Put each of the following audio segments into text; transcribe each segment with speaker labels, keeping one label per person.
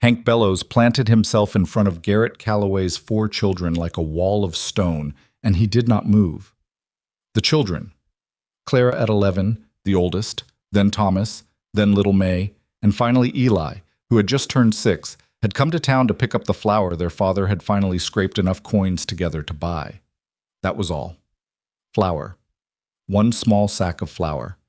Speaker 1: Hank Bellows planted himself in front of Garrett Calloway's 4 children like a wall of stone, and he did not move. The children. Clara at 11, the oldest, then Thomas, then little May, and finally Eli, who had just turned 6, had come to town to pick up the flour their father had finally scraped enough coins together to buy. That was all. Flour. 1 small sack of flour.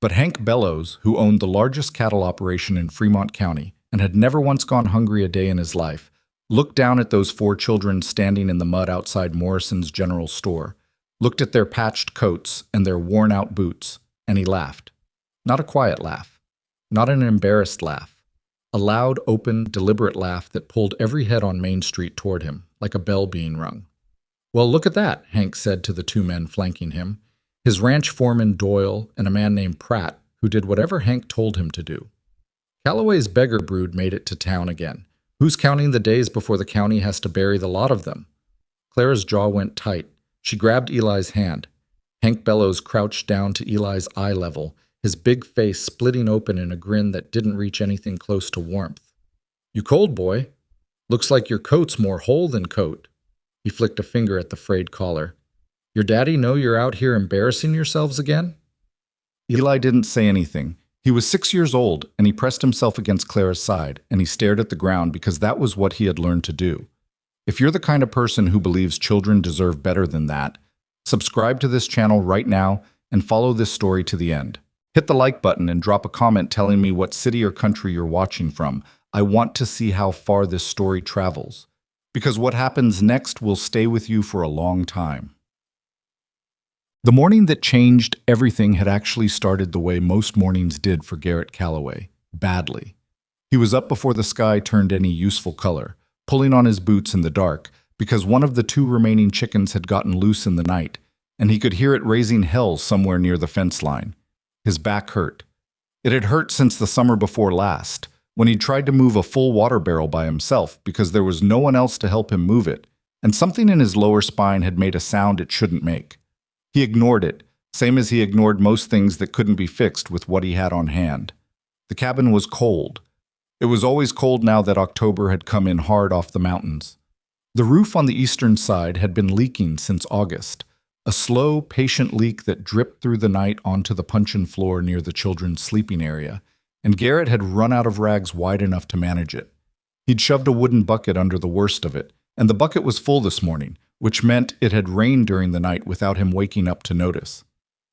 Speaker 1: But Hank Bellows, who owned the largest cattle operation in Fremont County and had never once gone hungry a day in his life, looked down at those 4 children standing in the mud outside Morrison's general store, looked at their patched coats and their worn-out boots, and he laughed. Not a quiet laugh. Not an embarrassed laugh. A loud, open, deliberate laugh that pulled every head on Main Street toward him, like a bell being rung. "Well, look at that," Hank said to the 2 men flanking him, his ranch foreman Doyle and a man named Pratt, who did whatever Hank told him to do. Calloway's beggar brood made it to town again. Who's counting the days before the county has to bury the lot of them? Clara's jaw went tight. She grabbed Eli's hand. Hank Bellows crouched down to Eli's eye level, his big face splitting open in a grin that didn't reach anything close to warmth. "You cold, boy? Looks like your coat's more hole than coat." He flicked a finger at the frayed collar. "Your daddy know you're out here embarrassing yourselves again?" Eli didn't say anything. He was 6 years old, and he pressed himself against Clara's side, and he stared at the ground because that was what he had learned to do. If you're the kind of person who believes children deserve better than that, subscribe to this channel right now and follow this story to the end. Hit the like button and drop a comment telling me what city or country you're watching from. I want to see how far this story travels, because what happens next will stay with you for a long time. The morning that changed everything had actually started the way most mornings did for Garrett Calloway, badly. He was up before the sky turned any useful color, pulling on his boots in the dark, because one of the 2 remaining chickens had gotten loose in the night, and he could hear it raising hell somewhere near the fence line. His back hurt. It had hurt since the summer before last, when he tried to move a full water barrel by himself because there was no one else to help him move it, and something in his lower spine had made a sound it shouldn't make. He ignored it, same as he ignored most things that couldn't be fixed with what he had on hand. The cabin was cold. It was always cold now that October had come in hard off the mountains. The roof on the eastern side had been leaking since August, a slow, patient leak that dripped through the night onto the puncheon floor near the children's sleeping area, and Garrett had run out of rags wide enough to manage it. He'd shoved a wooden bucket under the worst of it, and the bucket was full this morning, which meant it had rained during the night without him waking up to notice.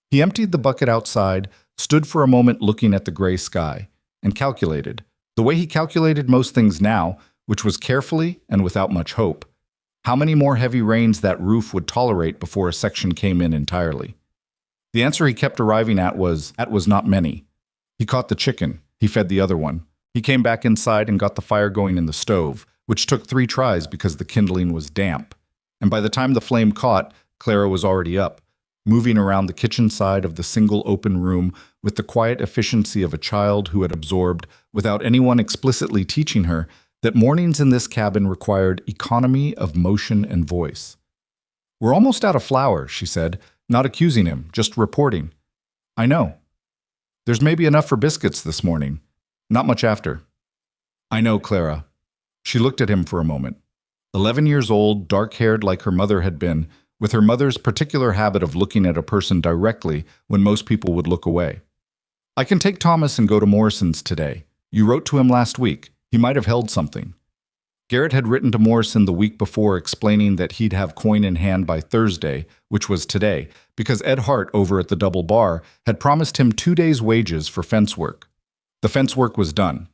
Speaker 1: He emptied the bucket outside, stood for a moment looking at the gray sky, and calculated, the way he calculated most things now, which was carefully and without much hope, how many more heavy rains that roof would tolerate before a section came in entirely. The answer he kept arriving at was not many. He caught the chicken. He fed the other one. He came back inside and got the fire going in the stove, which took 3 tries because the kindling was damp. And by the time the flame caught, Clara was already up, moving around the kitchen side of the single open room with the quiet efficiency of a child who had absorbed, without anyone explicitly teaching her, that mornings in this cabin required economy of motion and voice. "We're almost out of flour," she said, not accusing him, just reporting. "I know. There's maybe enough for biscuits this morning. Not much after." "I know, Clara." She looked at him for a moment. 11 years old, dark-haired like her mother had been, with her mother's particular habit of looking at a person directly when most people would look away. "I can take Thomas and go to Morrison's today. You wrote to him last week. He might have held something." Garrett had written to Morrison the week before explaining that he'd have coin in hand by Thursday, which was today, because Ed Hart over at the Double Bar had promised him 2 days' wages for fence work. The fence work was done.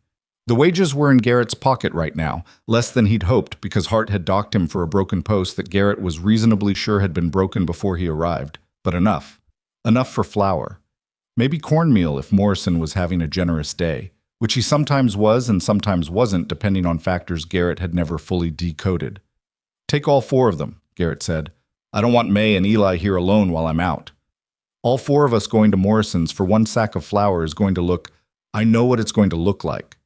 Speaker 1: The wages were in Garrett's pocket right now, less than he'd hoped because Hart had docked him for a broken post that Garrett was reasonably sure had been broken before he arrived, but enough. Enough for flour. Maybe cornmeal if Morrison was having a generous day, which he sometimes was and sometimes wasn't depending on factors Garrett had never fully decoded. "Take all 4 of them," Garrett said. "I don't want May and Eli here alone while I'm out. All 4 of us going to Morrison's for 1 sack of flour is going to look, I know what it's going to look like."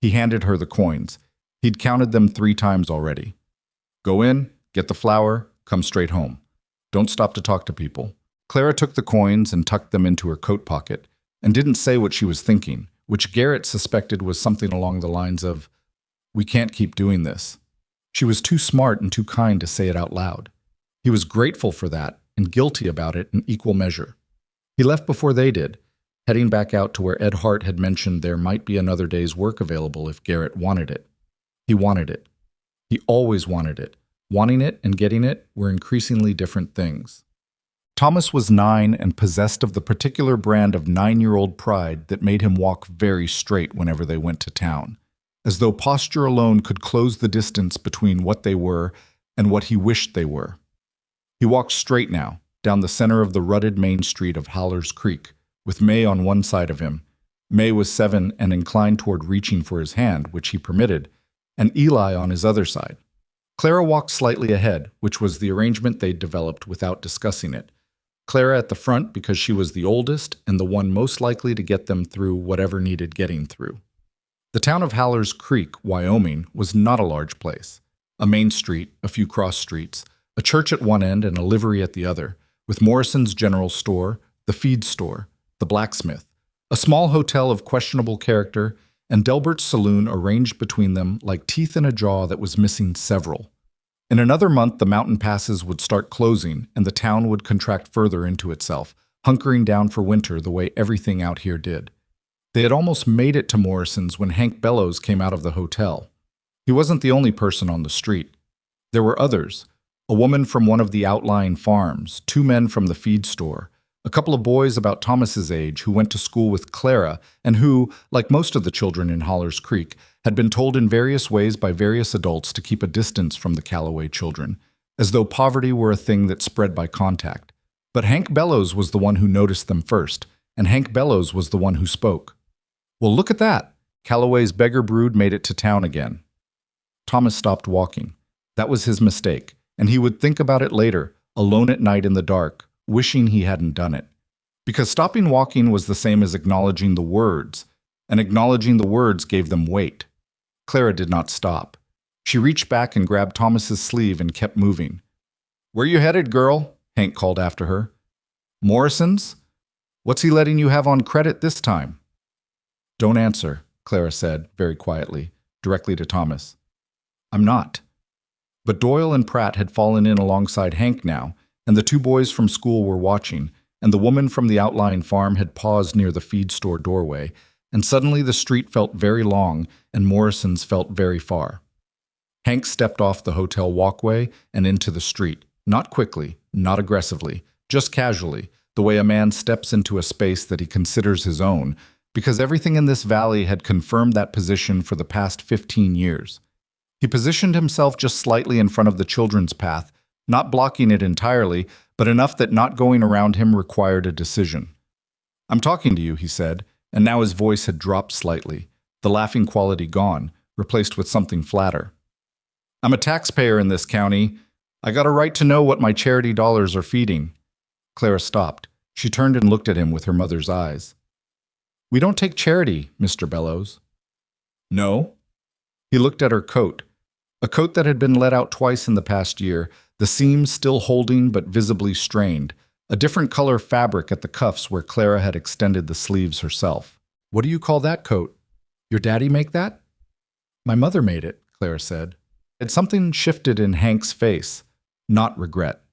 Speaker 1: He handed her the coins. He'd counted them 3 times already. "Go in, get the flour, come straight home. Don't stop to talk to people." Clara took the coins and tucked them into her coat pocket, and didn't say what she was thinking, which Garrett suspected was something along the lines of, "We can't keep doing this." She was too smart and too kind to say it out loud. He was grateful for that and guilty about it in equal measure. He left before they did, heading back out to where Ed Hart had mentioned there might be another day's work available if Garrett wanted it. He wanted it. He always wanted it. Wanting it and getting it were increasingly different things. Thomas was 9 and possessed of the particular brand of 9-year-old pride that made him walk very straight whenever they went to town, as though posture alone could close the distance between what they were and what he wished they were. He walked straight now, down the center of the rutted main street of Howler's Creek, with May on one side of him. May was 7 and inclined toward reaching for his hand, which he permitted, and Eli on his other side. Clara walked slightly ahead, which was the arrangement they'd developed without discussing it. Clara at the front because she was the oldest and the one most likely to get them through whatever needed getting through. The town of Howler's Creek, Wyoming, was not a large place. A main street, a few cross streets, a church at one end and a livery at the other, with Morrison's general store, the feed store, the blacksmith, a small hotel of questionable character, and Delbert's saloon arranged between them like teeth in a jaw that was missing several. In another month, the mountain passes would start closing, and the town would contract further into itself, hunkering down for winter the way everything out here did. They had almost made it to Morrison's when Hank Bellows came out of the hotel. He wasn't the only person on the street. There were others, a woman from one of the outlying farms, 2 men from the feed store, a couple of boys about Thomas's age who went to school with Clara and who, like most of the children in Howler's Creek, had been told in various ways by various adults to keep a distance from the Calloway children, as though poverty were a thing that spread by contact. But Hank Bellows was the one who noticed them first, and Hank Bellows was the one who spoke. "Well, look at that! Calloway's beggar brood made it to town again." Thomas stopped walking. That was his mistake, and he would think about it later, alone at night in the dark, wishing he hadn't done it. Because stopping walking was the same as acknowledging the words, and acknowledging the words gave them weight. Clara did not stop. She reached back and grabbed Thomas's sleeve and kept moving. "Where you headed, girl?" Hank called after her. "Morrison's? What's he letting you have on credit this time?" "Don't answer," Clara said, very quietly, directly to Thomas. "I'm not." But Doyle and Pratt had fallen in alongside Hank now, and the 2 boys from school were watching, and the woman from the outlying farm had paused near the feed store doorway, and suddenly the street felt very long and Morrison's felt very far. Hank stepped off the hotel walkway and into the street, not quickly, not aggressively, just casually, the way a man steps into a space that he considers his own, because everything in this valley had confirmed that position for the past 15 years. He positioned himself just slightly in front of the children's path, not blocking it entirely, but enough that not going around him required a decision. "I'm talking to you," he said, and now his voice had dropped slightly, the laughing quality gone, replaced with something flatter. "I'm a taxpayer in this county. I got a right to know what my charity dollars are feeding." Clara stopped. She turned and looked at him with her mother's eyes. "We don't take charity, Mr. Bellows." "No?" He looked at her coat, a coat that had been let out twice in the past year, the seams still holding but visibly strained, a different color fabric at the cuffs where Clara had extended the sleeves herself. "What do you call that coat? Your daddy make that?" "My mother made it," Clara said. And something shifted in Hank's face, not regret.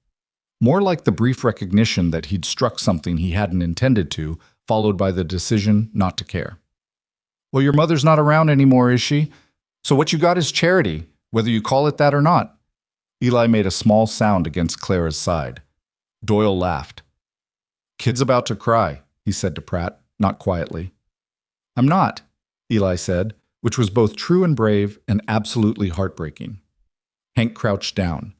Speaker 1: More like the brief recognition that he'd struck something he hadn't intended to, followed by the decision not to care. "Well, your mother's not around anymore, is she? So what you got is charity, whether you call it that or not." Eli made a small sound against Clara's side. Doyle laughed. "Kid's about to cry," he said to Pratt, not quietly. "I'm not," Eli said, which was both true and brave and absolutely heartbreaking. Hank crouched down,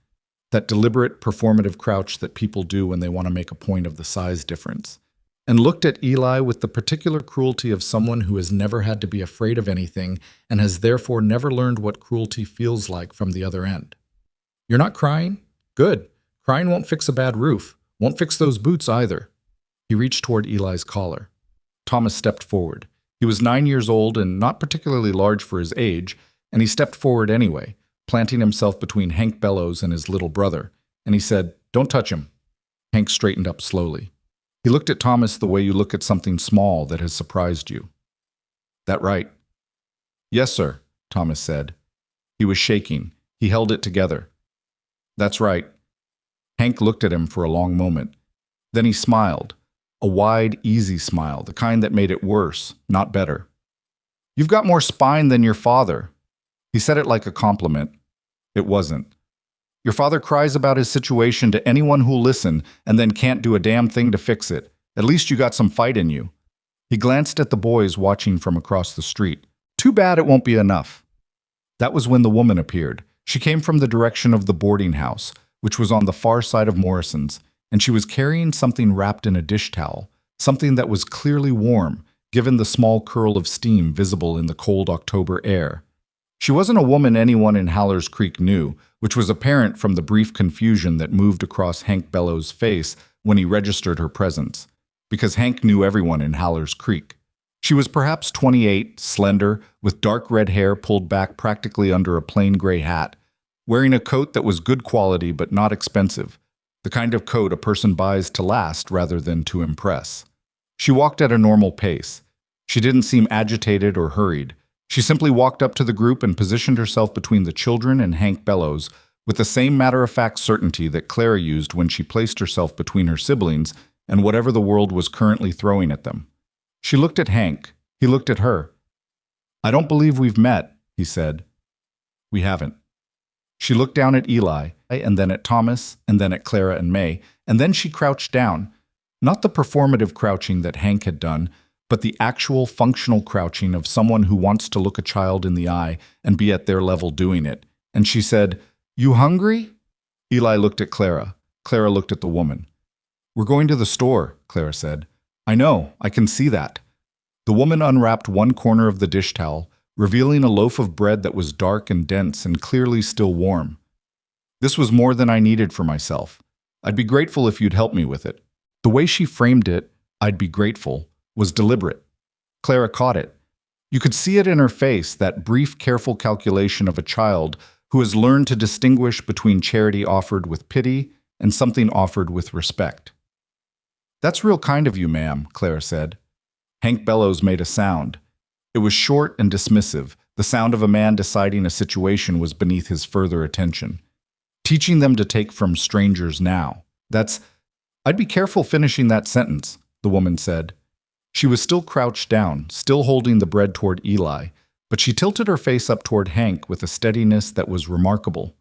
Speaker 1: that deliberate, performative crouch that people do when they want to make a point of the size difference, and looked at Eli with the particular cruelty of someone who has never had to be afraid of anything and has therefore never learned what cruelty feels like from the other end. "You're not crying? Good. Crying won't fix a bad roof. Won't fix those boots either." He reached toward Eli's collar. Thomas stepped forward. He was 9 years old and not particularly large for his age, and he stepped forward anyway, planting himself between Hank Bellows and his little brother, and he said, "Don't touch him." Hank straightened up slowly. He looked at Thomas the way you look at something small that has surprised you. "That right?" "Yes, sir," Thomas said, He was shaking. He held it together. That's right. Hank looked at him for a long moment. Then he smiled. A wide, easy smile, the kind that made it worse, not better. You've got more spine than your father. He said it like a compliment. It wasn't. Your father cries about his situation to anyone who'll listen and then can't do a damn thing to fix it. At least you got some fight in you. He glanced at the boys watching from across the street. Too bad it won't be enough. That was when the woman appeared. She came from the direction of the boarding house, which was on the far side of Morrison's, and she was carrying something wrapped in a dish towel, something that was clearly warm, given the small curl of steam visible in the cold October air. She wasn't a woman anyone in Haller's Creek knew, which was apparent from the brief confusion that moved across Hank Bellow's face when he registered her presence, because Hank knew everyone in Haller's Creek. She was perhaps 28, slender, with dark red hair pulled back practically under a plain gray hat, wearing a coat that was good quality but not expensive, the kind of coat a person buys to last rather than to impress. She walked at a normal pace. She didn't seem agitated or hurried. She simply walked up to the group and positioned herself between the children and Hank Bellows with the same matter-of-fact certainty that Clara used when she placed herself between her siblings and whatever the world was currently throwing at them. She looked at Hank. He looked at her. I don't believe we've met, he said. We haven't. She looked down at Eli, and then at Thomas, and then at Clara and May, and then she crouched down. Not the performative crouching that Hank had done, but the actual functional crouching of someone who wants to look a child in the eye and be at their level doing it. And she said, You hungry? Eli looked at Clara. Clara looked at the woman. We're going to the store, Clara said. I know, I can see that. The woman unwrapped one corner of the dish towel, revealing a loaf of bread that was dark and dense and clearly still warm. This was more than I needed for myself. I'd be grateful if you'd help me with it. The way she framed it, I'd be grateful, was deliberate. Clara caught it. You could see it in her face, that brief, careful calculation of a child who has learned to distinguish between charity offered with pity and something offered with respect. That's real kind of you, ma'am, Clara said. Hank Bellows made a sound. It was short and dismissive, the sound of a man deciding a situation was beneath his further attention. Teaching them to take from strangers now. I'd be careful finishing that sentence, the woman said. She was still crouched down, still holding the bread toward Eli, but she tilted her face up toward Hank with a steadiness that was remarkable.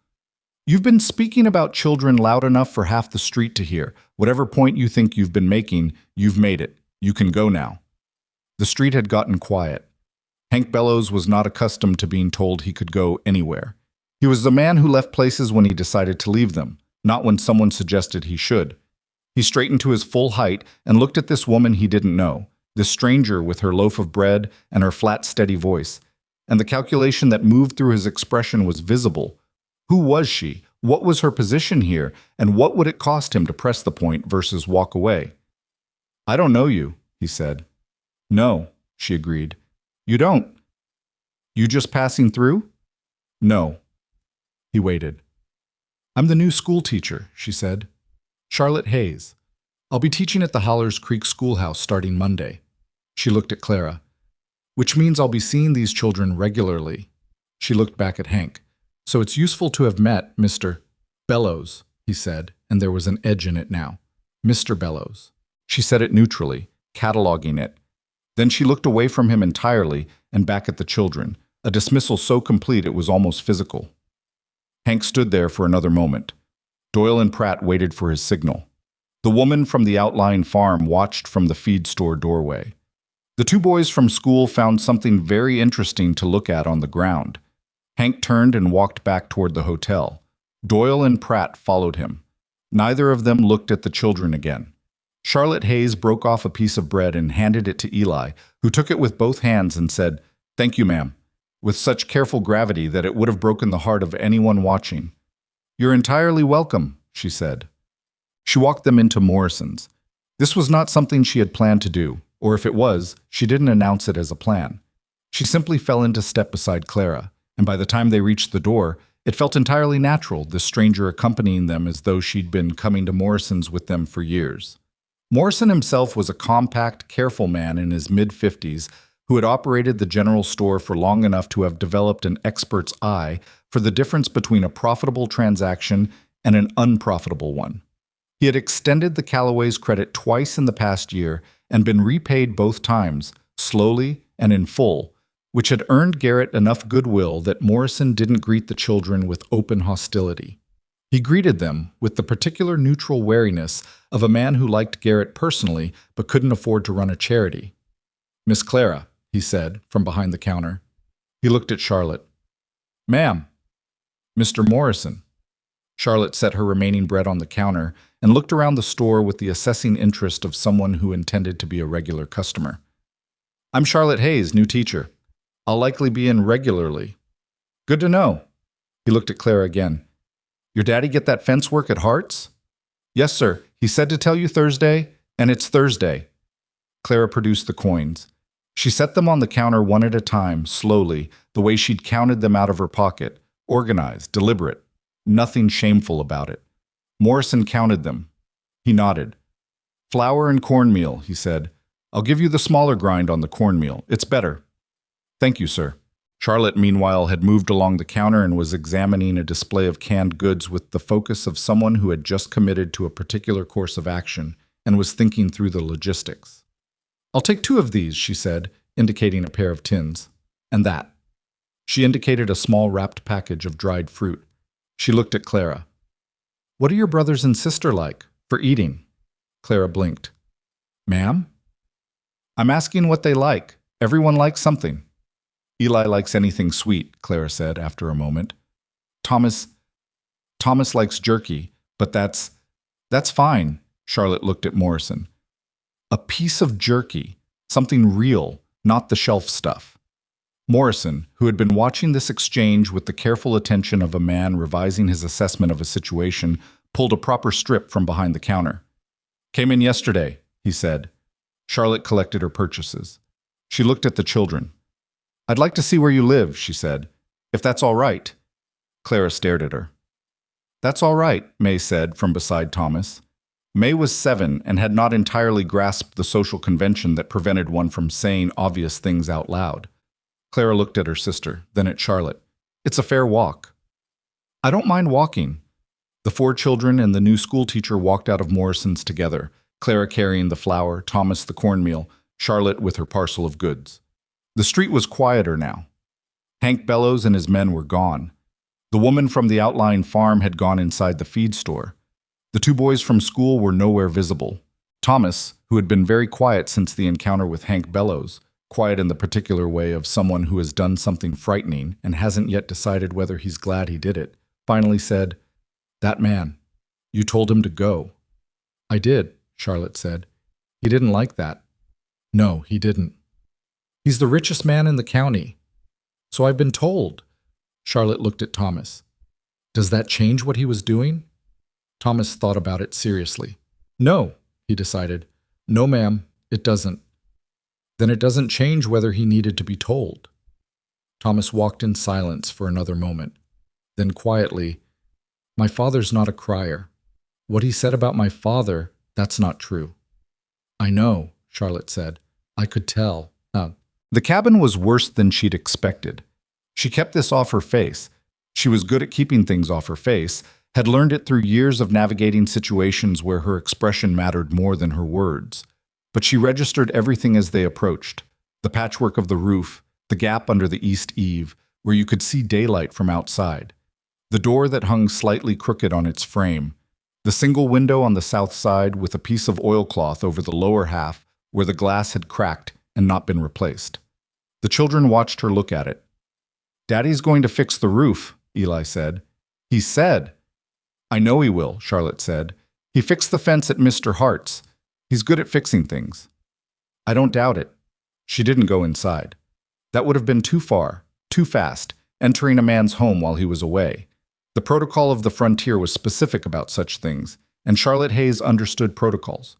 Speaker 1: You've been speaking about children loud enough for half the street to hear. Whatever point you think you've been making, you've made it. You can go now. The street had gotten quiet. Hank Bellows was not accustomed to being told he could go anywhere. He was the man who left places when he decided to leave them, not when someone suggested he should. He straightened to his full height and looked at this woman he didn't know, this stranger with her loaf of bread and her flat, steady voice. And the calculation that moved through his expression was visible. Who was she? What was her position here? And what would it cost him to press the point versus walk away? I don't know you, he said. No, she agreed. You don't? You just passing through? No. He waited. I'm the new school teacher, she said. Charlotte Hayes. I'll be teaching at the Haller's Creek Schoolhouse starting Monday. She looked at Clara. Which means I'll be seeing these children regularly. She looked back at Hank. So it's useful to have met Mr. Bellows, he said, and there was an edge in it now. Mr. Bellows. She said it neutrally, cataloging it. Then she looked away from him entirely and back at the children, a dismissal so complete it was almost physical. Hank stood there for another moment. Doyle and Pratt waited for his signal. The woman from the outlying farm watched from the feed store doorway. The two boys from school found something very interesting to look at on the ground. Hank turned and walked back toward the hotel. Doyle and Pratt followed him. Neither of them looked at the children again. Charlotte Hayes broke off a piece of bread and handed it to Eli, who took it with both hands and said, "Thank you, ma'am," with such careful gravity that it would have broken the heart of anyone watching. "You're entirely welcome," she said. She walked them into Morrison's. This was not something she had planned to do, or if it was, she didn't announce it as a plan. She simply fell into step beside Clara, and by the time they reached the door, it felt entirely natural, this stranger accompanying them as though she'd been coming to Morrison's with them for years. Morrison himself was a compact, careful man in his mid-50s who had operated the general store for long enough to have developed an expert's eye for the difference between a profitable transaction and an unprofitable one. He had extended the Calloway's credit twice in the past year and been repaid both times, slowly and in full, which had earned Garrett enough goodwill that Morrison didn't greet the children with open hostility. He greeted them with the particular neutral wariness of a man who liked Garrett personally but couldn't afford to run a charity. "Miss Clara," he said from behind the counter. He looked at Charlotte. "Ma'am." "Mr. Morrison." Charlotte set her remaining bread on the counter and looked around the store with the assessing interest of someone who intended to be a regular customer. "I'm Charlotte Hayes, new teacher. I'll likely be in regularly." "Good to know." He looked at Clara again. "Your daddy get that fence work at Hart's?" "Yes, sir. He said to tell you Thursday, and it's Thursday." Clara produced the coins. She set them on the counter one at a time, slowly, the way she'd counted them out of her pocket, organized, deliberate, nothing shameful about it. Morrison counted them. He nodded. "Flour and cornmeal," he said. "I'll give you the smaller grind on the cornmeal. It's better." "Thank you, sir." Charlotte, meanwhile, had moved along the counter and was examining a display of canned goods with the focus of someone who had just committed to a particular course of action and was thinking through the logistics. "I'll take 2 of these," she said, indicating a pair of tins. "And that." She indicated a small wrapped package of dried fruit. She looked at Clara. "What are your brothers and sister like for eating?" Clara blinked. "Ma'am?" "I'm asking what they like. Everyone likes something." "Eli likes anything sweet," Clara said after a moment. Thomas likes jerky, but that's fine." Charlotte looked at Morrison. "A piece of jerky, something real, not the shelf stuff." Morrison, who had been watching this exchange with the careful attention of a man revising his assessment of a situation, pulled a proper strip from behind the counter. "Came in yesterday," he said. Charlotte collected her purchases. She looked at the children. "I'd like to see where you live," she said, "if that's all right." Clara stared at her. "That's all right," May said from beside Thomas. May was 7 and had not entirely grasped the social convention that prevented one from saying obvious things out loud. Clara looked at her sister, then at Charlotte. "It's a fair walk." "I don't mind walking." The 4 children and the new schoolteacher walked out of Morrison's together, Clara carrying the flour, Thomas the cornmeal, Charlotte with her parcel of goods. The street was quieter now. Hank Bellows and his men were gone. The woman from the outlying farm had gone inside the feed store. The 2 boys from school were nowhere visible. Thomas, who had been very quiet since the encounter with Hank Bellows, quiet in the particular way of someone who has done something frightening and hasn't yet decided whether he's glad he did it, finally said, "That man, you told him to go." "I did," Charlotte said. "He didn't like that." "No, he didn't. He's the richest man in the county." "So I've been told." Charlotte looked at Thomas. "Does that change what he was doing?" Thomas thought about it seriously. "No," he decided. "No, ma'am, it doesn't." "Then it doesn't change whether he needed to be told." Thomas walked in silence for another moment. Then quietly, "My father's not a crier. What he said about my father, that's not true." "I know," Charlotte said. "I could tell." The cabin was worse than she'd expected. She kept this off her face. She was good at keeping things off her face, had learned it through years of navigating situations where her expression mattered more than her words. But she registered everything as they approached. The patchwork of the roof, the gap under the east eave, where you could see daylight from outside. The door that hung slightly crooked on its frame. The single window on the south side with a piece of oilcloth over the lower half where the glass had cracked and not been replaced. The children watched her look at it. "Daddy's going to fix the roof," Eli said. "He said." "I know he will," Charlotte said. "He fixed the fence at Mr. Hart's. He's good at fixing things." "I don't doubt it." She didn't go inside. That would have been too far, too fast, entering a man's home while he was away. The protocol of the frontier was specific about such things, and Charlotte Hayes understood protocols.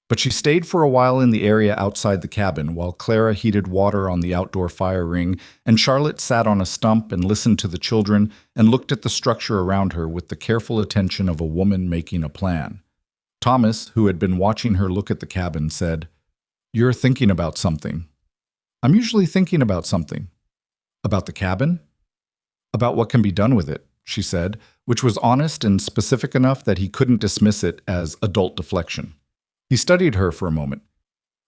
Speaker 1: But she stayed for a while in the area outside the cabin while Clara heated water on the outdoor fire ring, and Charlotte sat on a stump and listened to the children and looked at the structure around her with the careful attention of a woman making a plan. Thomas, who had been watching her look at the cabin, said, "You're thinking about something." I'm usually thinking about something. About the cabin? About what can be done with it, she said, which was honest and specific enough that he couldn't dismiss it as adult deflection. He studied her for a moment.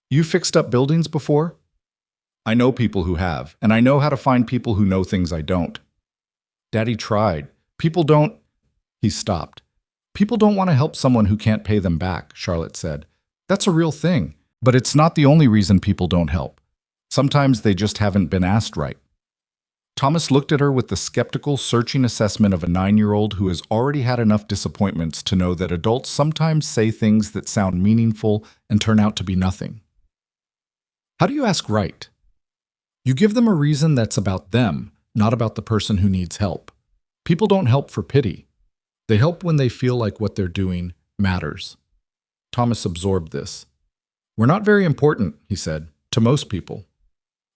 Speaker 1: You fixed up buildings before? I know people who have, and I know how to find people who know things I don't. Daddy tried. People don't... He stopped. People don't want to help someone who can't pay them back, Charlotte said. That's a real thing, but it's not the only reason people don't help. Sometimes they just haven't been asked right. Thomas looked at her with the skeptical, searching assessment of a 9-year-old who has already had enough disappointments to know that adults sometimes say things that sound meaningful and turn out to be nothing. How do you ask right? You give them a reason that's about them, not about the person who needs help. People don't help for pity. They help when they feel like what they're doing matters. Thomas absorbed this. We're not very important, he said, to most people.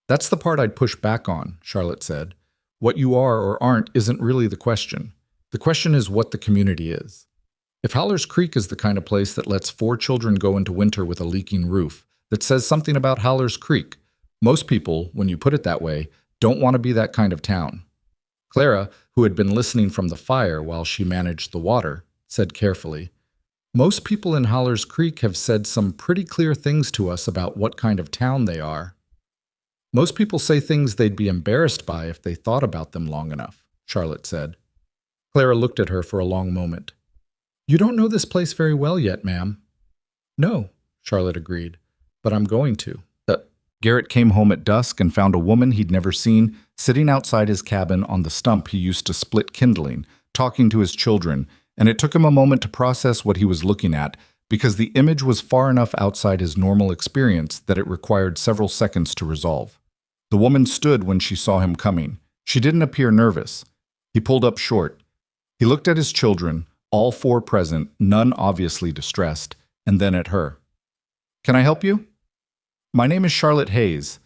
Speaker 1: That's the part I'd push back on, Charlotte said. What you are or aren't isn't really the question. The question is what the community is. If Howler's Creek is the kind of place that lets 4 children go into winter with a leaking roof, that says something about Howler's Creek, most people, when you put it that way, don't want to be that kind of town. Clara, who had been listening from the fire while she managed the water, said carefully, most people in Howler's Creek have said some pretty clear things to us about what kind of town they are. Most people say things they'd be embarrassed by if they thought about them long enough, Charlotte said. Clara looked at her for a long moment. You don't know this place very well yet, ma'am. No, Charlotte agreed, but I'm going to. Garrett came home at dusk and found a woman he'd never seen sitting outside his cabin on the stump he used to split kindling, talking to his children, and it took him a moment to process what he was looking at because the image was far enough outside his normal experience that it required several seconds to resolve. The woman stood when she saw him coming. She didn't appear nervous. He pulled up short. He looked at his children, all 4 present, none obviously distressed, and then at her. Can I help you? My name is Charlotte Hayes.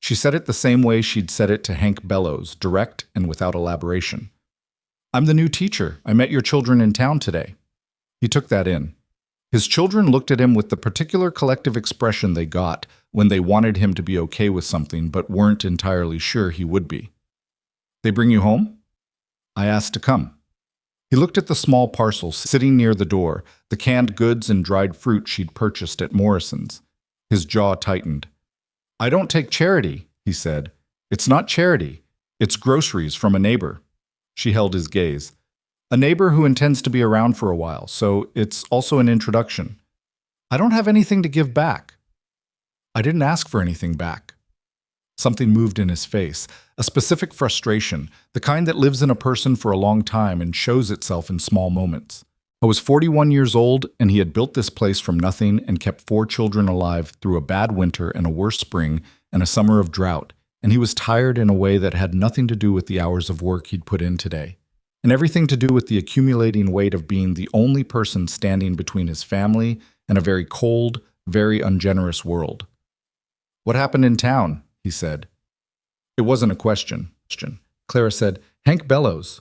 Speaker 1: She said it the same way she'd said it to Hank Bellows, direct and without elaboration. I'm the new teacher. I met your children in town today. He took that in. His children looked at him with the particular collective expression they got when they wanted him to be okay with something but weren't entirely sure he would be. They bring you home? I asked to come. He looked at the small parcel sitting near the door, the canned goods and dried fruit she'd purchased at Morrison's. His jaw tightened. I don't take charity, he said. It's not charity. It's groceries from a neighbor. She held his gaze. A neighbor who intends to be around for a while, so it's also an introduction. I don't have anything to give back. I didn't ask for anything back. Something moved in his face, a specific frustration, the kind that lives in a person for a long time and shows itself in small moments. I was 41 years old, and he had built this place from nothing and kept 4 children alive through a bad winter and a worse spring and a summer of drought, and he was tired in a way that had nothing to do with the hours of work he'd put in today, and everything to do with the accumulating weight of being the only person standing between his family and a very cold, very ungenerous world. What happened in town? He said. It wasn't a question. Clara said, Hank Bellows.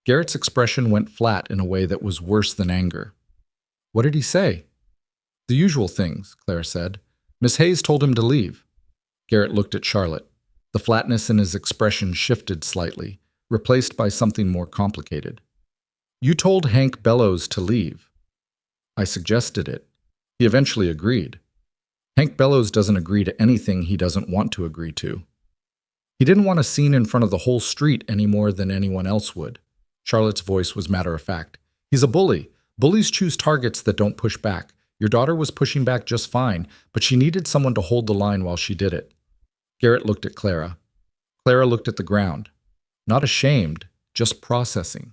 Speaker 1: Garrett's expression went flat in a way that was worse than anger. What did he say? The usual things, Clara said. Miss Hayes told him to leave. Garrett looked at Charlotte. The flatness in his expression shifted slightly, replaced by something more complicated. You told Hank Bellows to leave. I suggested it. He eventually agreed. Hank Bellows doesn't agree to anything he doesn't want to agree to. He didn't want a scene in front of the whole street any more than anyone else would. Charlotte's voice was matter-of-fact. He's a bully. Bullies choose targets that don't push back. Your daughter was pushing back just fine, but she needed someone to hold the line while she did it. Garrett looked at Clara. Clara looked at the ground. Not ashamed, just processing.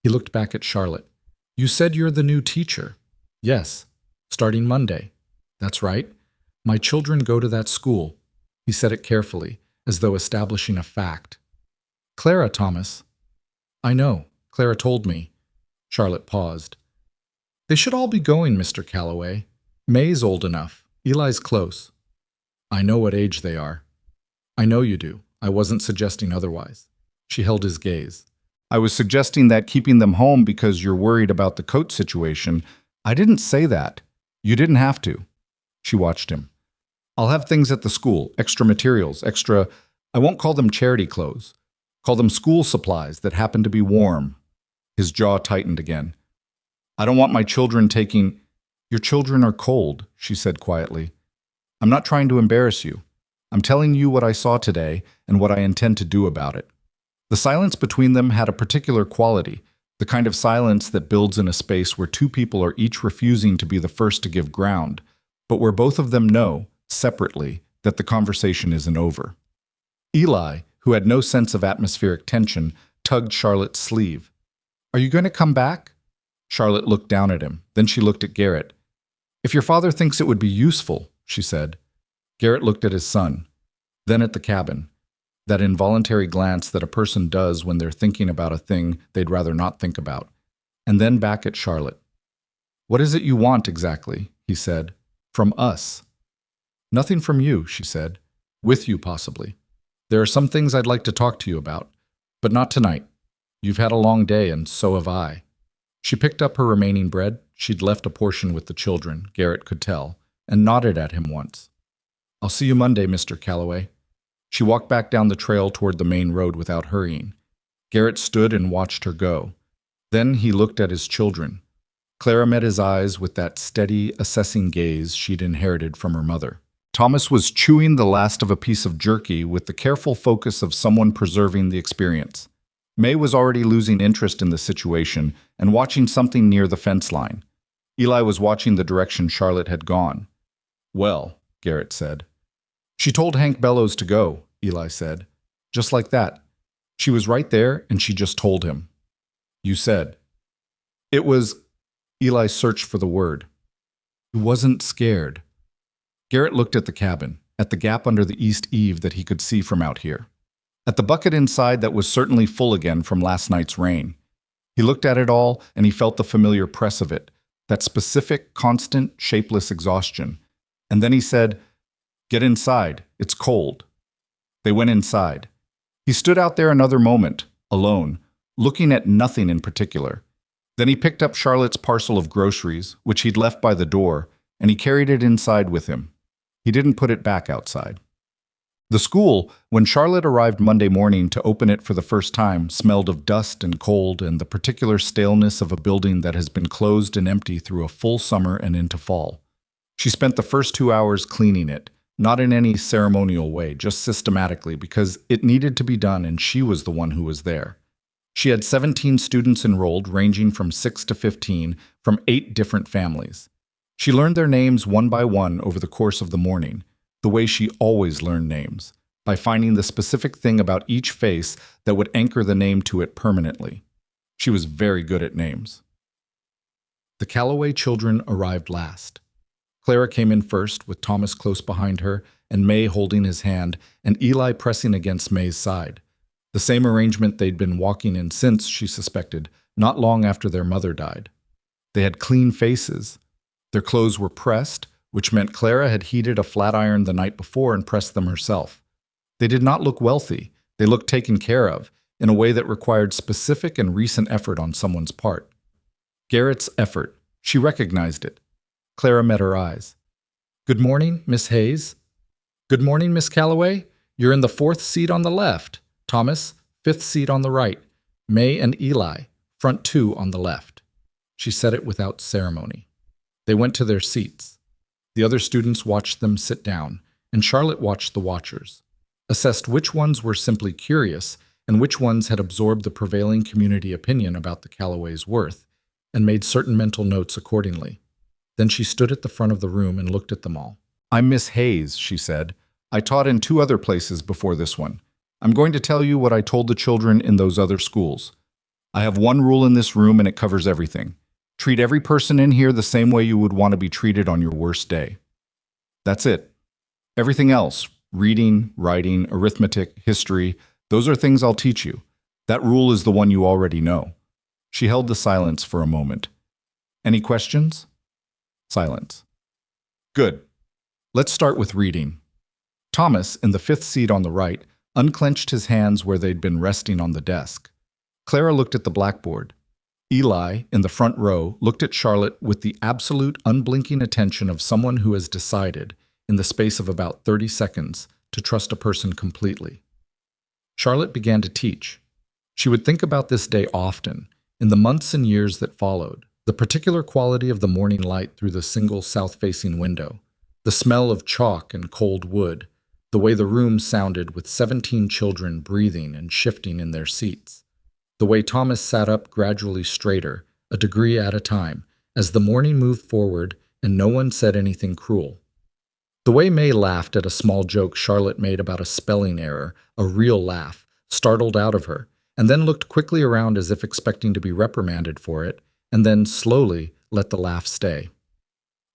Speaker 1: He looked back at Charlotte. You said you're the new teacher. Yes, starting Monday. That's right. My children go to that school. He said it carefully, as though establishing a fact. Clara, Thomas. I know. Clara told me. Charlotte paused. They should all be going, Mr. Calloway. May's old enough. Eli's close. I know what age they are. I know you do. I wasn't suggesting otherwise. She held his gaze. I was suggesting that keeping them home because you're worried about the coat situation. I didn't say that. You didn't have to. She watched him. I'll have things at the school, extra materials, I won't call them charity clothes. Call them school supplies that happen to be warm. His jaw tightened again. I don't want my children taking... Your children are cold, she said quietly. I'm not trying to embarrass you. I'm telling you what I saw today and what I intend to do about it. The silence between them had a particular quality, the kind of silence that builds in a space where two people are each refusing to be the first to give ground, but where both of them know, separately, that the conversation isn't over. Eli, who had no sense of atmospheric tension, tugged Charlotte's sleeve. Are you going to come back? Charlotte looked down at him. Then she looked at Garrett. If your father thinks it would be useful, she said. Garrett looked at his son, then at the cabin. That involuntary glance that a person does when they're thinking about a thing they'd rather not think about, and then back at Charlotte. What is it you want exactly? He said. From us. Nothing from you, she said. With you, possibly. There are some things I'd like to talk to you about, but not tonight. You've had a long day, and so have I. She picked up her remaining bread. She'd left a portion with the children, Garrett could tell, and nodded at him once. I'll see you Monday, Mr. Calloway. She walked back down the trail toward the main road without hurrying. Garrett stood and watched her go. Then he looked at his children. Clara met his eyes with that steady, assessing gaze she'd inherited from her mother. Thomas was chewing the last of a piece of jerky with the careful focus of someone preserving the experience. May was already losing interest in the situation and watching something near the fence line. Eli was watching the direction Charlotte had gone. Well, Garrett said. She told Hank Bellows to go, Eli said. Just like that. She was right there and she just told him. You said. It was... Eli searched for the word. He wasn't scared. Garrett looked at the cabin, at the gap under the east eave that he could see from out here. At the bucket inside that was certainly full again from last night's rain. He looked at it all and he felt the familiar press of it, that specific, constant, shapeless exhaustion. And then he said, Get inside, it's cold. They went inside. He stood out there another moment, alone, looking at nothing in particular. Then he picked up Charlotte's parcel of groceries, which he'd left by the door, and he carried it inside with him. He didn't put it back outside. The school, when Charlotte arrived Monday morning to open it for the first time, smelled of dust and cold and the particular staleness of a building that has been closed and empty through a full summer and into fall. She spent the first 2 hours cleaning it, not in any ceremonial way, just systematically, because it needed to be done and she was the one who was there. She had 17 students enrolled, ranging from 6 to 15, from 8 different families. She learned their names one by one over the course of the morning, the way she always learned names, by finding the specific thing about each face that would anchor the name to it permanently. She was very good at names. The Calloway children arrived last. Clara came in first, with Thomas close behind her, and May holding his hand, and Eli pressing against May's side. The same arrangement they'd been walking in since, she suspected, not long after their mother died. They had clean faces. Their clothes were pressed, which meant Clara had heated a flat iron the night before and pressed them herself. They did not look wealthy. They looked taken care of, in a way that required specific and recent effort on someone's part. Garrett's effort. She recognized it. Clara met her eyes. Good morning, Miss Hayes. Good morning, Miss Calloway. You're in the 4th seat on the left. Thomas, 5th seat on the right. May and Eli, front 2 on the left. She said it without ceremony. They went to their seats. The other students watched them sit down, and Charlotte watched the watchers, assessed which ones were simply curious and which ones had absorbed the prevailing community opinion about the Calloway's worth, and made certain mental notes accordingly. Then she stood at the front of the room and looked at them all. I'm Miss Hayes, she said. I taught in 2 other places before this one. I'm going to tell you what I told the children in those other schools. I have one rule in this room and it covers everything. Treat every person in here the same way you would want to be treated on your worst day. That's it. Everything else, reading, writing, arithmetic, history, those are things I'll teach you. That rule is the one you already know. She held the silence for a moment. Any questions? Silence. Good. Let's start with reading. Thomas, in the 5th seat on the right, unclenched his hands where they'd been resting on the desk. Clara looked at the blackboard. Eli, in the front row, looked at Charlotte with the absolute, unblinking attention of someone who has decided, in the space of about 30 seconds, to trust a person completely. Charlotte began to teach. She would think about this day often, in the months and years that followed, the particular quality of the morning light through the single south-facing window, the smell of chalk and cold wood, the way the room sounded with 17 children breathing and shifting in their seats, the way Thomas sat up gradually straighter, a degree at a time, as the morning moved forward and no one said anything cruel. The way May laughed at a small joke Charlotte made about a spelling error, a real laugh, startled out of her, and then looked quickly around as if expecting to be reprimanded for it, and then slowly let the laugh stay.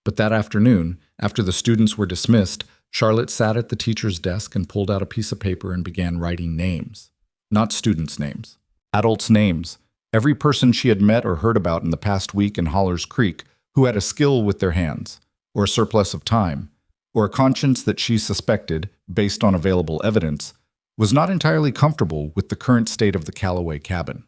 Speaker 1: But that afternoon, after the students were dismissed, Charlotte sat at the teacher's desk and pulled out a piece of paper and began writing names. Not students' names. Adults' names. Every person she had met or heard about in the past week in Hollers Creek who had a skill with their hands, or a surplus of time, or a conscience that she suspected, based on available evidence, was not entirely comfortable with the current state of the Calloway cabin.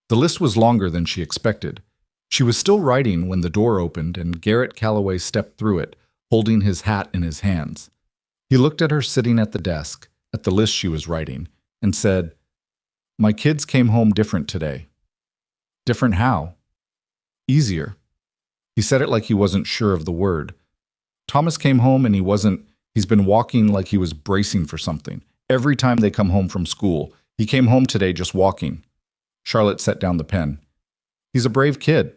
Speaker 1: The list was longer than she expected. She was still writing when the door opened and Garrett Calloway stepped through it, holding his hat in his hands. He looked at her sitting at the desk, at the list she was writing, and said, "My kids came home different today." Different how? Easier. He said it like he wasn't sure of the word. Thomas came home and he's been walking like he was bracing for something. Every time they come home from school, he came home today just walking. Charlotte set down the pen. He's a brave kid.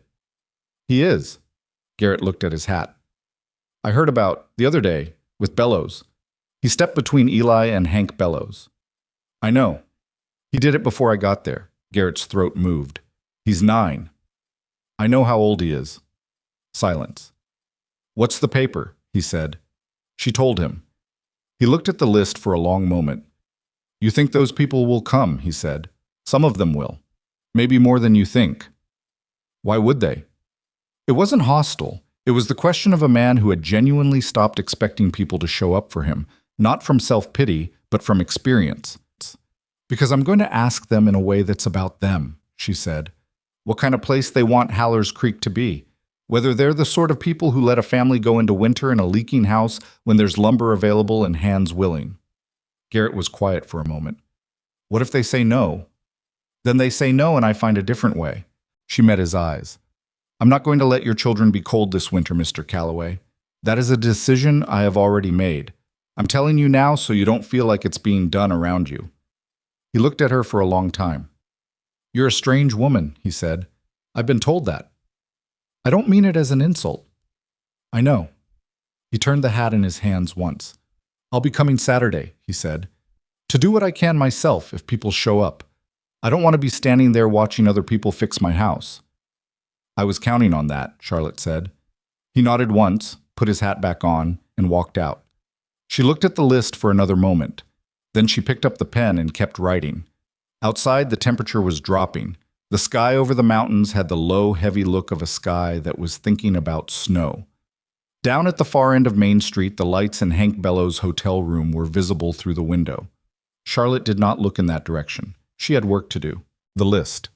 Speaker 1: He is. Garrett looked at his hat. I heard about, the other day, with Bellows. He stepped between Eli and Hank Bellows. I know. He did it before I got there. Garrett's throat moved. He's 9. I know how old he is. Silence. What's the paper? He said. She told him. He looked at the list for a long moment. You think those people will come, he said. Some of them will. Maybe more than you think. Why would they? It wasn't hostile. It was the question of a man who had genuinely stopped expecting people to show up for him, not from self-pity, but from experience. Because I'm going to ask them in a way that's about them, she said. What kind of place they want Hollers Creek to be. Whether they're the sort of people who let a family go into winter in a leaking house when there's lumber available and hands willing. Garrett was quiet for a moment. What if they say no? Then they say no and I find a different way. She met his eyes. I'm not going to let your children be cold this winter, Mr. Calloway. That is a decision I have already made. I'm telling you now so you don't feel like it's being done around you. He looked at her for a long time. You're a strange woman, he said. I've been told that. I don't mean it as an insult. I know. He turned the hat in his hands once. I'll be coming Saturday, he said, to do what I can myself if people show up. I don't want to be standing there watching other people fix my house. I was counting on that, Charlotte said. He nodded once, put his hat back on, and walked out. She looked at the list for another moment. Then she picked up the pen and kept writing. Outside, the temperature was dropping. The sky over the mountains had the low, heavy look of a sky that was thinking about snow. Down at the far end of Main Street, the lights in Hank Bellows' hotel room were visible through the window. Charlotte did not look in that direction. She had work to do. The list.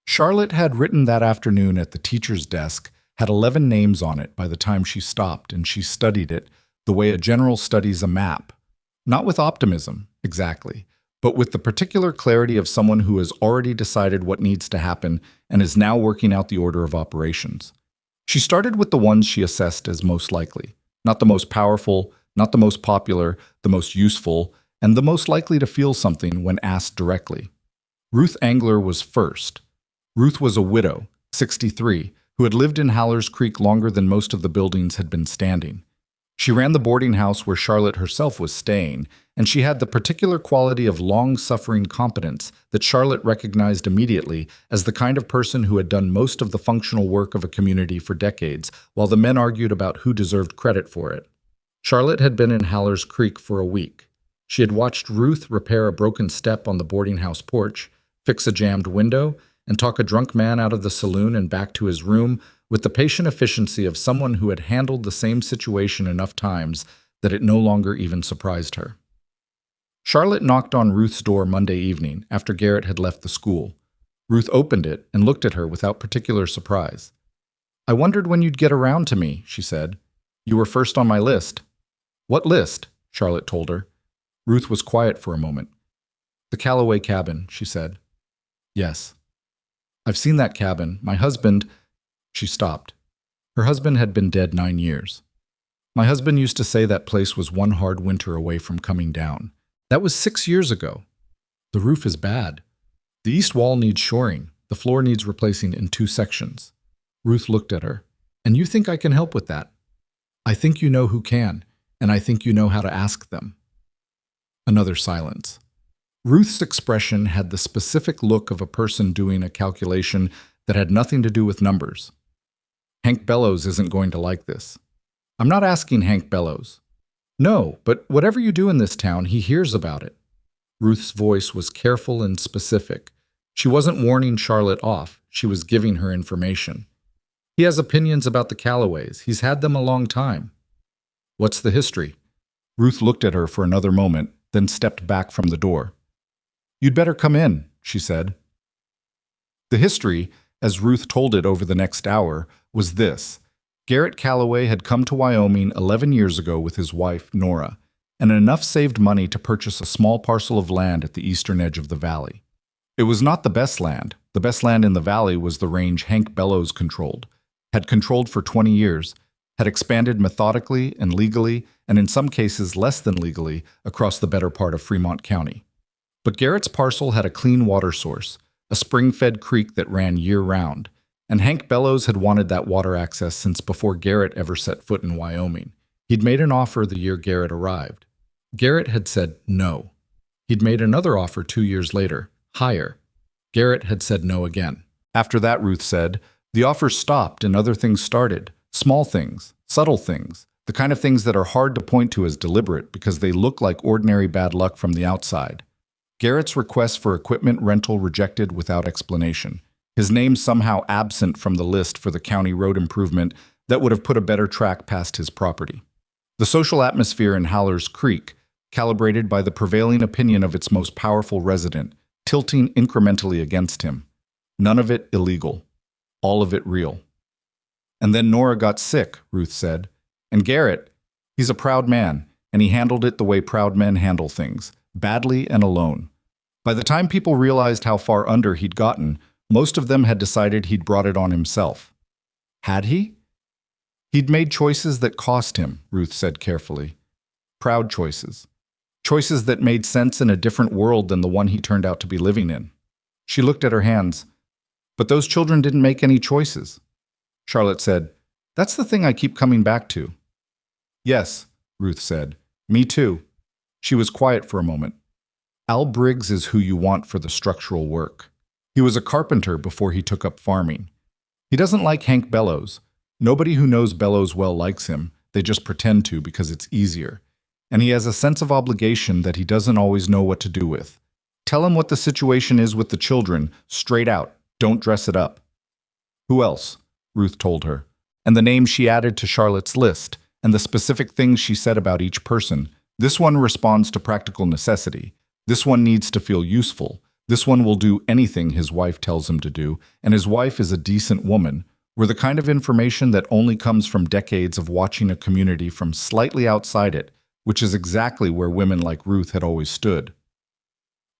Speaker 1: Charlotte had written that afternoon at the teacher's desk, had 11 names on it by the time she stopped, and she studied it the way a general studies a map. Not with optimism, exactly, but with the particular clarity of someone who has already decided what needs to happen and is now working out the order of operations. She started with the ones she assessed as most likely, not the most powerful, not the most popular, the most useful, and the most likely to feel something when asked directly. Ruth Angler was first. Ruth was a widow, 63, who had lived in Hollers Creek longer than most of the buildings had been standing. She ran the boarding house where Charlotte herself was staying, and she had the particular quality of long-suffering competence that Charlotte recognized immediately as the kind of person who had done most of the functional work of a community for decades, while the men argued about who deserved credit for it. Charlotte had been in Hollers Creek for a week. She had watched Ruth repair a broken step on the boarding house porch, fix a jammed window, and talk a drunk man out of the saloon and back to his room with the patient efficiency of someone who had handled the same situation enough times that it no longer even surprised her. Charlotte knocked on Ruth's door Monday evening after Garrett had left the school. Ruth opened it and looked at her without particular surprise. I wondered when you'd get around to me, she said. You were first on my list. What list? Charlotte told her. Ruth was quiet for a moment. The Calloway cabin, she said. Yes. I've seen that cabin. My husband… She stopped. Her husband had been dead 9 years. My husband used to say that place was one hard winter away from coming down. That was 6 years ago. The roof is bad. The east wall needs shoring. The floor needs replacing in 2 sections. Ruth looked at her. And you think I can help with that? I think you know who can, and I think you know how to ask them. Another silence. Ruth's expression had the specific look of a person doing a calculation that had nothing to do with numbers. Hank Bellows isn't going to like this. I'm not asking Hank Bellows. No, but whatever you do in this town, he hears about it. Ruth's voice was careful and specific. She wasn't warning Charlotte off. She was giving her information. He has opinions about the Calloways. He's had them a long time. What's the history? Ruth looked at her for another moment, then stepped back from the door. You'd better come in, she said. The history, as Ruth told it over the next hour, was this. Garrett Calloway had come to Wyoming 11 years ago with his wife, Nora, and enough saved money to purchase a small parcel of land at the eastern edge of the valley. It was not the best land. The best land in the valley was the range Hank Bellows controlled, had controlled for 20 years, had expanded methodically and legally, and in some cases less than legally, across the better part of Fremont County. But Garrett's parcel had a clean water source, a spring-fed creek that ran year-round, and Hank Bellows had wanted that water access since before Garrett ever set foot in Wyoming. He'd made an offer the year Garrett arrived. Garrett had said no. He'd made another offer 2 years later, higher. Garrett had said no again. After that, Ruth said, the offers stopped and other things started. Small things, subtle things, the kind of things that are hard to point to as deliberate because they look like ordinary bad luck from the outside. Garrett's request for equipment rental rejected without explanation. His name somehow absent from the list for the county road improvement that would have put a better track past his property. The social atmosphere in Howler's Creek, calibrated by the prevailing opinion of its most powerful resident, tilting incrementally against him. None of it illegal. All of it real. And then Nora got sick, Ruth said. And Garrett, he's a proud man, and he handled it the way proud men handle things, badly and alone. By the time people realized how far under he'd gotten, most of them had decided he'd brought it on himself. Had he? He'd made choices that cost him, Ruth said carefully. Proud choices. Choices that made sense in a different world than the one he turned out to be living in. She looked at her hands. But those children didn't make any choices. Charlotte said, that's the thing I keep coming back to. Yes, Ruth said. Me too. She was quiet for a moment. Al Briggs is who you want for the structural work. He was a carpenter before he took up farming. He doesn't like Hank Bellows. Nobody who knows Bellows well likes him. They just pretend to because it's easier. And he has a sense of obligation that he doesn't always know what to do with. Tell him what the situation is with the children, straight out. Don't dress it up. Who else? Ruth told her. And the names she added to Charlotte's list, and the specific things she said about each person. This one responds to practical necessity. This one needs to feel useful. This one will do anything his wife tells him to do, and his wife is a decent woman, were the kind of information that only comes from decades of watching a community from slightly outside it, which is exactly where women like Ruth had always stood.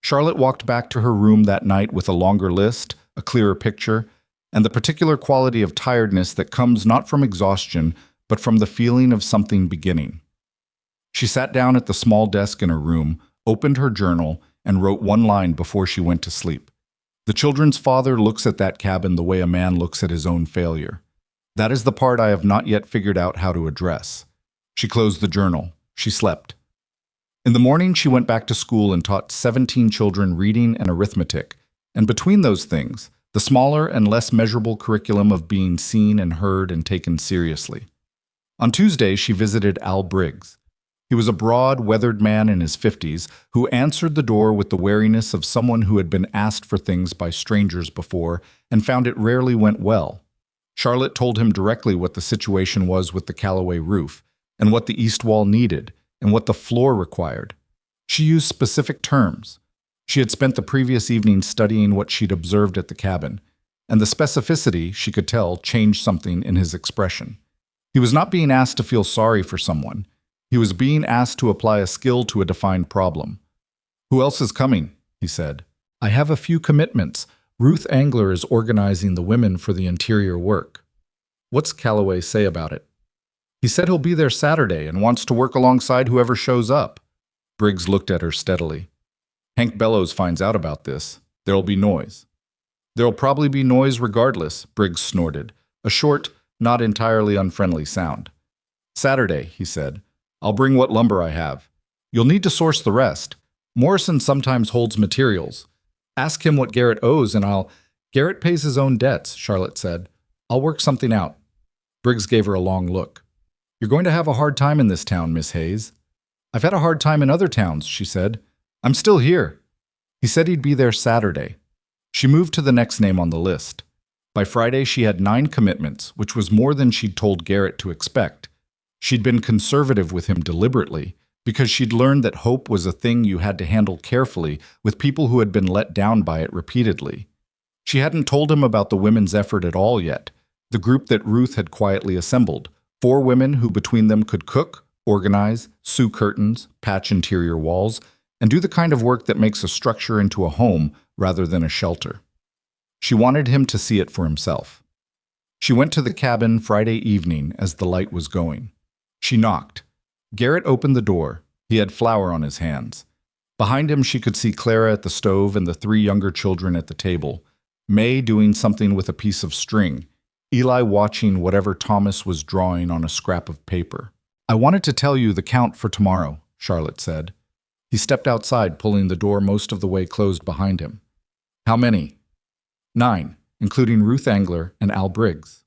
Speaker 1: Charlotte walked back to her room that night with a longer list, a clearer picture, and the particular quality of tiredness that comes not from exhaustion, but from the feeling of something beginning. She sat down at the small desk in her room, opened her journal, and wrote one line before she went to sleep. The children's father looks at that cabin the way a man looks at his own failure. That is the part I have not yet figured out how to address. She closed the journal. She slept. In the morning, she went back to school and taught 17 children reading and arithmetic, and between those things, the smaller and less measurable curriculum of being seen and heard and taken seriously. On Tuesday, she visited Al Briggs. He was a broad, weathered man in his 50s who answered the door with the wariness of someone who had been asked for things by strangers before and found it rarely went well. Charlotte told him directly what the situation was with the Calloway roof, and what the east wall needed, and what the floor required. She used specific terms. She had spent the previous evening studying what she'd observed at the cabin, and the specificity, she could tell, changed something in his expression. He was not being asked to feel sorry for someone. He was being asked to apply a skill to a defined problem. "Who else is coming?" he said. "I have a few commitments. Ruth Angler is organizing the women for the interior work." "What's Calloway say about it?" "He said he'll be there Saturday and wants to work alongside whoever shows up." Briggs looked at her steadily. "Hank Bellows finds out about this. There'll be noise." "There'll probably be noise regardless," Briggs snorted, a short, not entirely unfriendly sound. "Saturday," he said. "I'll bring what lumber I have. You'll need to source the rest. Morrison sometimes holds materials. Ask him what Garrett owes and I'll—" "Garrett pays his own debts," Charlotte said. "I'll work something out." Briggs gave her a long look. "You're going to have a hard time in this town, Miss Hayes." "I've had a hard time in other towns," she said. "I'm still here." He said he'd be there Saturday. She moved to the next name on the list. By Friday, she had 9 commitments, which was more than she'd told Garrett to expect. She'd been conservative with him deliberately, because she'd learned that hope was a thing you had to handle carefully with people who had been let down by it repeatedly. She hadn't told him about the women's effort at all yet, the group that Ruth had quietly assembled, 4 women who between them could cook, organize, sew curtains, patch interior walls, and do the kind of work that makes a structure into a home rather than a shelter. She wanted him to see it for himself. She went to the cabin Friday evening as the light was going. She knocked. Garrett opened the door. He had flour on his hands. Behind him she could see Clara at the stove and the 3 younger children at the table, May doing something with a piece of string, Eli watching whatever Thomas was drawing on a scrap of paper. "I wanted to tell you the count for tomorrow," Charlotte said. He stepped outside, pulling the door most of the way closed behind him. "How many?" 9, including Ruth Angler and Al Briggs.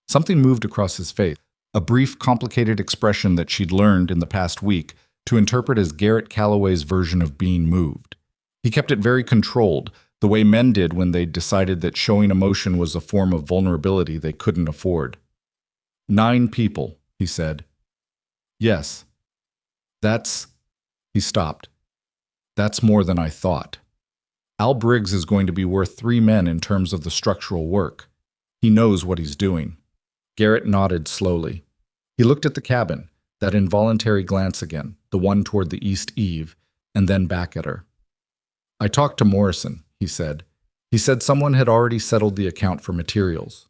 Speaker 1: Something moved across his face, a brief, complicated expression that she'd learned in the past week to interpret as Garrett Calloway's version of being moved. He kept it very controlled, the way men did when they'd decided that showing emotion was a form of vulnerability they couldn't afford. 9 people, he said. "Yes. That's—" He stopped. "That's more than I thought. Al Briggs is going to be worth 3 men in terms of the structural work. He knows what he's doing." Garrett nodded slowly. He looked at the cabin, that involuntary glance again, the one toward the east eave, and then back at her. "I talked to Morrison," he said. "He said someone had already settled the account for materials."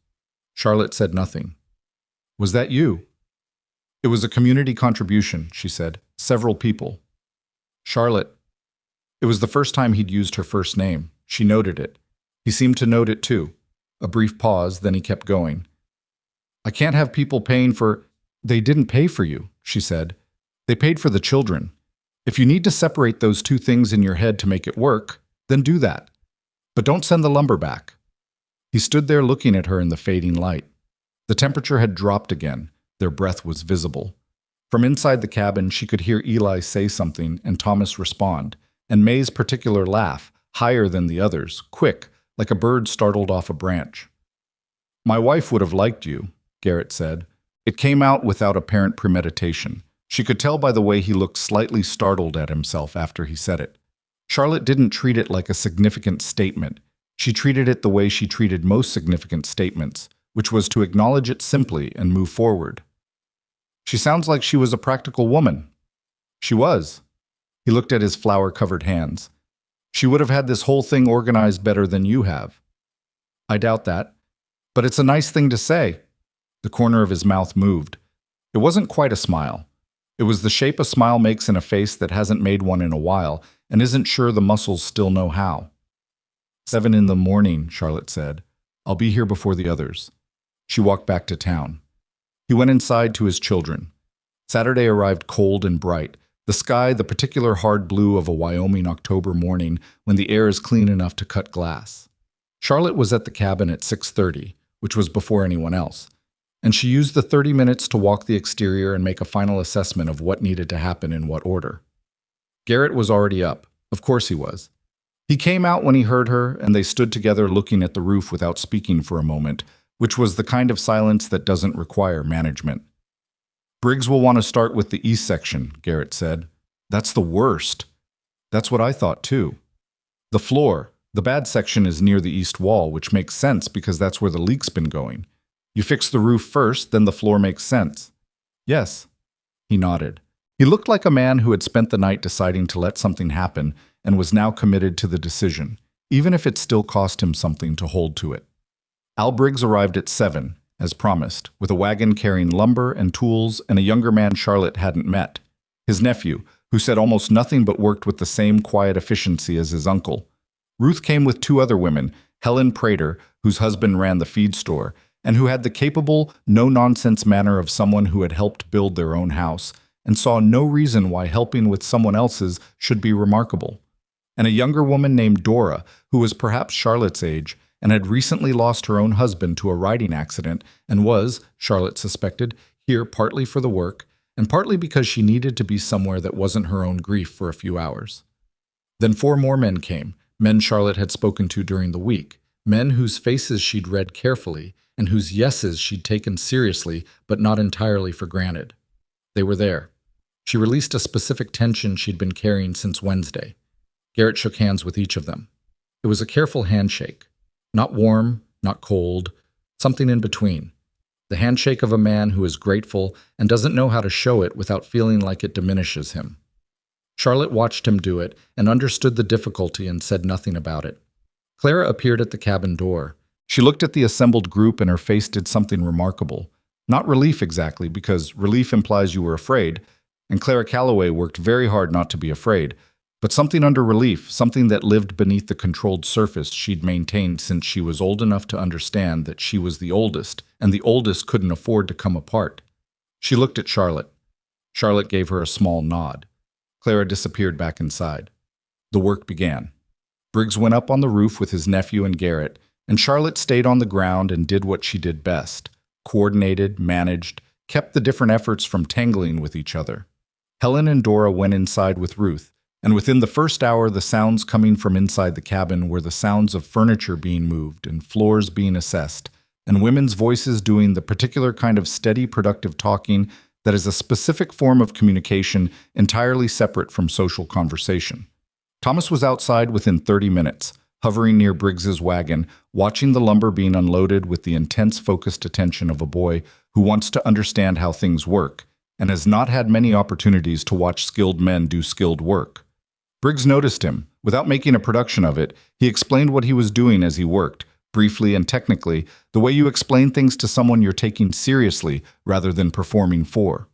Speaker 1: Charlotte said nothing. "Was that you?" "It was a community contribution," she said. "Several people." "Charlotte." It was the first time he'd used her first name. She noted it. He seemed to note it too. A brief pause, then he kept going. "I can't have people paying for—" "They didn't pay for you," she said. "They paid for the children. If you need to separate those 2 things in your head to make it work, then do that. But don't send the lumber back." He stood there looking at her in the fading light. The temperature had dropped again. Their breath was visible. From inside the cabin, she could hear Eli say something and Thomas respond, and May's particular laugh, higher than the others, quick, like a bird startled off a branch. "My wife would have liked you," Garrett said. It came out without apparent premeditation. She could tell by the way he looked slightly startled at himself after he said it. Charlotte didn't treat it like a significant statement. She treated it the way she treated most significant statements, which was to acknowledge it simply and move forward. "She sounds like she was a practical woman." "She was." He looked at his flour-covered hands. "She would have had this whole thing organized better than you have." "I doubt that. But it's a nice thing to say." The corner of his mouth moved. It wasn't quite a smile. It was the shape a smile makes in a face that hasn't made one in a while and isn't sure the muscles still know how. 7 in the morning, Charlotte said. "I'll be here before the others." She walked back to town. He went inside to his children. Saturday arrived cold and bright, the sky the particular hard blue of a Wyoming October morning when the air is clean enough to cut glass. Charlotte was at the cabin at 6:30, which was before anyone else, and she used the 30 minutes to walk the exterior and make a final assessment of what needed to happen in what order. Garrett was already up. Of course he was. He came out when he heard her, and they stood together looking at the roof without speaking for a moment, which was the kind of silence that doesn't require management. "Briggs will want to start with the east section," Garrett said. "That's the worst." "That's what I thought too." "The floor. The bad section is near the east wall, which makes sense because that's where the leak's been going. You fix the roof first, then the floor makes sense." "Yes." He nodded. He looked like a man who had spent the night deciding to let something happen and was now committed to the decision, even if it still cost him something to hold to it. Al Briggs arrived at 7, as promised, with a wagon carrying lumber and tools and a younger man Charlotte hadn't met. His nephew, who said almost nothing but worked with the same quiet efficiency as his uncle. Ruth came with 2 other women, Helen Prater, whose husband ran the feed store, and who had the capable, no-nonsense manner of someone who had helped build their own house, and saw no reason why helping with someone else's should be remarkable. And a younger woman named Dora, who was perhaps Charlotte's age, and had recently lost her own husband to a riding accident, and was, Charlotte suspected, here partly for the work, and partly because she needed to be somewhere that wasn't her own grief for a few hours. Then 4 more men came, men Charlotte had spoken to during the week, men whose faces she'd read carefully, and whose yeses she'd taken seriously, but not entirely for granted. They were there. She released a specific tension she'd been carrying since Wednesday. Garrett shook hands with each of them. It was a careful handshake. Not warm, not cold, something in between. The handshake of a man who is grateful and doesn't know how to show it without feeling like it diminishes him. Charlotte watched him do it and understood the difficulty and said nothing about it. Clara appeared at the cabin door. She looked at the assembled group and her face did something remarkable. Not relief exactly, because relief implies you were afraid, and Clara Calloway worked very hard not to be afraid, but something under relief, something that lived beneath the controlled surface she'd maintained since she was old enough to understand that she was the oldest, and the oldest couldn't afford to come apart. She looked at Charlotte. Charlotte gave her a small nod. Clara disappeared back inside. The work began. Briggs went up on the roof with his nephew and Garrett, and Charlotte stayed on the ground and did what she did best. Coordinated, managed, kept the different efforts from tangling with each other. Helen and Dora went inside with Ruth, and within the first hour the sounds coming from inside the cabin were the sounds of furniture being moved and floors being assessed, and women's voices doing the particular kind of steady, productive talking that is a specific form of communication entirely separate from social conversation. Thomas was outside within 30 minutes, hovering near Briggs's wagon, watching the lumber being unloaded with the intense, focused attention of a boy who wants to understand how things work, and has not had many opportunities to watch skilled men do skilled work. Briggs noticed him. Without making a production of it, he explained what he was doing as he worked, briefly and technically, the way you explain things to someone you're taking seriously rather than performing for.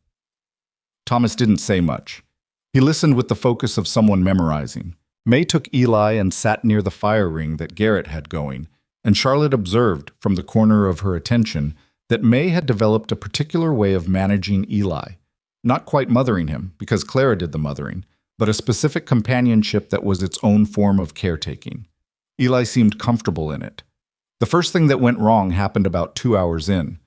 Speaker 1: Thomas didn't say much. He listened with the focus of someone memorizing. May took Eli and sat near the fire ring that Garrett had going, and Charlotte observed, from the corner of her attention, that May had developed a particular way of managing Eli. Not quite mothering him, because Clara did the mothering, but a specific companionship that was its own form of caretaking. Eli seemed comfortable in it. The first thing that went wrong happened about 2 hours in.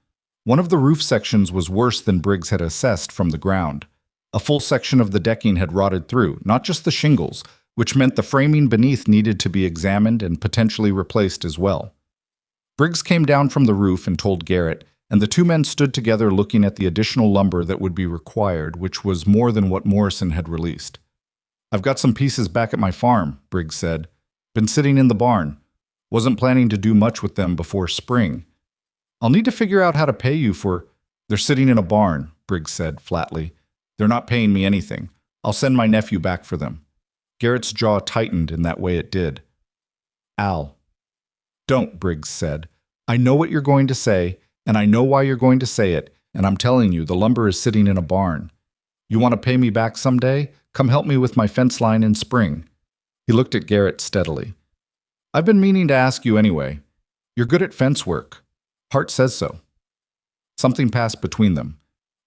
Speaker 1: One of the roof sections was worse than Briggs had assessed from the ground. A full section of the decking had rotted through, not just the shingles, which meant the framing beneath needed to be examined and potentially replaced as well. Briggs came down from the roof and told Garrett, and the 2 men stood together looking at the additional lumber that would be required, which was more than what Morrison had released. "I've got some pieces back at my farm," Briggs said. "Been sitting in the barn. Wasn't planning to do much with them before spring. I'll need to figure out how to pay you for—" "They're sitting in a barn," Briggs said flatly. "They're not paying me anything. I'll send my nephew back for them." Garrett's jaw tightened in that way it did. "Al." "Don't," Briggs said. "I know what you're going to say, and I know why you're going to say it, and I'm telling you, the lumber is sitting in a barn. You want to pay me back someday? Come help me with my fence line in spring." He looked at Garrett steadily. "I've been meaning to ask you anyway. You're good at fence work. Hart says so." Something passed between them.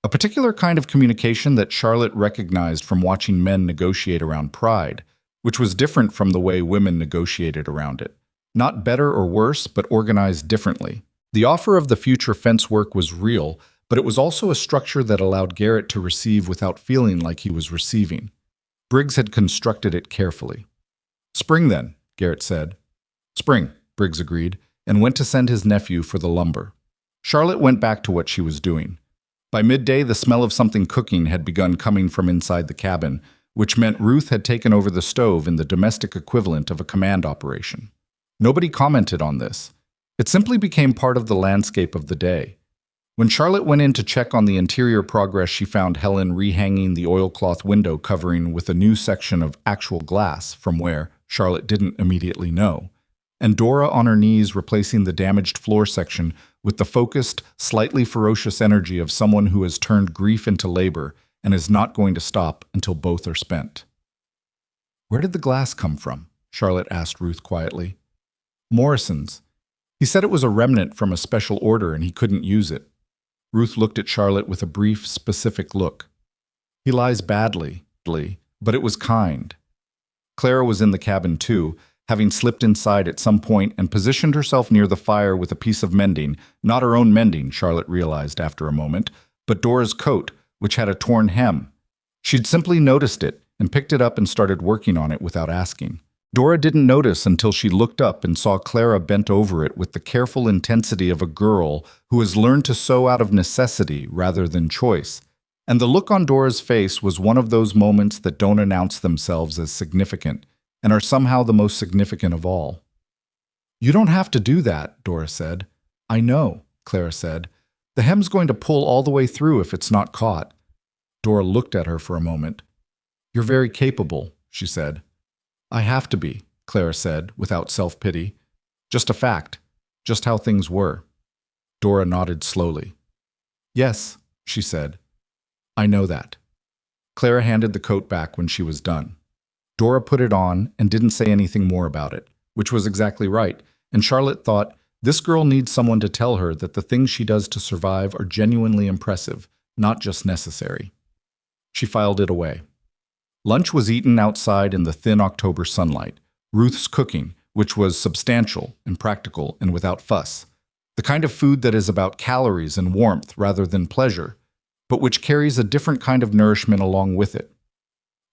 Speaker 1: A particular kind of communication that Charlotte recognized from watching men negotiate around pride, which was different from the way women negotiated around it. Not better or worse, but organized differently. The offer of the future fence work was real, but it was also a structure that allowed Garrett to receive without feeling like he was receiving. Briggs had constructed it carefully. "Spring then," Garrett said. "Spring," Briggs agreed, and went to send his nephew for the lumber. Charlotte went back to what she was doing. By midday, the smell of something cooking had begun coming from inside the cabin, which meant Ruth had taken over the stove in the domestic equivalent of a command operation. Nobody commented on this. It simply became part of the landscape of the day. When Charlotte went in to check on the interior progress, she found Helen rehanging the oilcloth window covering with a new section of actual glass from where Charlotte didn't immediately know, and Dora on her knees replacing the damaged floor section with the focused, slightly ferocious energy of someone who has turned grief into labor and is not going to stop until both are spent. "Where did the glass come from?" Charlotte asked Ruth quietly. "Morrison's. He said it was a remnant from a special order and he couldn't use it." Ruth looked at Charlotte with a brief, specific look. "He lies badly, but it was kind." Clara was in the cabin too, having slipped inside at some point and positioned herself near the fire with a piece of mending, not her own mending, Charlotte realized after a moment, but Dora's coat, which had a torn hem. She'd simply noticed it and picked it up and started working on it without asking. Dora didn't notice until she looked up and saw Clara bent over it with the careful intensity of a girl who has learned to sew out of necessity rather than choice. And the look on Dora's face was one of those moments that don't announce themselves as significant and are somehow the most significant of all. "You don't have to do that," Dora said. "I know," Clara said. "The hem's going to pull all the way through if it's not caught." Dora looked at her for a moment. "You're very capable," she said. "I have to be," Clara said, without self-pity. "Just a fact. Just how things were." Dora nodded slowly. "Yes," she said. "I know that." Clara handed the coat back when she was done. Dora put it on and didn't say anything more about it, which was exactly right, and Charlotte thought, this girl needs someone to tell her that the things she does to survive are genuinely impressive, not just necessary. She filed it away. Lunch was eaten outside in the thin October sunlight. Ruth's cooking, which was substantial and practical and without fuss. The kind of food that is about calories and warmth rather than pleasure, but which carries a different kind of nourishment along with it.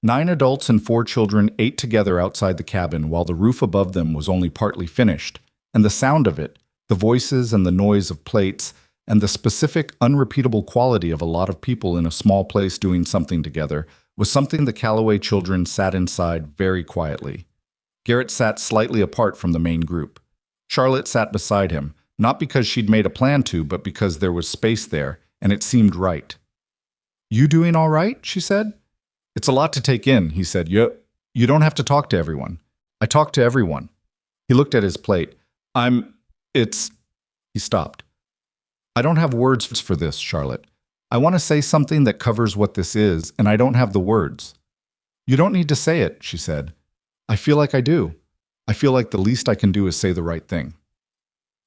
Speaker 1: 9 adults and 4 children ate together outside the cabin while the roof above them was only partly finished, and the sound of it, the voices and the noise of plates, and the specific, unrepeatable quality of a lot of people in a small place doing something together was something the Calloway children sat inside very quietly. Garrett sat slightly apart from the main group. Charlotte sat beside him, not because she'd made a plan to, but because there was space there, and it seemed right. "You doing all right?" she said. "It's a lot to take in," he said. You don't have to talk to everyone." "I talk to everyone." He looked at his plate. He stopped. "I don't have words for this, Charlotte. I want to say something that covers what this is, and I don't have the words." "You don't need to say it," she said. "I feel like I do. I feel like the least I can do is say the right thing."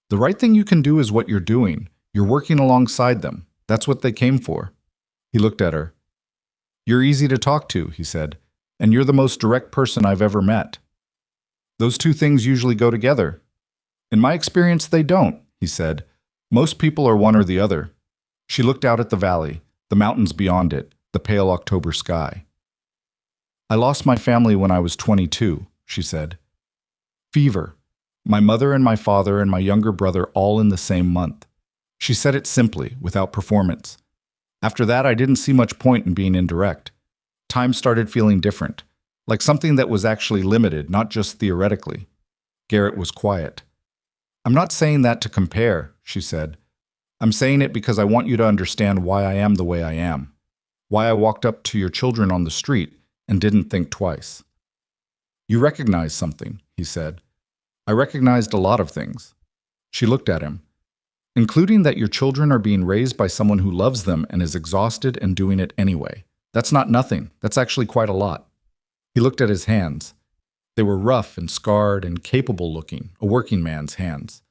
Speaker 1: "The right thing you can do is what you're doing. You're working alongside them. That's what they came for." He looked at her. "You're easy to talk to," he said, "and you're the most direct person I've ever met." "Those two things usually go together." "In my experience, they don't," he said. "Most people are one or the other." She looked out at the valley, the mountains beyond it, the pale October sky. "I lost my family when I was 22, she said. "Fever. My mother and my father and my younger brother all in the same month." She said it simply, without performance. "After that, I didn't see much point in being indirect. Time started feeling different, like something that was actually limited, not just theoretically." Garrett was quiet. "I'm not saying that to compare," she said. "I'm saying it because I want you to understand why I am the way I am. Why I walked up to your children on the street and didn't think twice." "You recognize something," he said. "I recognized a lot of things." She looked at him. "Including that your children are being raised by someone who loves them and is exhausted and doing it anyway. That's not nothing. That's actually quite a lot." He looked at his hands. They were rough and scarred and capable looking, a working man's hands.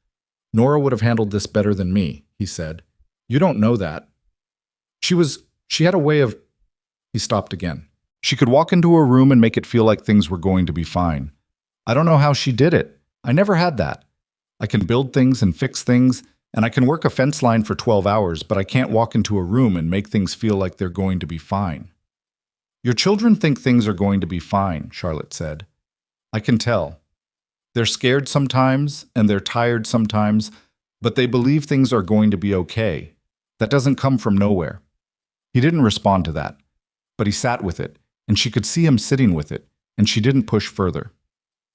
Speaker 1: "Nora would have handled this better than me," he said. "You don't know that. She had a way of..." He stopped again. "She could walk into a room and make it feel like things were going to be fine. I don't know how she did it. I never had that. I can build things and fix things, and I can work a fence line for 12 hours, but I can't walk into a room and make things feel like they're going to be fine." "Your children think things are going to be fine," Charlotte said. "I can tell. They're scared sometimes, and they're tired sometimes, but they believe things are going to be okay. That doesn't come from nowhere." He didn't respond to that, but he sat with it, and she could see him sitting with it, and she didn't push further.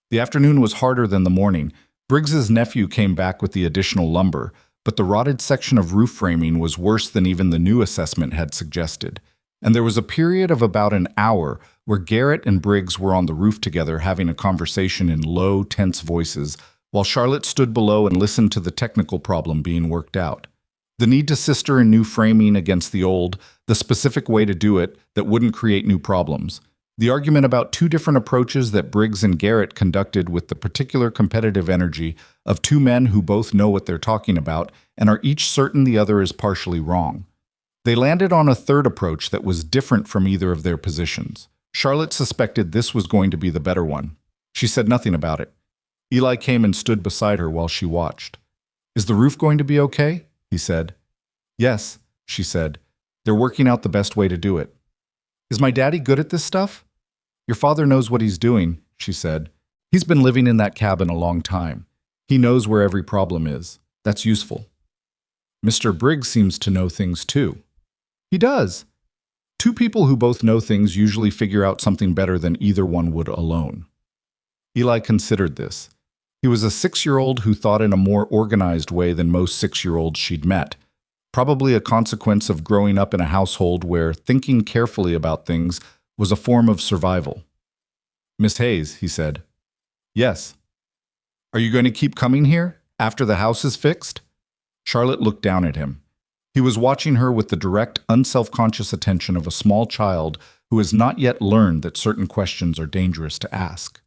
Speaker 1: The afternoon was harder than the morning. Briggs's nephew came back with the additional lumber, but the rotted section of roof framing was worse than even the new assessment had suggested. And there was a period of about an hour where Garrett and Briggs were on the roof together having a conversation in low, tense voices, while Charlotte stood below and listened to the technical problem being worked out. The need to sister in new framing against the old, the specific way to do it that wouldn't create new problems. The argument about two different approaches that Briggs and Garrett conducted with the particular competitive energy of two men who both know what they're talking about and are each certain the other is partially wrong. They landed on a third approach that was different from either of their positions. Charlotte suspected this was going to be the better one. She said nothing about it. Eli came and stood beside her while she watched. "Is the roof going to be okay?" he said. "Yes," she said. "They're working out the best way to do it." "Is my daddy good at this stuff?" "Your father knows what he's doing," she said. "He's been living in that cabin a long time. He knows where every problem is. That's useful." "Mr. Briggs seems to know things too." "He does." Two people who both know things usually figure out something better than either one would alone. Eli considered this. He was a 6-year-old who thought in a more organized way than most 6-year-olds she'd met, probably a consequence of growing up in a household where thinking carefully about things was a form of survival. "Miss Hayes," he said. "Yes." "Are you going to keep coming here after the house is fixed?" Charlotte looked down at him. He was watching her with the direct, unselfconscious attention of a small child who has not yet learned that certain questions are dangerous to ask.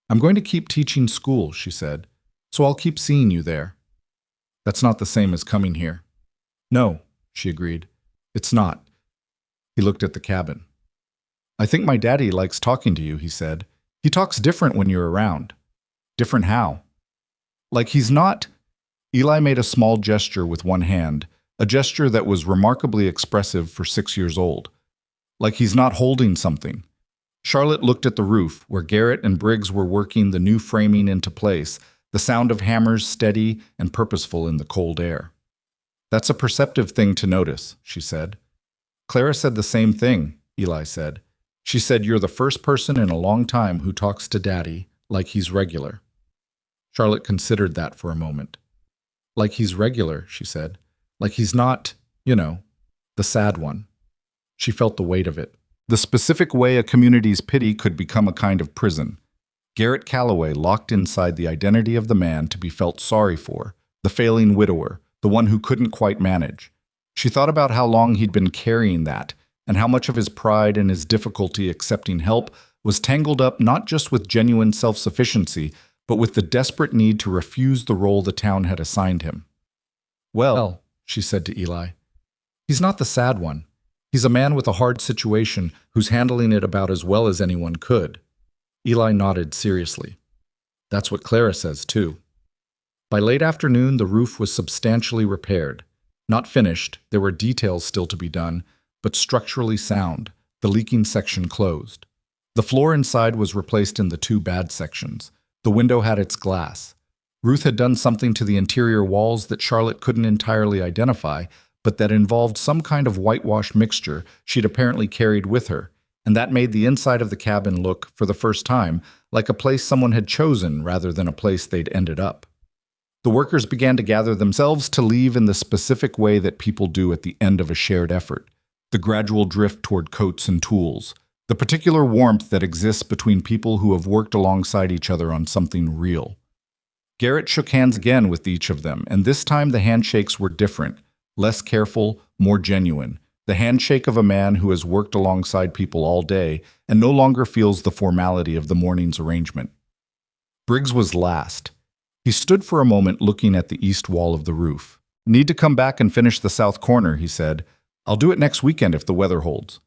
Speaker 1: "I'm going to keep teaching school," she said, "so I'll keep seeing you there." "That's not the same as coming here." "No," she agreed. "It's not." He looked at the cabin. "I think my daddy likes talking to you," he said. "He talks different when you're around." "Different how?" "Like he's not—" Eli made a small gesture with one hand, a gesture that was remarkably expressive for 6 years old. "Like he's not holding something." Charlotte looked at the roof, where Garrett and Briggs were working the new framing into place, the sound of hammers steady and purposeful in the cold air. "That's a perceptive thing to notice," she said. "Clara said the same thing," Eli said. "She said you're the first person in a long time who talks to Daddy like he's regular." Charlotte considered that for a moment. "Like he's regular," she said. "Like he's not, the sad one." She felt the weight of it. The specific way a community's pity could become a kind of prison. Garrett Calloway locked inside the identity of the man to be felt sorry for, the failing widower, the one who couldn't quite manage. She thought about how long he'd been carrying that, and how much of his pride and his difficulty accepting help was tangled up not just with genuine self-sufficiency, but with the desperate need to refuse the role the town had assigned him. "Well," she said to Eli, "he's not the sad one. He's a man with a hard situation who's handling it about as well as anyone could." Eli nodded seriously. "That's what Clara says, too." By late afternoon, the roof was substantially repaired. Not finished, there were details still to be done, but structurally sound, the leaking section closed. The floor inside was replaced in the two bad sections. The window had its glass. Ruth had done something to the interior walls that Charlotte couldn't entirely identify, but that involved some kind of whitewash mixture she'd apparently carried with her, and that made the inside of the cabin look, for the first time, like a place someone had chosen rather than a place they'd ended up. The workers began to gather themselves to leave in the specific way that people do at the end of a shared effort, the gradual drift toward coats and tools, the particular warmth that exists between people who have worked alongside each other on something real. Garrett shook hands again with each of them, and this time the handshakes were different, less careful, more genuine, the handshake of a man who has worked alongside people all day and no longer feels the formality of the morning's arrangement. Briggs was last. He stood for a moment looking at the east wall of the roof. "Need to come back and finish the south corner," he said. "I'll do it next weekend if the weather holds."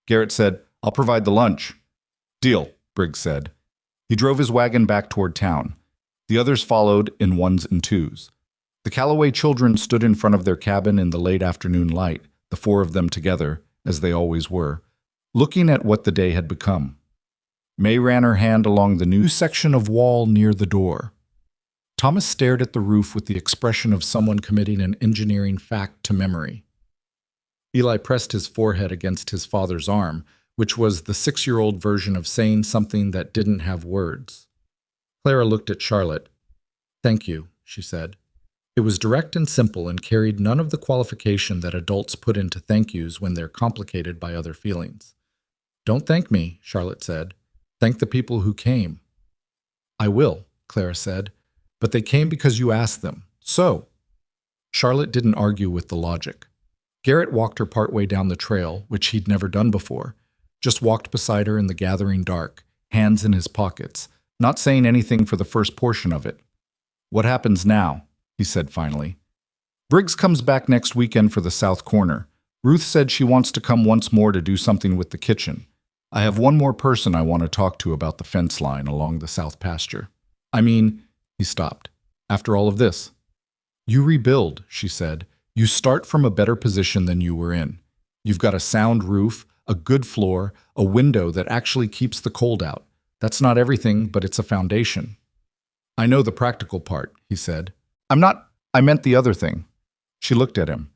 Speaker 1: Garrett said, "I'll provide the lunch." "Deal," Briggs said. He drove his wagon back toward town. The others followed in ones and twos. The Calloway children stood in front of their cabin in the late afternoon light, the four of them together, as they always were, looking at what the day had become. May ran her hand along the new section of wall near the door. Thomas stared at the roof with the expression of someone committing an engineering fact to memory. Eli pressed his forehead against his father's arm, which was the 6-year-old version of saying something that didn't have words. Clara looked at Charlotte. "Thank you," she said. It was direct and simple and carried none of the qualification that adults put into thank yous when they're complicated by other feelings. "Don't thank me," Charlotte said. "Thank the people who came." "I will," Clara said, "but they came because you asked them. So." Charlotte didn't argue with the logic. Garrett walked her partway down the trail, which he'd never done before, just walked beside her in the gathering dark, hands in his pockets, not saying anything for the first portion of it. "What happens now?" he said finally. "Briggs comes back next weekend for the south corner. Ruth said she wants to come once more to do something with the kitchen. I have one more person I want to talk to about the fence line along the south pasture. I mean," he stopped, "after all of this." "You rebuild," she said. "You start from a better position than you were in. You've got a sound roof, a good floor, a window that actually keeps the cold out. That's not everything, but it's a foundation." "I know the practical part," he said. I meant the other thing." She looked at him.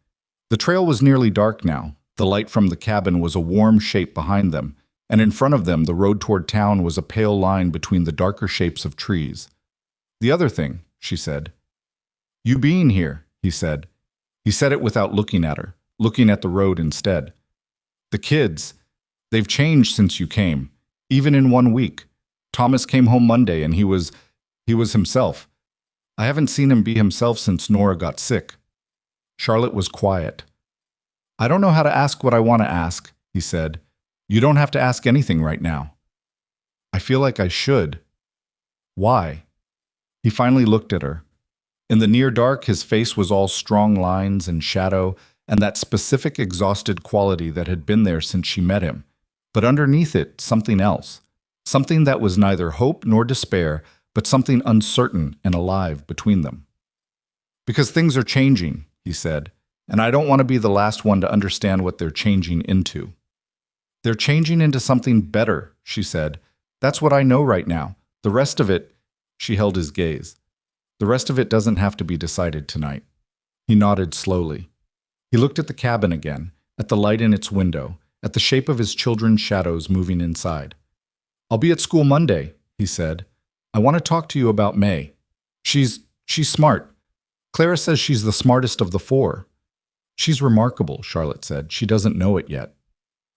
Speaker 1: The trail was nearly dark now. The light from the cabin was a warm shape behind them, and in front of them the road toward town was a pale line between the darker shapes of trees. "The other thing," she said. "You being here," he said. He said it without looking at her, looking at the road instead. "The kids, they've changed since you came, even in 1 week. Thomas came home Monday and he was himself. I haven't seen him be himself since Nora got sick." Charlotte was quiet. "I don't know how to ask what I want to ask," he said. "You don't have to ask anything right now." "I feel like I should." "Why?" He finally looked at her. In the near dark, his face was all strong lines and shadow, and that specific exhausted quality that had been there since she met him. But underneath it, something else. Something that was neither hope nor despair, but something uncertain and alive between them. "Because things are changing," he said, "and I don't want to be the last one to understand what they're changing into." "They're changing into something better," she said. "That's what I know right now. The rest of it," she held his gaze, "the rest of it doesn't have to be decided tonight." He nodded slowly. He looked at the cabin again, at the light in its window, at the shape of his children's shadows moving inside. "I'll be at school Monday," he said. "I want to talk to you about May. She's smart. Clara says she's the smartest of the 4. "She's remarkable," Charlotte said. "She doesn't know it yet."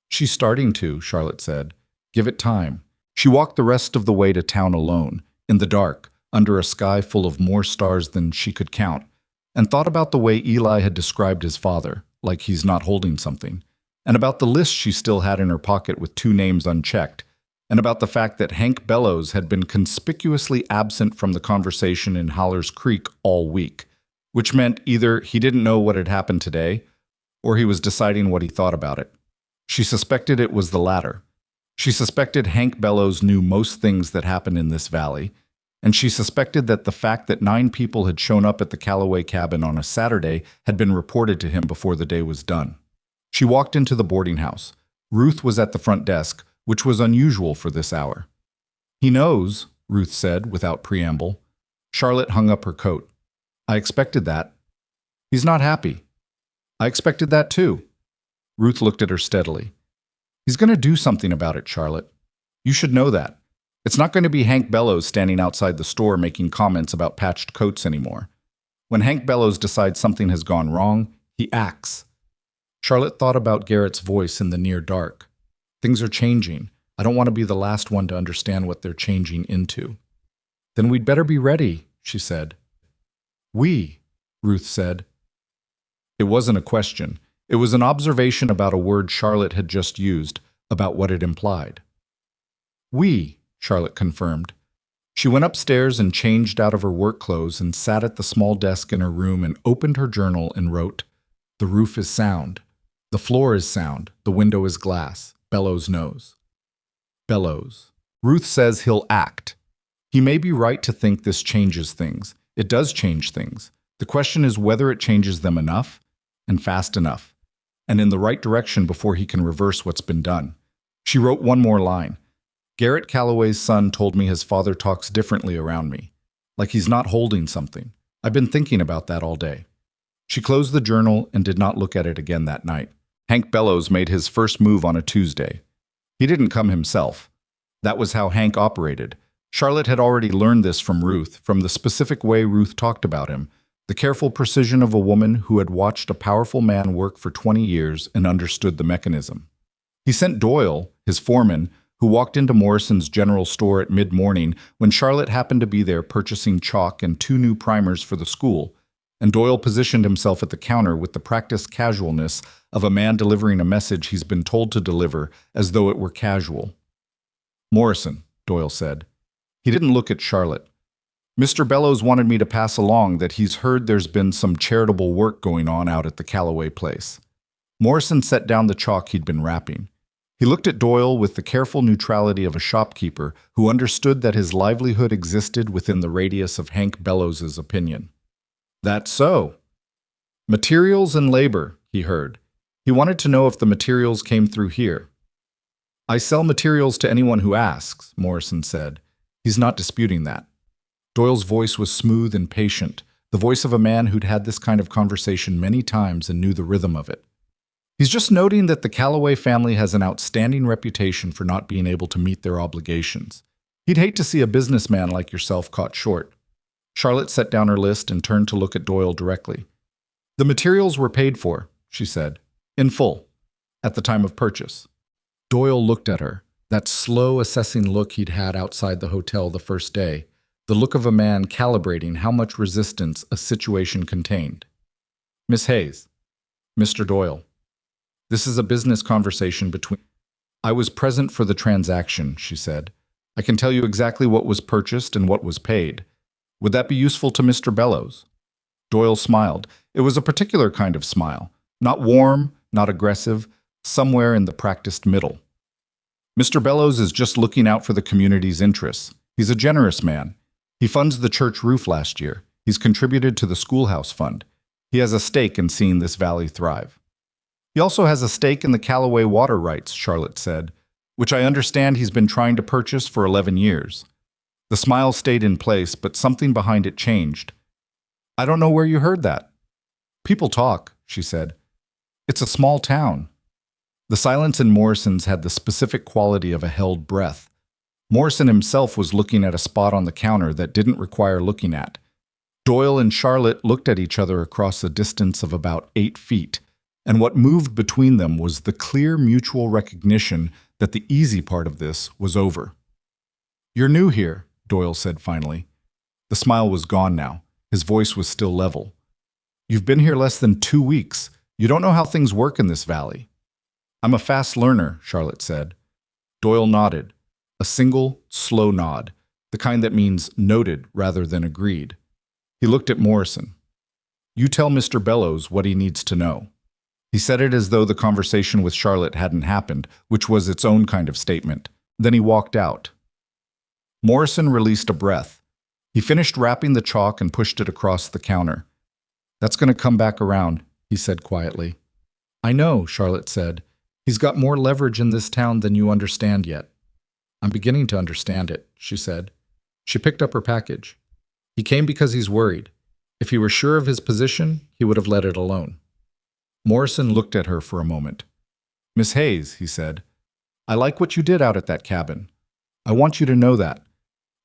Speaker 1: "She's starting to," Charlotte said. "Give it time." She walked the rest of the way to town alone, in the dark, under a sky full of more stars than she could count, and thought about the way Eli had described his father, like he's not holding something, and about the list she still had in her pocket with 2 names unchecked, and about the fact that Hank Bellows had been conspicuously absent from the conversation in Howler's Creek all week, which meant either he didn't know what had happened today, or he was deciding what he thought about it. She suspected it was the latter. She suspected Hank Bellows knew most things that happened in this valley, and she suspected that the fact that 9 people had shown up at the Calloway cabin on a Saturday had been reported to him before the day was done. She walked into the boarding house. Ruth was at the front desk, which was unusual for this hour. "He knows," Ruth said without preamble. Charlotte hung up her coat. "I expected that." "He's not happy." "I expected that too." Ruth looked at her steadily. "He's going to do something about it, Charlotte. You should know that. It's not going to be Hank Bellows standing outside the store making comments about patched coats anymore. When Hank Bellows decides something has gone wrong, he acts." Charlotte thought about Garrett's voice in the near dark. "Things are changing. I don't want to be the last one to understand what they're changing into." "Then we'd better be ready," she said. "We," Ruth said. It wasn't a question. It was an observation about a word Charlotte had just used, about what it implied. "We," Charlotte confirmed. She went upstairs and changed out of her work clothes and sat at the small desk in her room and opened her journal and wrote, "The roof is sound. The floor is sound. The window is glass. Bellows knows." Bellows. Ruth says he'll act. He may be right to think this changes things. It does change things. The question is whether it changes them enough and fast enough, and in the right direction before he can reverse what's been done. She wrote one more line. "Garrett Calloway's son told me his father talks differently around me, like he's not holding something. I've been thinking about that all day." She closed the journal and did not look at it again that night. Hank Bellows made his first move on a Tuesday. He didn't come himself. That was how Hank operated. Charlotte had already learned this from Ruth, from the specific way Ruth talked about him, The careful precision of a woman who had watched a powerful man work for 20 years and understood the mechanism. He sent Doyle, his foreman, who walked into Morrison's general store at mid-morning when Charlotte happened to be there purchasing chalk and 2 new primers for the school, and Doyle positioned himself at the counter with the practiced casualness of a man delivering a message he's been told to deliver as though it were casual. "Morrison," Doyle said. He didn't look at Charlotte. "Mr. Bellows wanted me to pass along that he's heard there's been some charitable work going on out at the Calloway place." Morrison set down the chalk he'd been wrapping. He looked at Doyle with the careful neutrality of a shopkeeper who understood that his livelihood existed within the radius of Hank Bellows's opinion. "That's so." "Materials and labor," he heard. He wanted to know if the materials came through here. "I sell materials to anyone who asks," Morrison said. He's not disputing that. Doyle's voice was smooth and patient, the voice of a man who'd had this kind of conversation many times and knew the rhythm of it. "He's just noting that the Calloway family has an outstanding reputation for not being able to meet their obligations. He'd hate to see a businessman like yourself caught short." Charlotte set down her list and turned to look at Doyle directly. "The materials were paid for," she said, "in full, at the time of purchase." Doyle looked at her, that slow, assessing look he'd had outside the hotel the first day, the look of a man calibrating how much resistance a situation contained. "Miss Hayes." "Mr. Doyle. This is a business conversation between—" "I was present for the transaction," she said. "I can tell you exactly what was purchased and what was paid. Would that be useful to Mr. Bellows?" Doyle smiled. It was a particular kind of smile. Not warm, not aggressive, somewhere in the practiced middle. "Mr. Bellows is just looking out for the community's interests. He's a generous man. He funds the church roof last year. He's contributed to the schoolhouse fund. He has a stake in seeing this valley thrive." "He also has a stake in the Calloway water rights," Charlotte said, "which I understand he's been trying to purchase for 11 years. The smile stayed in place, but something behind it changed. "I don't know where you heard that." "People talk," she said. "It's a small town." The silence in Morrison's had the specific quality of a held breath. Morrison himself was looking at a spot on the counter that didn't require looking at. Doyle and Charlotte looked at each other across a distance of about 8 feet, and what moved between them was the clear mutual recognition that the easy part of this was over. "You're new here," Doyle said finally. The smile was gone now. His voice was still level. "You've been here less than 2 weeks. You don't know how things work in this valley." "I'm a fast learner," Charlotte said. Doyle nodded. A single, slow nod, the kind that means noted rather than agreed. He looked at Morrison. "You tell Mr. Bellows what he needs to know." He said it as though the conversation with Charlotte hadn't happened, which was its own kind of statement. Then he walked out. Morrison released a breath. He finished wrapping the chalk and pushed it across the counter. "That's going to come back around," he said quietly. "I know," Charlotte said. "He's got more leverage in this town than you understand yet." "I'm beginning to understand it," she said. She picked up her package. "He came because he's worried. If he were sure of his position, he would have let it alone." Morrison looked at her for a moment. "Miss Hayes," he said, "I like what you did out at that cabin. I want you to know that.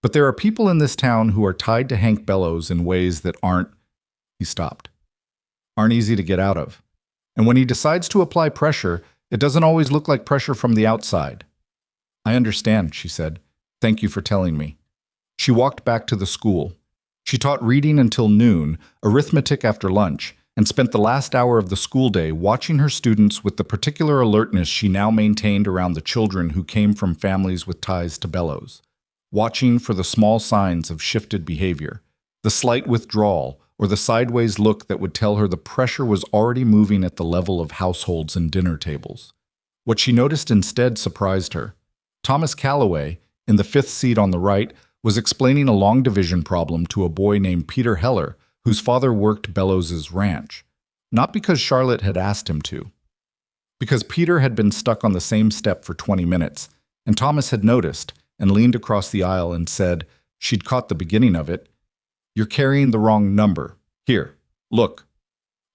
Speaker 1: But there are people in this town who are tied to Hank Bellows in ways that aren't—" He stopped. "Aren't easy to get out of. And when he decides to apply pressure, it doesn't always look like pressure from the outside." "I understand," she said. "Thank you for telling me." She walked back to the school. She taught reading until noon, arithmetic after lunch, and spent the last hour of the school day watching her students with the particular alertness she now maintained around the children who came from families with ties to Bellows. Watching for the small signs of shifted behavior, the slight withdrawal, or the sideways look that would tell her the pressure was already moving at the level of households and dinner tables. What she noticed instead surprised her. Thomas Calloway, in the 5th seat on the right, was explaining a long division problem to a boy named Peter Heller, whose father worked Bellows's ranch. Not because Charlotte had asked him to. Because Peter had been stuck on the same step for 20 minutes, and Thomas had noticed and leaned across the aisle and said, she'd caught the beginning of it, "You're carrying the wrong number. Here, look."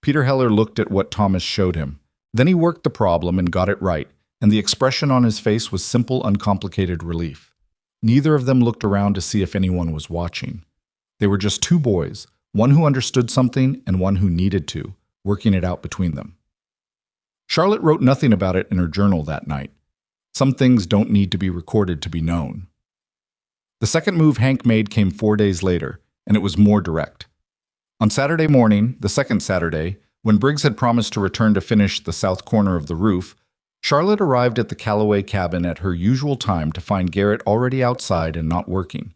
Speaker 1: Peter Heller looked at what Thomas showed him. Then he worked the problem and got it right, and the expression on his face was simple, uncomplicated relief. Neither of them looked around to see if anyone was watching. They were just 2 boys, one who understood something and one who needed to, working it out between them. Charlotte wrote nothing about it in her journal that night. Some things don't need to be recorded to be known. The second move Hank made came 4 days later, and it was more direct. On Saturday morning, the second Saturday, when Briggs had promised to return to finish the south corner of the roof, Charlotte arrived at the Calloway cabin at her usual time to find Garrett already outside and not working.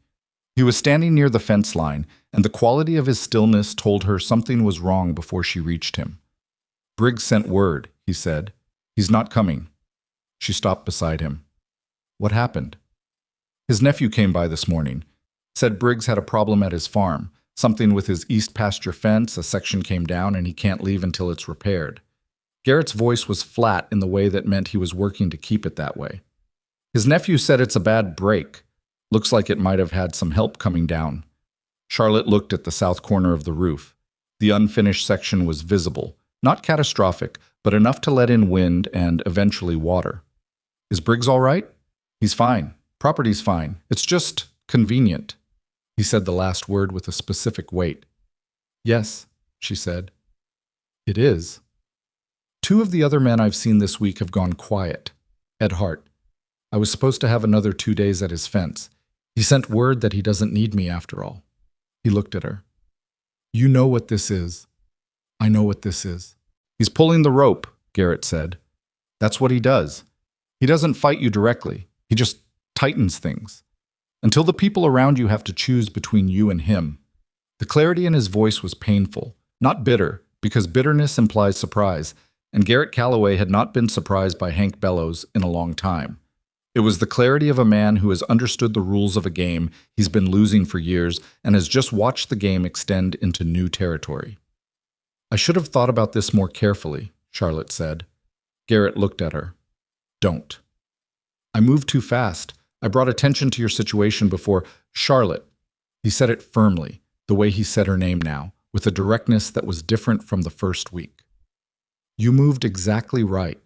Speaker 1: He was standing near the fence line, and the quality of his stillness told her something was wrong before she reached him. "Briggs sent word," he said. "He's not coming." She stopped beside him. "What happened?" "His nephew came by this morning. Said Briggs had a problem at his farm. Something with his east pasture fence, a section came down and he can't leave until it's repaired." Garrett's voice was flat in the way that meant he was working to keep it that way. "His nephew said it's a bad break. Looks like it might have had some help coming down." Charlotte looked at the south corner of the roof. The unfinished section was visible, not catastrophic, but enough to let in wind and eventually water. "Is Briggs all right?" "He's fine. Property's fine. It's just convenient." He said the last word with a specific weight. "Yes," she said. "It is." "Two of the other men I've seen this week have gone quiet. Ed Hart. I was supposed to have another 2 days at his fence. He sent word that he doesn't need me after all." He looked at her. "You know what this is." "I know what this is." "He's pulling the rope," Garrett said. "That's what he does. He doesn't fight you directly. He just tightens things. Until the people around you have to choose between you and him." The clarity in his voice was painful, not bitter, because bitterness implies surprise, and Garrett Calloway had not been surprised by Hank Bellows in a long time. It was the clarity of a man who has understood the rules of a game he's been losing for years and has just watched the game extend into new territory. "I should have thought about this more carefully," Charlotte said. Garrett looked at her. "Don't." "I moved too fast. I brought attention to your situation before." "Charlotte." He said it firmly, the way he said her name now, with a directness that was different from the first week. "You moved exactly right.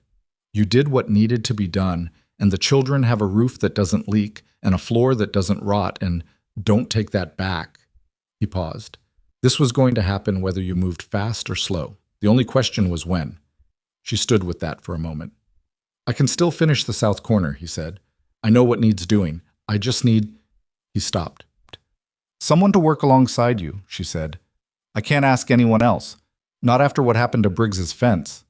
Speaker 1: You did what needed to be done, and the children have a roof that doesn't leak and a floor that doesn't rot, and don't take that back." He paused. "This was going to happen whether you moved fast or slow. The only question was when." She stood with that for a moment. "I can still finish the south corner," he said. "I know what needs doing. I just need—" He stopped. "Someone to work alongside you," she said. "I can't ask anyone else. Not after what happened to Briggs's fence."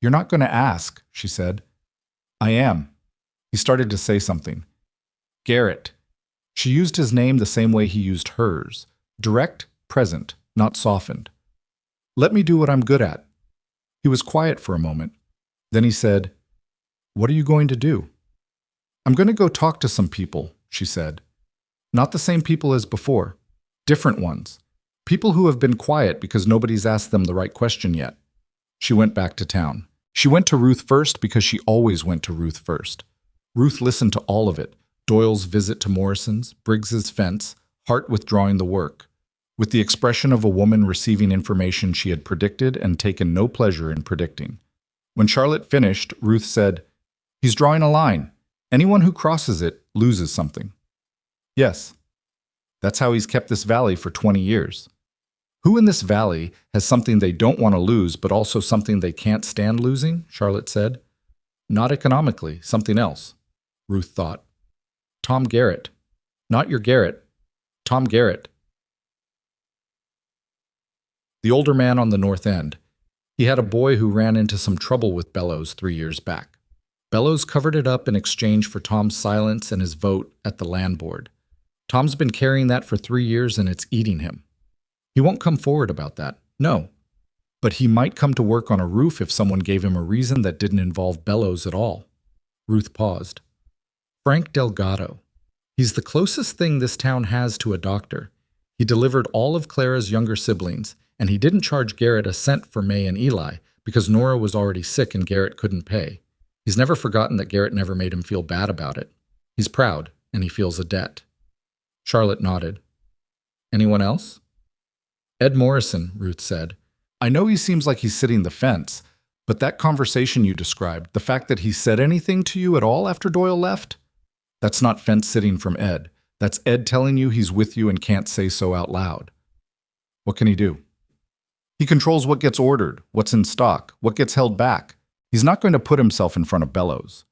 Speaker 1: "You're not going to ask," she said. "I am." He started to say something. "Garrett." She used his name the same way he used hers. Direct, present, not softened. "Let me do what I'm good at." He was quiet for a moment. Then he said, "What are you going to do?" "I'm going to go talk to some people," she said. "Not the same people as before. Different ones. People who have been quiet because nobody's asked them the right question yet." She went back to town. She went to Ruth first because she always went to Ruth first. Ruth listened to all of it. Doyle's visit to Morrison's, Briggs's fence, Hart withdrawing the work. With the expression of a woman receiving information she had predicted and taken no pleasure in predicting. When Charlotte finished, Ruth said, "He's drawing a line. Anyone who crosses it loses something." "Yes. That's how he's kept this valley for 20 years. Who in this valley has something they don't want to lose, but also something they can't stand losing?" Charlotte said. "Not economically, something else," Ruth thought. "Tom Garrett. Not your Garrett. Tom Garrett." The older man on the north end. He had a boy who ran into some trouble with Bellows 3 years back. Bellows covered it up in exchange for Tom's silence and his vote at the land board. Tom's been carrying that for 3 years and it's eating him. He won't come forward about that, no. But he might come to work on a roof if someone gave him a reason that didn't involve Bellows at all. Ruth paused. Frank Delgado. He's the closest thing this town has to a doctor. He delivered all of Clara's younger siblings, and he didn't charge Garrett a cent for May and Eli because Nora was already sick and Garrett couldn't pay. He's never forgotten that Garrett never made him feel bad about it. He's proud, and he feels a debt. Charlotte nodded. "Anyone else?" "Ed Morrison," Ruth said. "I know he seems like he's sitting the fence, but that conversation you described, the fact that he said anything to you at all after Doyle left? That's not fence sitting from Ed. That's Ed telling you he's with you and can't say so out loud." What can he do? He controls what gets ordered, what's in stock, what gets held back. He's not going to put himself in front of Bellows.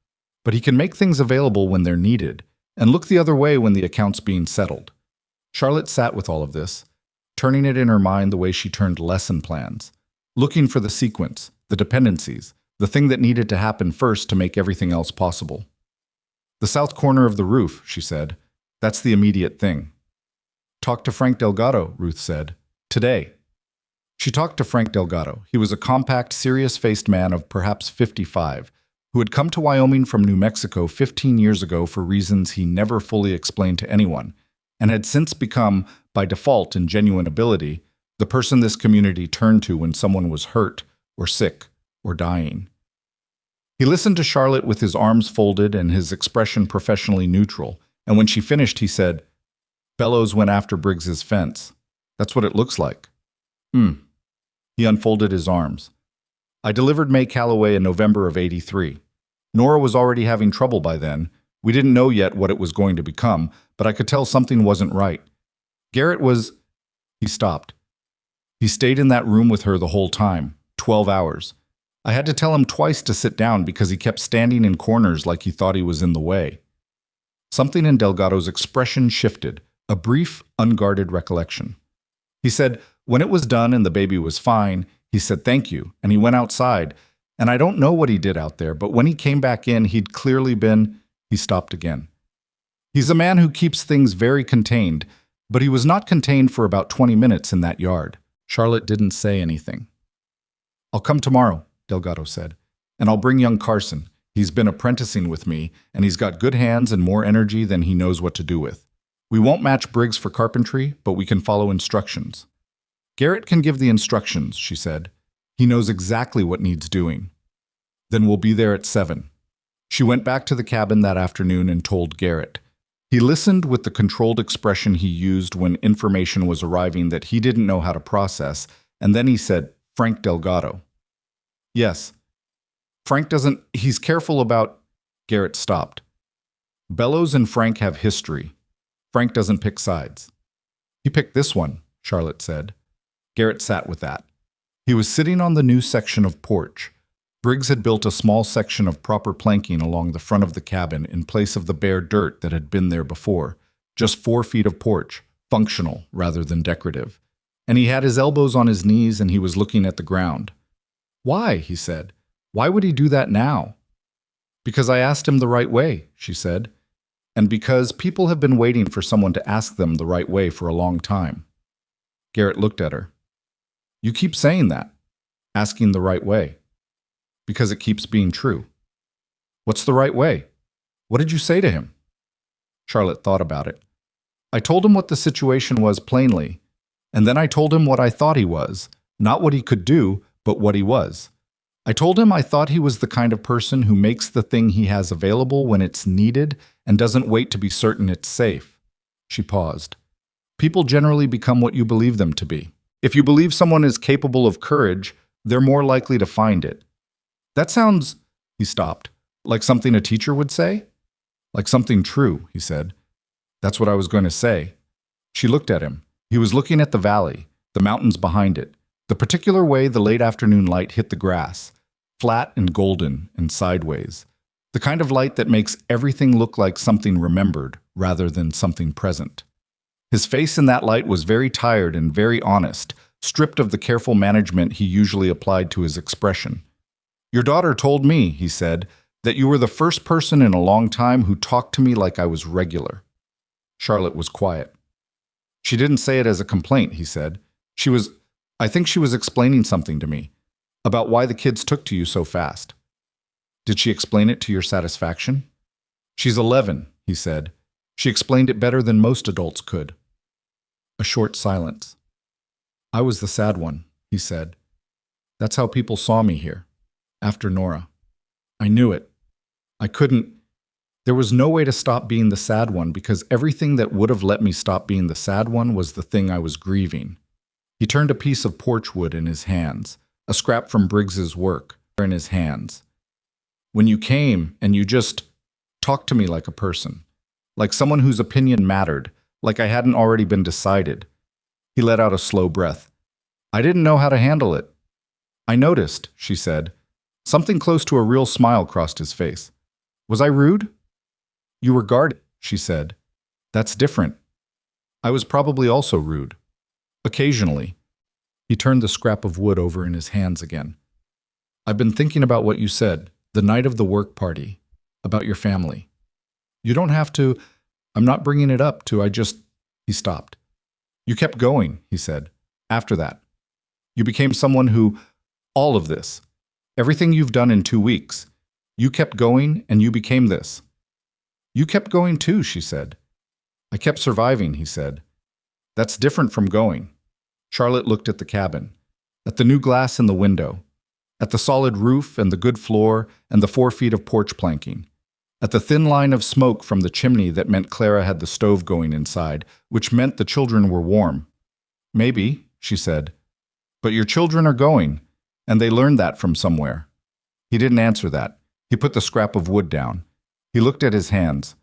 Speaker 1: But he can make things available when they're needed, and look the other way when the account's being settled. Charlotte sat with all of this, turning it in her mind the way she turned lesson plans, looking for the sequence, the dependencies, the thing that needed to happen first to make everything else possible. The south corner of the roof, she said. That's the immediate thing. Talk to Frank Delgado, Ruth said. Today. She talked to Frank Delgado. He was a compact, serious-faced man of perhaps 55, who had come to Wyoming from New Mexico 15 years ago for reasons he never fully explained to anyone, and had since become, by default and genuine ability, the person this community turned to when someone was hurt, or sick, or dying. He listened to Charlotte with his arms folded and his expression professionally neutral, and when she finished, he said, "Bellows went after Briggs's fence. That's what it looks like." He unfolded his arms. "I delivered May Calloway in November of '83. Nora was already having trouble by then. We didn't know yet what it was going to become, but I could tell something wasn't right. Garrett was—" He stopped. "He stayed in that room with her the whole time, 12 hours. I had to tell him twice to sit down because he kept standing in corners like he thought he was in the way." Something in Delgado's expression shifted, a brief, unguarded recollection. He said, when it was done and the baby was fine, he said thank you, and he went outside, and I don't know what he did out there, but when he came back in, he'd clearly been— He stopped again. "He's a man who keeps things very contained, but he was not contained for about 20 minutes in that yard." Charlotte didn't say anything. "I'll come tomorrow," Delgado said, "and I'll bring young Carson. He's been apprenticing with me, and he's got good hands and more energy than he knows what to do with. We won't match Briggs for carpentry, but we can follow instructions." "Garrett can give the instructions," she said. "He knows exactly what needs doing." "Then we'll be there at 7. She went back to the cabin that afternoon and told Garrett. He listened with the controlled expression he used when information was arriving that he didn't know how to process, and then he said, "Frank Delgado." "Yes. Frank doesn't— He's careful about—" Garrett stopped. "Bellows and Frank have history. Frank doesn't pick sides." "He picked this one," Charlotte said. Garrett sat with that. He was sitting on the new section of porch. Briggs had built a small section of proper planking along the front of the cabin in place of the bare dirt that had been there before. Just 4 feet of porch, functional rather than decorative. And he had his elbows on his knees and he was looking at the ground. "Why?" he said. "Why would he do that now?" "Because I asked him the right way," she said. "And because people have been waiting for someone to ask them the right way for a long time." Garrett looked at her. "You keep saying that, asking the right way, because it keeps being true. What's the right way? What did you say to him?" Charlotte thought about it. "I told him what the situation was plainly, and then I told him what I thought he was, not what he could do, but what he was. I told him I thought he was the kind of person who makes the thing he has available when it's needed and doesn't wait to be certain it's safe." She paused. "People generally become what you believe them to be. If you believe someone is capable of courage, they're more likely to find it." "That sounds—" He stopped. "Like something a teacher would say?" "Like something true," he said. "That's what I was going to say." She looked at him. He was looking at the valley, the mountains behind it, the particular way the late afternoon light hit the grass, flat and golden and sideways, the kind of light that makes everything look like something remembered rather than something present. His face in that light was very tired and very honest, stripped of the careful management he usually applied to his expression. "Your daughter told me," he said, "that you were the first person in a long time who talked to me like I was regular." Charlotte was quiet. "She didn't say it as a complaint," he said. I think she was explaining something to me, about why the kids took to you so fast." "Did she explain it to your satisfaction?" "She's 11, he said. "She explained it better than most adults could." A short silence. "I was the sad one," he said. "That's how people saw me here, after Nora. I knew it. I couldn't— There was no way to stop being the sad one because everything that would have let me stop being the sad one was the thing I was grieving." He turned a piece of porch wood in his hands, a scrap from Briggs's work, in his hands. "When you came and you just talked to me like a person, like someone whose opinion mattered, like I hadn't already been decided. He let out a slow breath. I didn't know how to handle it. I noticed, she said. Something close to a real smile crossed his face. Was I rude? You were guarded, she said. That's different. I was probably also rude. Occasionally. He turned the scrap of wood over in his hands again. I've been thinking about what you said, the night of the work party, about your family. You don't have to. I'm not bringing it up to, He stopped. You kept going, he said. After that. You became someone who, all of this, everything you've done in 2 weeks, you kept going and you became this. You kept going too, she said. I kept surviving, he said. That's different from going. Charlotte looked at the cabin, at the new glass in the window, at the solid roof and the good floor and the 4 feet of porch planking, at the thin line of smoke from the chimney that meant Clara had the stove going inside, which meant the children were warm. Maybe, she said. But your children are going, and they learned that from somewhere. He didn't answer that. He put the scrap of wood down. He looked at his hands.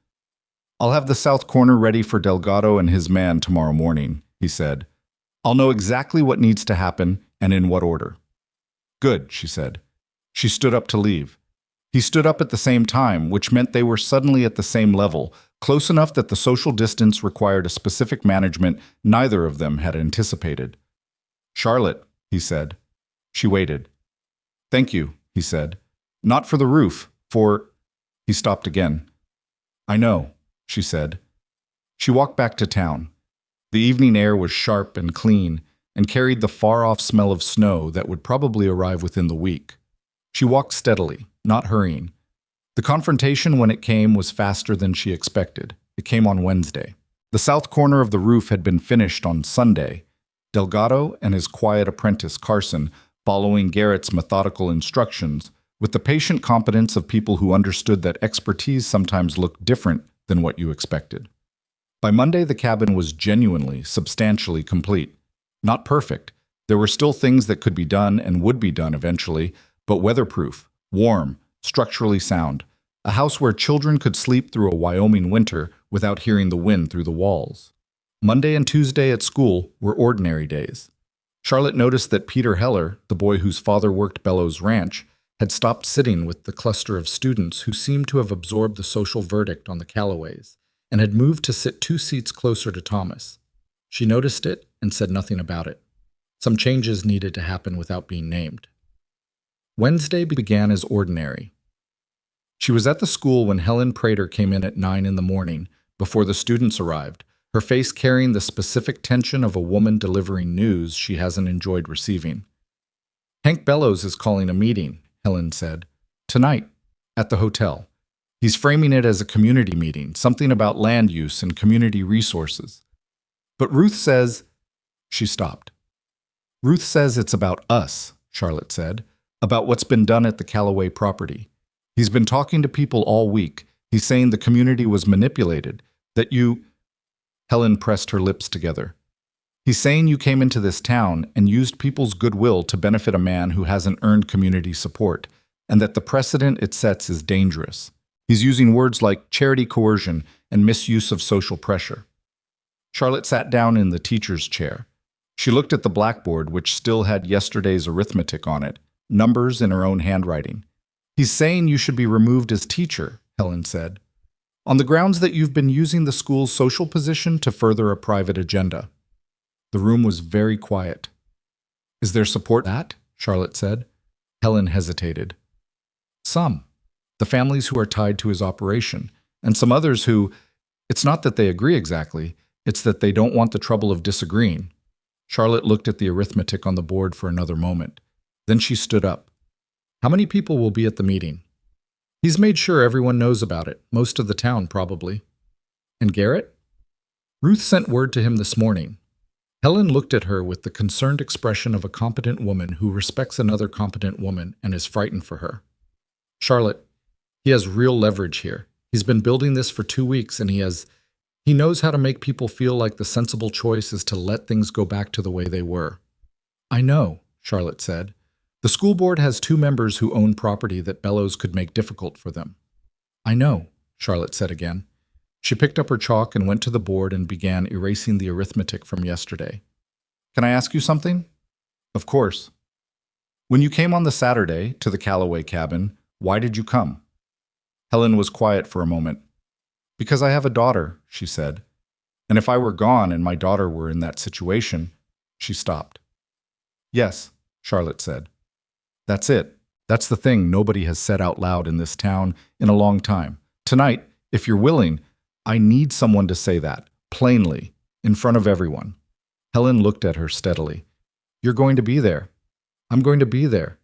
Speaker 1: I'll have the south corner ready for Delgado and his man tomorrow morning, he said. I'll know exactly what needs to happen and in what order. Good, she said. She stood up to leave. He stood up at the same time, which meant they were suddenly at the same level, close enough that the social distance required a specific management neither of them had anticipated. Charlotte, he said. She waited. Thank you, he said. Not for the roof, for... He stopped again. I know, she said. She walked back to town. The evening air was sharp and clean and carried the far-off smell of snow that would probably arrive within the week. She walked steadily, not hurrying. The confrontation, when it came, was faster than she expected. It came on Wednesday. The south corner of the roof had been finished on Sunday. Delgado and his quiet apprentice, Carson, following Garrett's methodical instructions, with the patient competence of people who understood that expertise sometimes looked different than what you expected. By Monday, the cabin was genuinely, substantially complete. Not perfect. There were still things that could be done and would be done eventually, but weatherproof, warm, structurally sound. A house where children could sleep through a Wyoming winter without hearing the wind through the walls. Monday and Tuesday at school were ordinary days. Charlotte noticed that Peter Heller, the boy whose father worked Bellows Ranch, had stopped sitting with the cluster of students who seemed to have absorbed the social verdict on the Calloways, and had moved to sit 2 seats closer to Thomas. She noticed it and said nothing about it. Some changes needed to happen without being named. Wednesday began as ordinary. She was at the school when Helen Prater came in at 9 in the morning, before the students arrived, her face carrying the specific tension of a woman delivering news she hasn't enjoyed receiving. Hank Bellows is calling a meeting, Helen said. Tonight, at the hotel. He's framing it as a community meeting, something about land use and community resources. But Ruth says... She stopped. Ruth says it's about us, Charlotte said, about what's been done at the Calloway property. He's been talking to people all week. He's saying the community was manipulated, that you... Helen pressed her lips together. He's saying you came into this town and used people's goodwill to benefit a man who hasn't earned community support, and that the precedent it sets is dangerous. He's using words like charity coercion and misuse of social pressure. Charlotte sat down in the teacher's chair. She looked at the blackboard, which still had yesterday's arithmetic on it, numbers in her own handwriting. He's saying you should be removed as teacher, Helen said, on the grounds that you've been using the school's social position to further a private agenda. The room was very quiet. Is there support for that? Charlotte said. Helen hesitated. Some. The families who are tied to his operation, and some others who, it's not that they agree exactly, it's that they don't want the trouble of disagreeing. Charlotte looked at the arithmetic on the board for another moment. Then she stood up. How many people will be at the meeting? He's made sure everyone knows about it, most of the town probably. And Garrett? Ruth sent word to him this morning. Helen looked at her with the concerned expression of a competent woman who respects another competent woman and is frightened for her. Charlotte, he has real leverage here. He's been building this for 2 weeks and he knows how to make people feel like the sensible choice is to let things go back to the way they were. I know, Charlotte said. The school board has 2 members who own property that Bellows could make difficult for them. I know, Charlotte said again. She picked up her chalk and went to the board and began erasing the arithmetic from yesterday. Can I ask you something? Of course. When you came on the Saturday to the Calloway cabin, why did you come? Helen was quiet for a moment. Because I have a daughter, she said. And if I were gone and my daughter were in that situation, she stopped. Yes, Charlotte said. That's it. That's the thing nobody has said out loud in this town in a long time. Tonight, if you're willing, I need someone to say that, plainly, in front of everyone. Helen looked at her steadily. You're going to be there. I'm going to be there.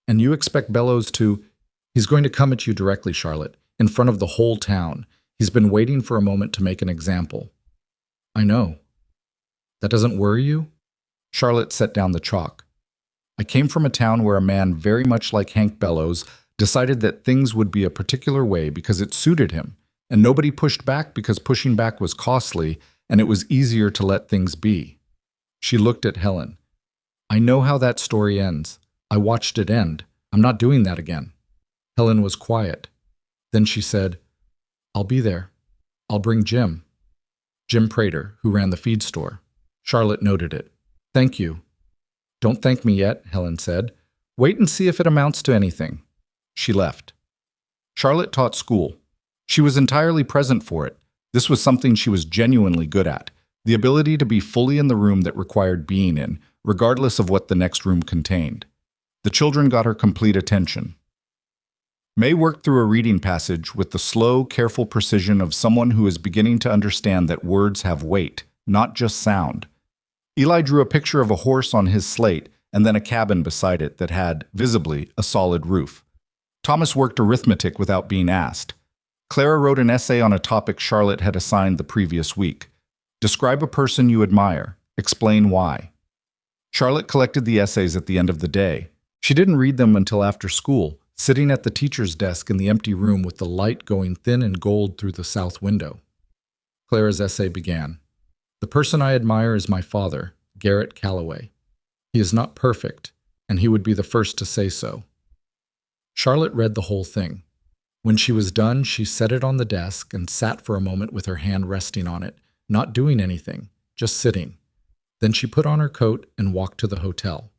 Speaker 1: And you expect Bellows to... He's going to come at you directly, Charlotte, in front of the whole town. He's been waiting for a moment to make an example. I know. That doesn't worry you? Charlotte set down the chalk. I came from a town where a man very much like Hank Bellows decided that things would be a particular way because it suited him, and nobody pushed back because pushing back was costly and it was easier to let things be. She looked at Helen. I know how that story ends. I watched it end. I'm not doing that again. Helen was quiet. Then she said, I'll be there. I'll bring Jim. Jim Prater, who ran the feed store. Charlotte noted it. Thank you. Don't thank me yet, Helen said. Wait and see if it amounts to anything. She left. Charlotte taught school. She was entirely present for it. This was something she was genuinely good at. The ability to be fully in the room that required being in, regardless of what the next room contained. The children got her complete attention. May worked through a reading passage with the slow, careful precision of someone who is beginning to understand that words have weight, not just sound. Eli drew a picture of a horse on his slate and then a cabin beside it that had, visibly, a solid roof. Thomas worked arithmetic without being asked. Clara wrote an essay on a topic Charlotte had assigned the previous week. Describe a person you admire. Explain why. Charlotte collected the essays at the end of the day. She didn't read them until after school, sitting at the teacher's desk in the empty room with the light going thin and gold through the south window. Clara's essay began. The person I admire is my father, Garrett Calloway. He is not perfect, and he would be the first to say so. Charlotte read the whole thing. When she was done, she set it on the desk and sat for a moment with her hand resting on it, not doing anything, just sitting. Then she put on her coat and walked to the hotel.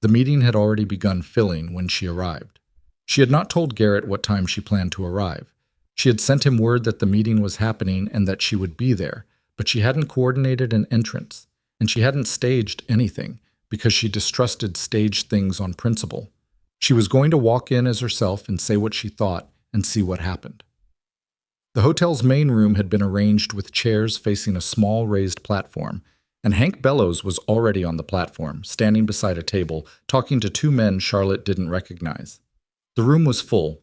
Speaker 1: The meeting had already begun filling when she arrived. She had not told Garrett what time she planned to arrive. She had sent him word that the meeting was happening and that she would be there, but she hadn't coordinated an entrance, and she hadn't staged anything because she distrusted staged things on principle. She was going to walk in as herself and say what she thought and see what happened. The hotel's main room had been arranged with chairs facing a small raised platform, and Hank Bellows was already on the platform, standing beside a table, talking to two men Charlotte didn't recognize. The room was full.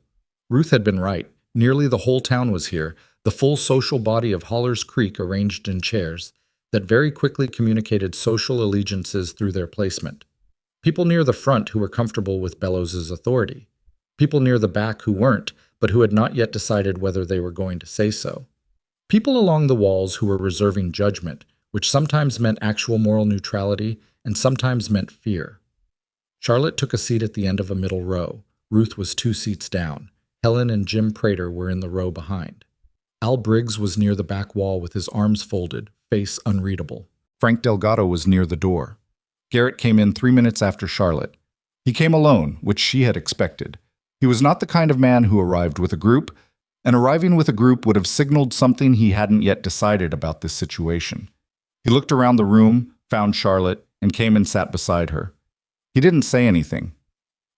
Speaker 1: Ruth had been right. Nearly the whole town was here, the full social body of Holler's Creek arranged in chairs that very quickly communicated social allegiances through their placement. People near the front who were comfortable with Bellows's authority. People near the back who weren't, but who had not yet decided whether they were going to say so. People along the walls who were reserving judgment, which sometimes meant actual moral neutrality and sometimes meant fear. Charlotte took a seat at the end of a middle row. Ruth was 2 seats down. Helen and Jim Prater were in the row behind. Al Briggs was near the back wall with his arms folded, face unreadable. Frank Delgado was near the door. Garrett came in 3 minutes after Charlotte. He came alone, which she had expected. He was not the kind of man who arrived with a group, and arriving with a group would have signaled something he hadn't yet decided about this situation. He looked around the room, found Charlotte, and came and sat beside her. He didn't say anything.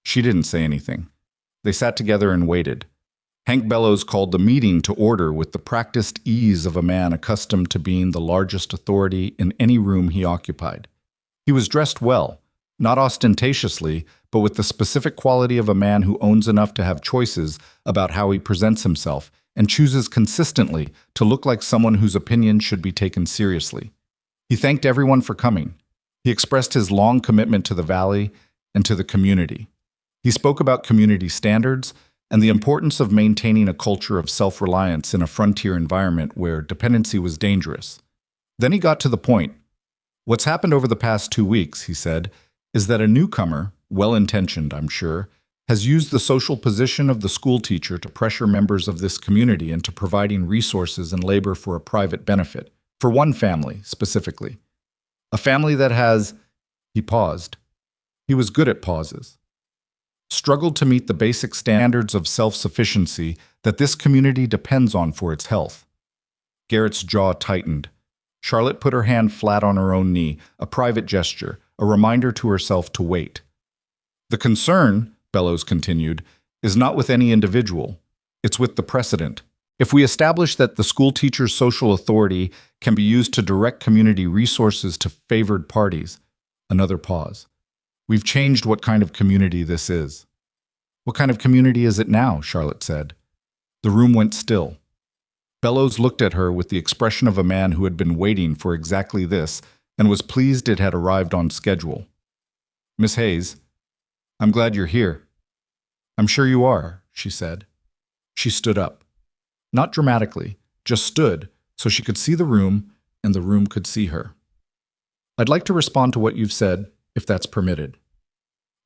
Speaker 1: She didn't say anything. They sat together and waited. Hank Bellows called the meeting to order with the practiced ease of a man accustomed to being the largest authority in any room he occupied. He was dressed well, not ostentatiously, but with the specific quality of a man who owns enough to have choices about how he presents himself and chooses consistently to look like someone whose opinion should be taken seriously. He thanked everyone for coming. He expressed his long commitment to the valley and to the community. He spoke about community standards and the importance of maintaining a culture of self-reliance in a frontier environment where dependency was dangerous. Then he got to the point. What's happened over the past 2 weeks, he said, is that a newcomer, well-intentioned, I'm sure, has used the social position of the schoolteacher to pressure members of this community into providing resources and labor for a private benefit, for one family specifically. A family that has, he paused. He was good at pauses. Struggled to meet the basic standards of self-sufficiency that this community depends on for its health. Garrett's jaw tightened. Charlotte put her hand flat on her own knee, a private gesture, a reminder to herself to wait. The concern, Bellows continued, is not with any individual. It's with the precedent. If we establish that the school teacher's social authority can be used to direct community resources to favored parties, another pause. We've changed what kind of community this is. What kind of community is it now? Charlotte said. The room went still. Bellows looked at her with the expression of a man who had been waiting for exactly this and was pleased it had arrived on schedule. Miss Hayes, I'm glad you're here. I'm sure you are, she said. She stood up. Not dramatically, just stood so she could see the room and the room could see her. I'd like to respond to what you've said, if that's permitted.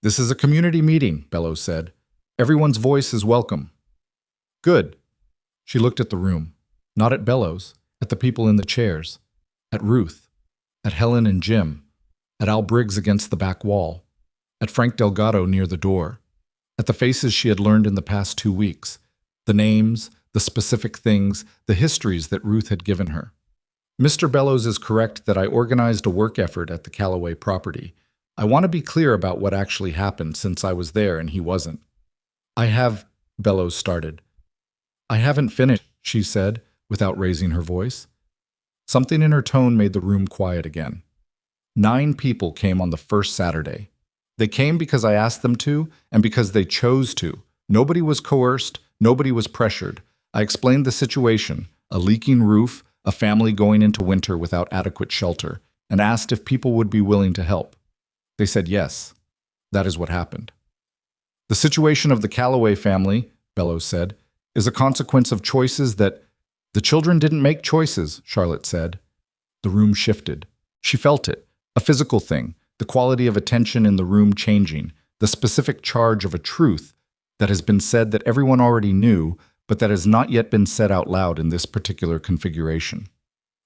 Speaker 1: This is a community meeting, Bellows said. Everyone's voice is welcome. Good. She looked at the room, not at Bellows, at the people in the chairs, at Ruth, at Helen and Jim, at Al Briggs against the back wall, at Frank Delgado near the door, at the faces she had learned in the past 2 weeks, the names, the specific things, the histories that Ruth had given her. Mr. Bellows is correct that I organized a work effort at the Calloway property. I want to be clear about what actually happened since I was there and he wasn't. Bellows started. I haven't finished, she said, without raising her voice. Something in her tone made the room quiet again. 9 people came on the first Saturday. They came because I asked them to and because they chose to. Nobody was coerced, nobody was pressured. I explained the situation, a leaking roof, a family going into winter without adequate shelter, and asked if people would be willing to help. They said yes. That is what happened. The situation of the Calloway family, Bellows said, is a consequence of choices that the children didn't make choices, Charlotte said. The room shifted. She felt it, a physical thing, the quality of attention in the room changing, the specific charge of a truth that has been said that everyone already knew, but that has not yet been said out loud in this particular configuration.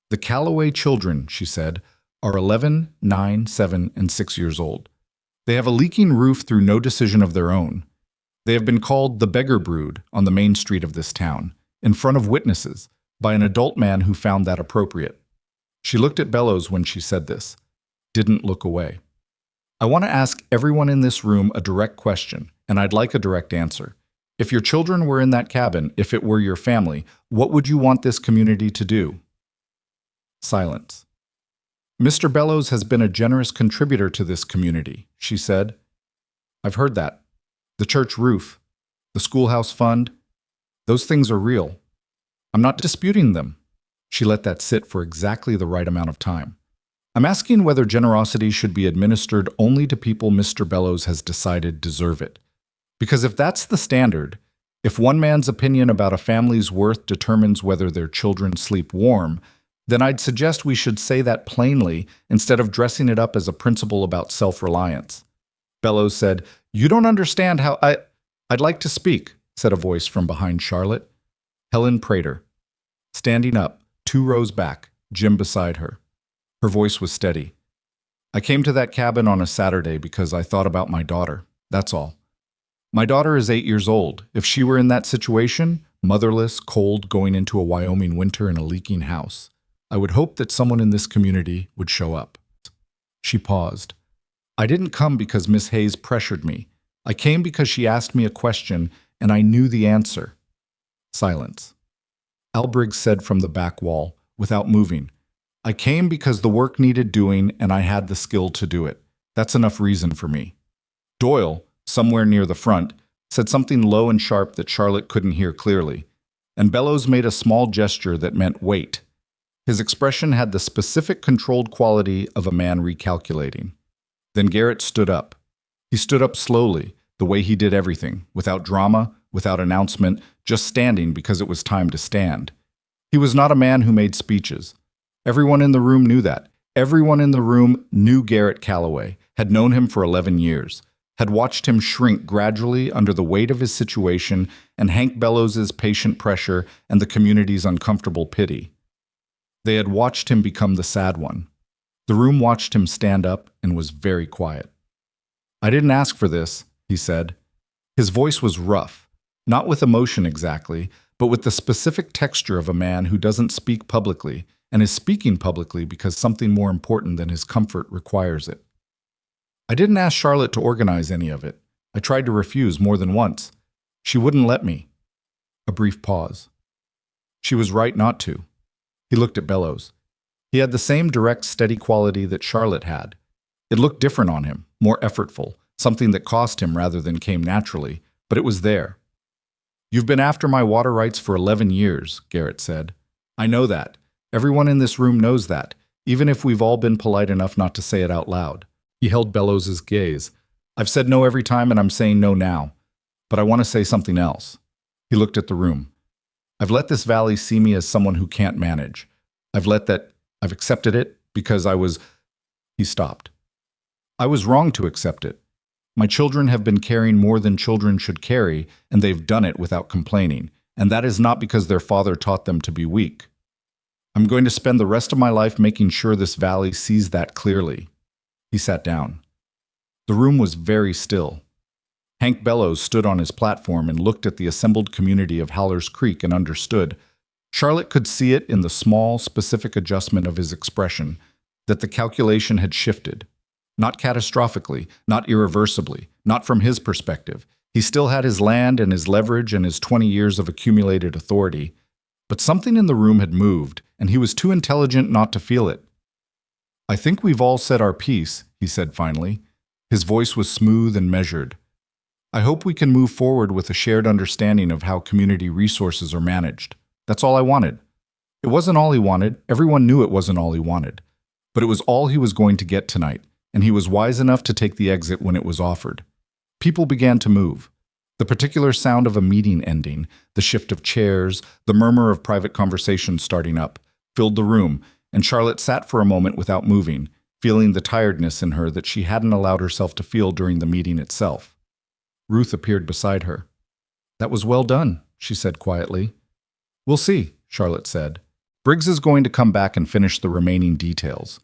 Speaker 1: The Calloway children, she said, are 11, 9, 7, and 6 years old. They have a leaking roof through no decision of their own. They have been called the beggar brood on the main street of this town, in front of witnesses, by an adult man who found that appropriate. She looked at Bellows when she said this, didn't look away. I want to ask everyone in this room a direct question, and I'd like a direct answer. If your children were in that cabin, if it were your family, what would you want this community to do? Silence. Mr. Bellows has been a generous contributor to this community, she said. I've heard that. The church roof, the schoolhouse fund, those things are real. I'm not disputing them. She let that sit for exactly the right amount of time. I'm asking whether generosity should be administered only to people Mr. Bellows has decided deserve it. Because if that's the standard, if one man's opinion about a family's worth determines whether their children sleep warm, then I'd suggest we should say that plainly instead of dressing it up as a principle about self-reliance. Bellows said, You don't understand how I'd like to speak, said a voice from behind Charlotte. Helen Prater. Standing up, 2 rows back, Jim beside her. Her voice was steady. I came to that cabin on a Saturday because I thought about my daughter. That's all. My daughter is 8 years old. If she were in that situation, motherless, cold, going into a Wyoming winter in a leaking house, I would hope that someone in this community would show up. She paused. I didn't come because Miss Hayes pressured me. I came because she asked me a question and I knew the answer. Silence. Al Briggs said from the back wall, without moving, I came because the work needed doing and I had the skill to do it. That's enough reason for me. Doyle, somewhere near the front, said something low and sharp that Charlotte couldn't hear clearly, and Bellows made a small gesture that meant wait. His expression had the specific controlled quality of a man recalculating. Then Garrett stood up. He stood up slowly, the way he did everything, without drama, without announcement, just standing because it was time to stand. He was not a man who made speeches. Everyone in the room knew that. Everyone in the room knew Garrett Calloway, had known him for 11 years, had watched him shrink gradually under the weight of his situation and Hank Bellows's patient pressure and the community's uncomfortable pity. They had watched him become the sad one. The room watched him stand up and was very quiet. "I didn't ask for this," he said. His voice was rough, not with emotion exactly, but with the specific texture of a man who doesn't speak publicly and is speaking publicly because something more important than his comfort requires it. "I didn't ask Charlotte to organize any of it. I tried to refuse more than once. She wouldn't let me." A brief pause. "She was right not to." He looked at Bellows. He had the same direct, steady quality that Charlotte had. It looked different on him, more effortful, something that cost him rather than came naturally, but it was there. "You've been after my water rights for 11 years, Garrett said. "I know that. Everyone in this room knows that, even if we've all been polite enough not to say it out loud." He held Bellows' gaze. "I've said no every time, and I'm saying no now. But I want to say something else." He looked at the room. "I've let this valley see me as someone who can't manage. I've accepted it because I was—" He stopped. "I was wrong to accept it. My children have been carrying more than children should carry, and they've done it without complaining, and that is not because their father taught them to be weak. I'm going to spend the rest of my life making sure this valley sees that clearly." He sat down. The room was very still. Hank Bellows stood on his platform and looked at the assembled community of Howler's Creek and understood. Charlotte could see it in the small, specific adjustment of his expression, that the calculation had shifted. Not catastrophically, not irreversibly, not from his perspective. He still had his land and his leverage and his 20 years of accumulated authority. But something in the room had moved, and he was too intelligent not to feel it. "I think we've all said our piece," he said finally. His voice was smooth and measured. "I hope we can move forward with a shared understanding of how community resources are managed. That's all I wanted." It wasn't all he wanted. Everyone knew it wasn't all he wanted. But it was all he was going to get tonight, and he was wise enough to take the exit when it was offered. People began to move. The particular sound of a meeting ending, the shift of chairs, the murmur of private conversation starting up, filled the room, and Charlotte sat for a moment without moving, feeling the tiredness in her that she hadn't allowed herself to feel during the meeting itself. Ruth appeared beside her. "That was well done," she said quietly. "We'll see," Charlotte said. "Briggs is going to come back and finish the remaining details.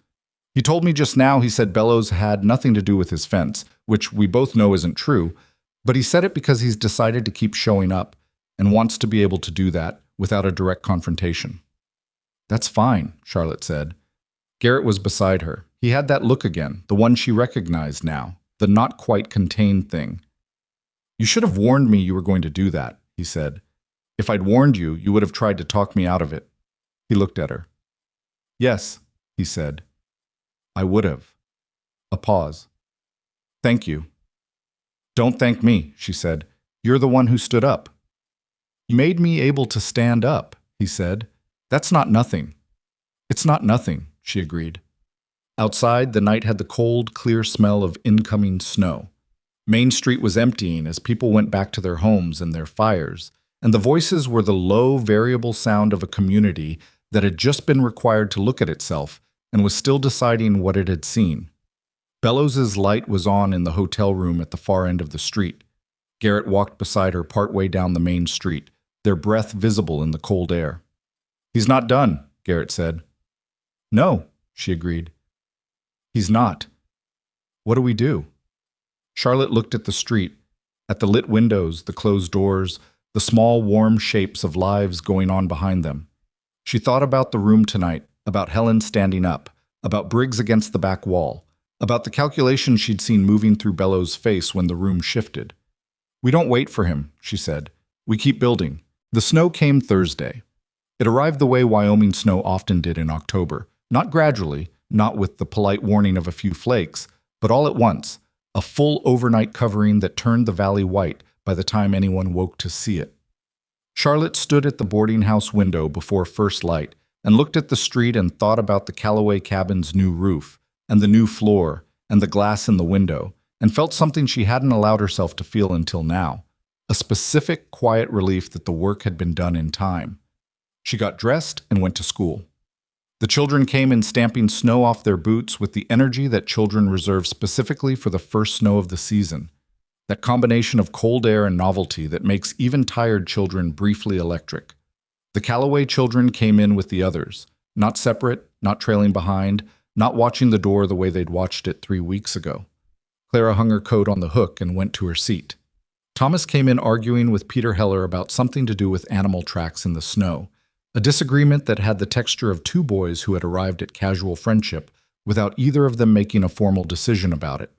Speaker 1: He told me just now he said Bellows had nothing to do with his fence, which we both know isn't true, but he said it because he's decided to keep showing up and wants to be able to do that without a direct confrontation." "That's fine," Charlotte said. Garrett was beside her. He had that look again, the one she recognized now, the not quite contained thing. "You should have warned me you were going to do that," he said. "If I'd warned you, you would have tried to talk me out of it." He looked at her. "Yes," he said. "I would have." A pause. "Thank you." "Don't thank me," she said. "You're the one who stood up." "You made me able to stand up," he said. "That's not nothing." "It's not nothing," she agreed. Outside, the night had the cold, clear smell of incoming snow. Main Street was emptying as people went back to their homes and their fires, and the voices were the low, variable sound of a community that had just been required to look at itself and was still deciding what it had seen. Bellows's light was on in the hotel room at the far end of the street. Garrett walked beside her partway down the main street, their breath visible in the cold air. "He's not done," Garrett said. "No," she agreed. "He's not. What do we do?" Charlotte looked at the street, at the lit windows, the closed doors, the small, warm shapes of lives going on behind them. She thought about the room tonight, about Helen standing up, about Briggs against the back wall, about the calculation she'd seen moving through Bellows' face when the room shifted. "We don't wait for him," she said. "We keep building." The snow came Thursday. It arrived the way Wyoming snow often did in October, not gradually, not with the polite warning of a few flakes, but all at once, a full overnight covering that turned the valley white by the time anyone woke to see it. Charlotte stood at the boarding house window before first light and looked at the street and thought about the Calloway cabin's new roof, and the new floor, and the glass in the window, and felt something she hadn't allowed herself to feel until now, a specific, quiet relief that the work had been done in time. She got dressed and went to school. The children came in stamping snow off their boots with the energy that children reserve specifically for the first snow of the season, that combination of cold air and novelty that makes even tired children briefly electric. The Calloway children came in with the others, not separate, not trailing behind, not watching the door the way they'd watched it 3 weeks ago. Clara hung her coat on the hook and went to her seat. Thomas came in arguing with Peter Heller about something to do with animal tracks in the snow, a disagreement that had the texture of two boys who had arrived at casual friendship without either of them making a formal decision about it.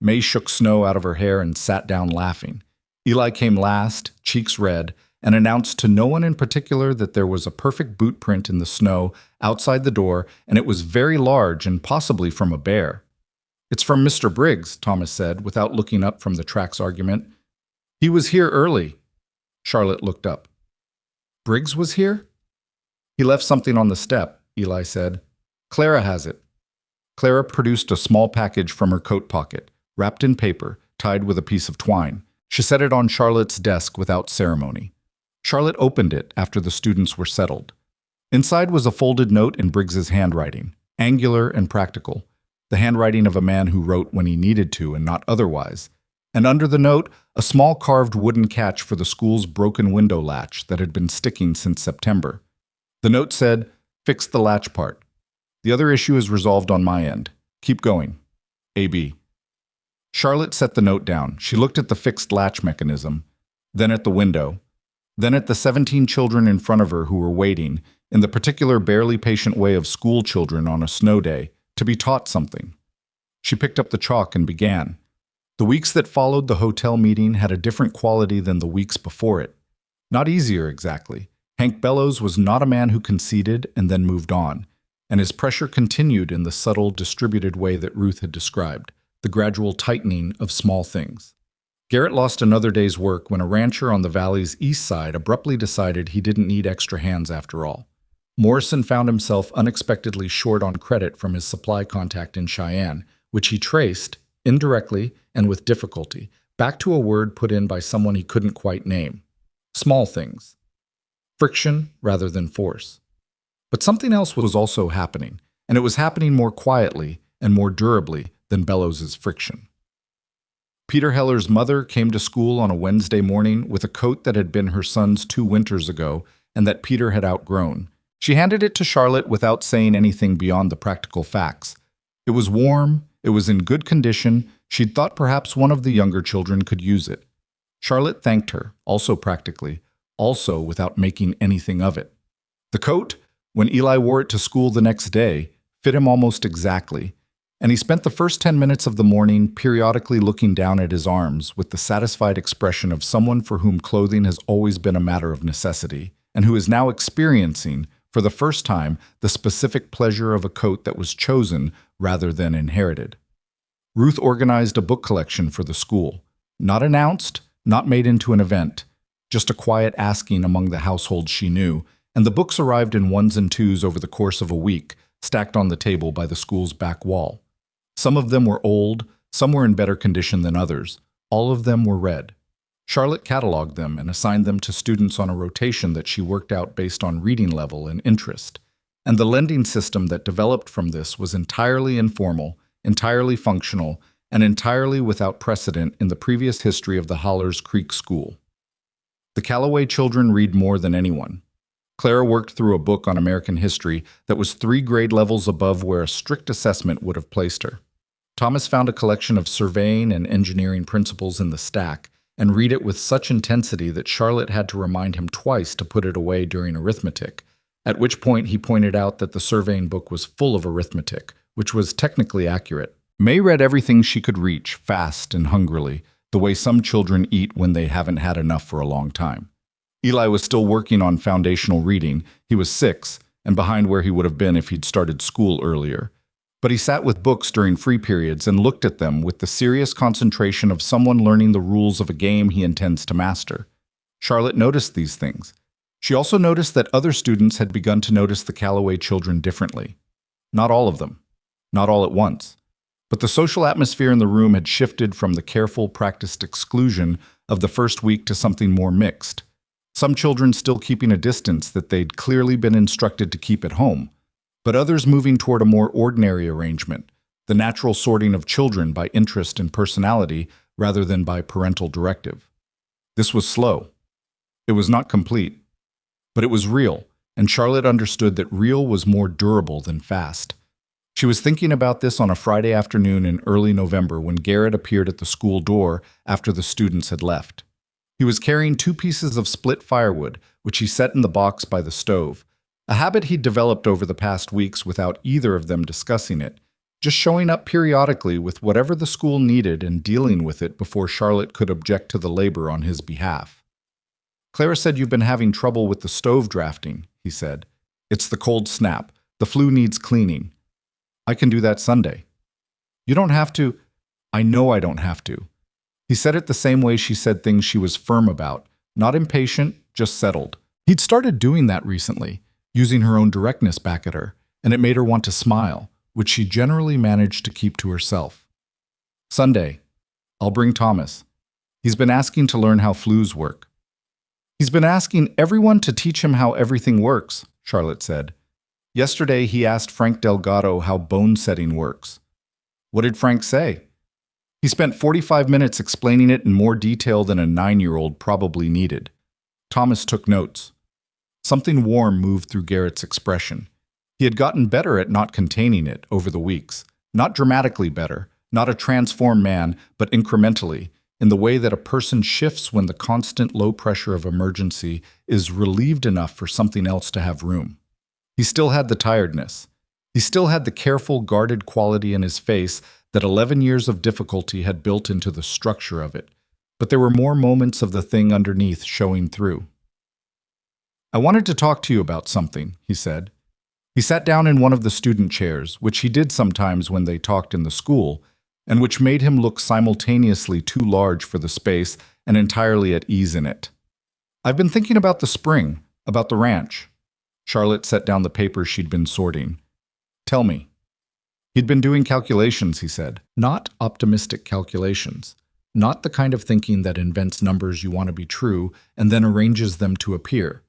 Speaker 1: May shook snow out of her hair and sat down laughing. Eli came last, cheeks red, and announced to no one in particular that there was a perfect boot print in the snow outside the door, and it was very large and possibly from a bear. "It's from Mr. Briggs," Thomas said, without looking up from the tracks argument. "He was here early." Charlotte looked up. "Briggs was here?" "He left something on the step," Eli said. "Clara has it." Clara produced a small package from her coat pocket, wrapped in paper, tied with a piece of twine. She set it on Charlotte's desk without ceremony. Charlotte opened it after the students were settled. Inside was a folded note in Briggs's handwriting, angular and practical, the handwriting of a man who wrote when he needed to and not otherwise. And under the note, a small carved wooden catch for the school's broken window latch that had been sticking since September. The note said, "Fix the latch part. The other issue is resolved on my end. Keep going. A.B." Charlotte set the note down. She looked at the fixed latch mechanism, then at the window, then at the 17 children in front of her who were waiting, in the particular barely patient way of school children on a snow day, to be taught something. She picked up the chalk and began. The weeks that followed the hotel meeting had a different quality than the weeks before it. Not easier, exactly. Hank Bellows was not a man who conceded and then moved on, and his pressure continued in the subtle, distributed way that Ruth had described, the gradual tightening of small things. Garrett lost another day's work when a rancher on the valley's east side abruptly decided he didn't need extra hands after all. Morrison found himself unexpectedly short on credit from his supply contact in Cheyenne, which he traced, indirectly and with difficulty, back to a word put in by someone he couldn't quite name. Small things. Friction rather than force. But something else was also happening, and it was happening more quietly and more durably than Bellows's friction. Peter Heller's mother came to school on a Wednesday morning with a coat that had been her son's 2 winters ago and that Peter had outgrown. She handed it to Charlotte without saying anything beyond the practical facts. It was warm, it was in good condition, she'd thought perhaps one of the younger children could use it. Charlotte thanked her, also practically, also without making anything of it. The coat, when Eli wore it to school the next day, fit him almost exactly, and he spent the first 10 minutes of the morning periodically looking down at his arms with the satisfied expression of someone for whom clothing has always been a matter of necessity, and who is now experiencing, for the first time, the specific pleasure of a coat that was chosen rather than inherited. Ruth organized a book collection for the school. Not announced, not made into an event, just a quiet asking among the households she knew, and the books arrived in 1s and 2s over the course of a week, stacked on the table by the school's back wall. Some of them were old, some were in better condition than others. All of them were read. Charlotte cataloged them and assigned them to students on a rotation that she worked out based on reading level and interest. And the lending system that developed from this was entirely informal, entirely functional, and entirely without precedent in the previous history of the Hollers Creek School. The Calloway children read more than anyone. Clara worked through a book on American history that was 3 grade levels above where a strict assessment would have placed her. Thomas found a collection of surveying and engineering principles in the stack and read it with such intensity that Charlotte had to remind him twice to put it away during arithmetic, at which point he pointed out that the surveying book was full of arithmetic, which was technically accurate. May read everything she could reach, fast and hungrily, the way some children eat when they haven't had enough for a long time. Eli was still working on foundational reading. He was 6, and behind where he would have been if he'd started school earlier. But he sat with books during free periods and looked at them with the serious concentration of someone learning the rules of a game he intends to master. Charlotte noticed these things. She also noticed that other students had begun to notice the Calloway children differently. Not all of them. Not all at once. But the social atmosphere in the room had shifted from the careful, practiced exclusion of the first week to something more mixed. Some children still keeping a distance that they'd clearly been instructed to keep at home, but others moving toward a more ordinary arrangement, the natural sorting of children by interest and personality rather than by parental directive. This was slow. It was not complete, but it was real, and Charlotte understood that real was more durable than fast. She was thinking about this on a Friday afternoon in early November when Garrett appeared at the school door after the students had left. He was carrying 2 pieces of split firewood, which he set in the box by the stove, a habit he'd developed over the past weeks without either of them discussing it, just showing up periodically with whatever the school needed and dealing with it before Charlotte could object to the labor on his behalf. "Clara said you've been having trouble with the stove drafting," he said. "It's the cold snap. The flue needs cleaning. I can do that Sunday." "You don't have to." "I know I don't have to." He said it the same way she said things she was firm about, not impatient, just settled. He'd started doing that recently, using her own directness back at her, and it made her want to smile, which she generally managed to keep to herself. "Sunday. I'll bring Thomas. He's been asking to learn how flues work." "He's been asking everyone to teach him how everything works," Charlotte said. "Yesterday he asked Frank Delgado how bone setting works." "What did Frank say?" "He spent 45 minutes explaining it in more detail than a 9-year-old probably needed." Thomas took notes. Something warm moved through Garrett's expression. He had gotten better at not containing it over the weeks. Not dramatically better, not a transformed man, but incrementally, in the way that a person shifts when the constant low pressure of emergency is relieved enough for something else to have room. He still had the tiredness. He still had the careful, guarded quality in his face that 11 years of difficulty had built into the structure of it. But there were more moments of the thing underneath showing through. "I wanted to talk to you about something," he said. He sat down in one of the student chairs, which he did sometimes when they talked in the school, and which made him look simultaneously too large for the space and entirely at ease in it. "I've been thinking about the spring, about the ranch." Charlotte set down the papers she'd been sorting. "Tell me." He'd been doing calculations, he said. Not optimistic calculations. Not the kind of thinking that invents numbers you want to be true and then arranges them to appear,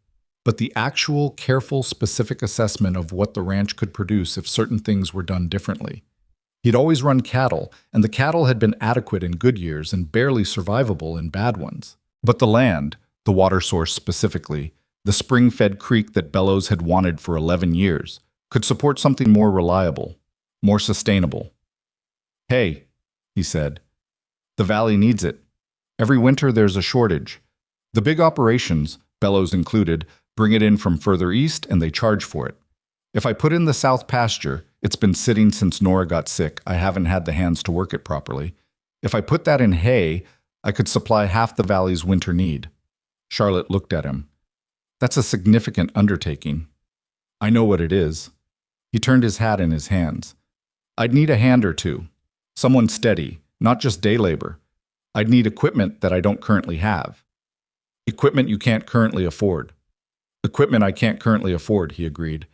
Speaker 1: but the actual, careful, specific assessment of what the ranch could produce if certain things were done differently. He'd always run cattle, and the cattle had been adequate in good years and barely survivable in bad ones. But the land, the water source specifically, the spring-fed creek that Bellows had wanted for 11 years, could support something more reliable, more sustainable. "Hey," he said, "the valley needs it. Every winter there's a shortage. The big operations, Bellows included, bring it in from further east and they charge for it. If I put in the south pasture, it's been sitting since Nora got sick. I haven't had the hands to work it properly. If I put that in hay, I could supply half the valley's winter need." Charlotte looked at him. "That's a significant undertaking." "I know what it is." He turned his hat in his hands. "I'd need a hand or two. Someone steady, not just day labor. I'd need equipment that I don't currently have." "Equipment you can't currently afford." "Equipment I can't currently afford," he agreed.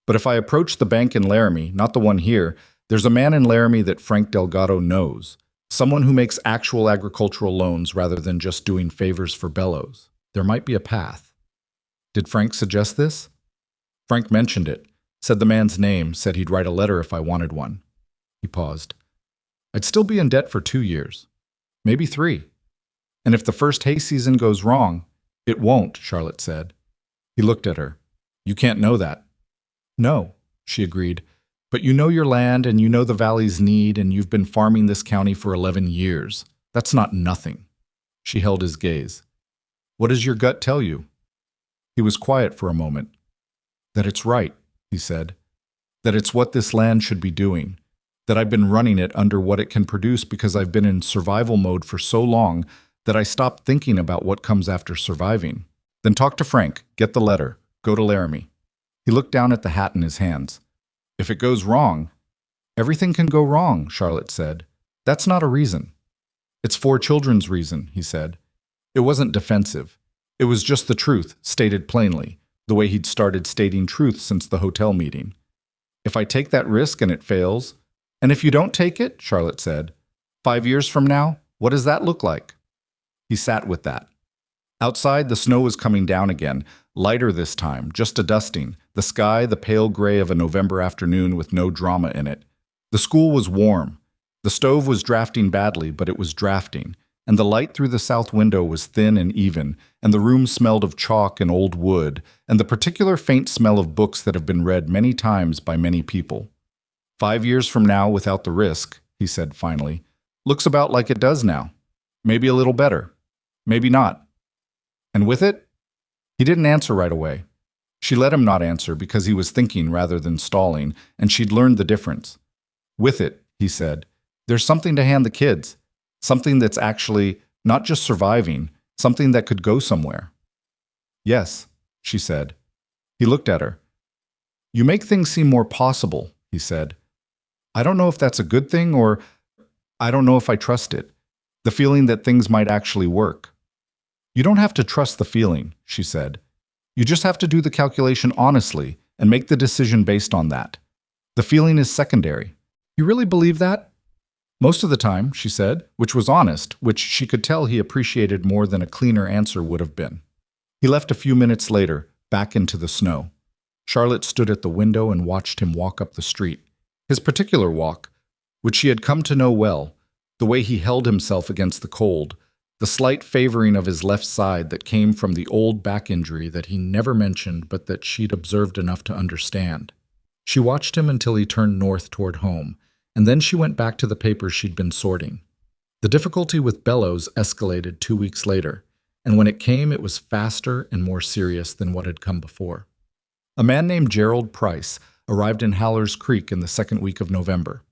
Speaker 1: "But if I approach the bank in Laramie, not the one here, there's a man in Laramie that Frank Delgado knows. Someone who makes actual agricultural loans rather than just doing favors for Bellows. There might be a path." "Did Frank suggest this?" "Frank mentioned it. Said the man's name, said he'd write a letter if I wanted one." He paused. "I'd still be in debt for 2 years. Maybe 3. And if the first hay season goes wrong—" "It won't," Charlotte said. He looked at her. "You can't know that." "No," she agreed. "But you know your land and you know the valley's need and you've been farming this county for 11 years. That's not nothing." She held his gaze. "What does your gut tell you?" He was quiet for a moment. "That it's right," he said. "That it's what this land should be doing. That I've been running it under what it can produce because I've been in survival mode for so long that I stopped thinking about what comes after surviving. Then talk to Frank, get the letter, go to Laramie." He looked down at the hat in his hands. "If it goes wrong—" "Everything can go wrong," Charlotte said. "That's not a reason." "It's 4 children's reason," he said. It wasn't defensive. It was just the truth, stated plainly, the way he'd started stating truth since the hotel meeting. "If I take that risk and it fails—" "And if you don't take it," Charlotte said, 5 years from now, what does that look like?" He sat with that. Outside, the snow was coming down again, lighter this time, just a dusting, the sky the pale gray of a November afternoon with no drama in it. The school was warm. The stove was drafting badly, but it was drafting, and the light through the south window was thin and even, and the room smelled of chalk and old wood, and the particular faint smell of books that have been read many times by many people. 5 years from now without the risk, he said finally. Looks about like it does now. Maybe a little better. Maybe not. And with it? He didn't answer right away. She let him not answer because he was thinking rather than stalling, and she'd learned the difference. With it, he said, there's something to hand the kids. Something that's actually not just surviving, something that could go somewhere. Yes, she said. He looked at her. You make things seem more possible, he said. I don't know if that's a good thing or I don't know if I trust it. The feeling that things might actually work. You don't have to trust the feeling, she said. You just have to do the calculation honestly and make the decision based on that. The feeling is secondary. You really believe that? Most of the time, she said, which was honest, which she could tell he appreciated more than a cleaner answer would have been. He left a few minutes later, back into the snow. Charlotte stood at the window and watched him walk up the street. His particular walk, which she had come to know well, the way he held himself against the cold, the slight favoring of his left side that came from the old back injury that he never mentioned but that she'd observed enough to understand. She watched him until he turned north toward home, and then she went back to the papers she'd been sorting. The difficulty with Bellows escalated 2 weeks later, and when it came, it was faster and more serious than what had come before. A man named Gerald Price arrived in Howler's Creek in the second week of November.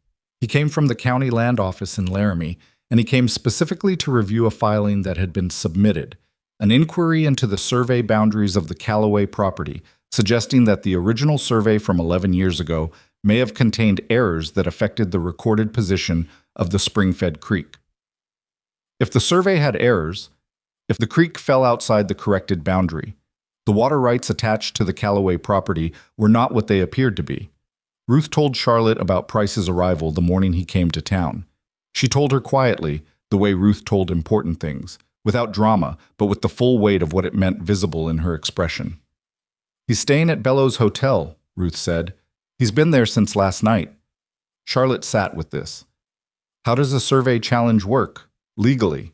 Speaker 1: He came from the county land office in Laramie, and he came specifically to review a filing that had been submitted, an inquiry into the survey boundaries of the Calloway property, suggesting that the original survey from 11 years ago may have contained errors that affected the recorded position of the spring-fed creek. If the survey had errors, if the creek fell outside the corrected boundary, the water rights attached to the Calloway property were not what they appeared to be. Ruth told Charlotte about Price's arrival the morning he came to town. She told her quietly, the way Ruth told important things, without drama, but with the full weight of what it meant visible in her expression. He's staying at Bellows Hotel, Ruth said. He's been there since last night. Charlotte sat with this. How does a survey challenge work, legally?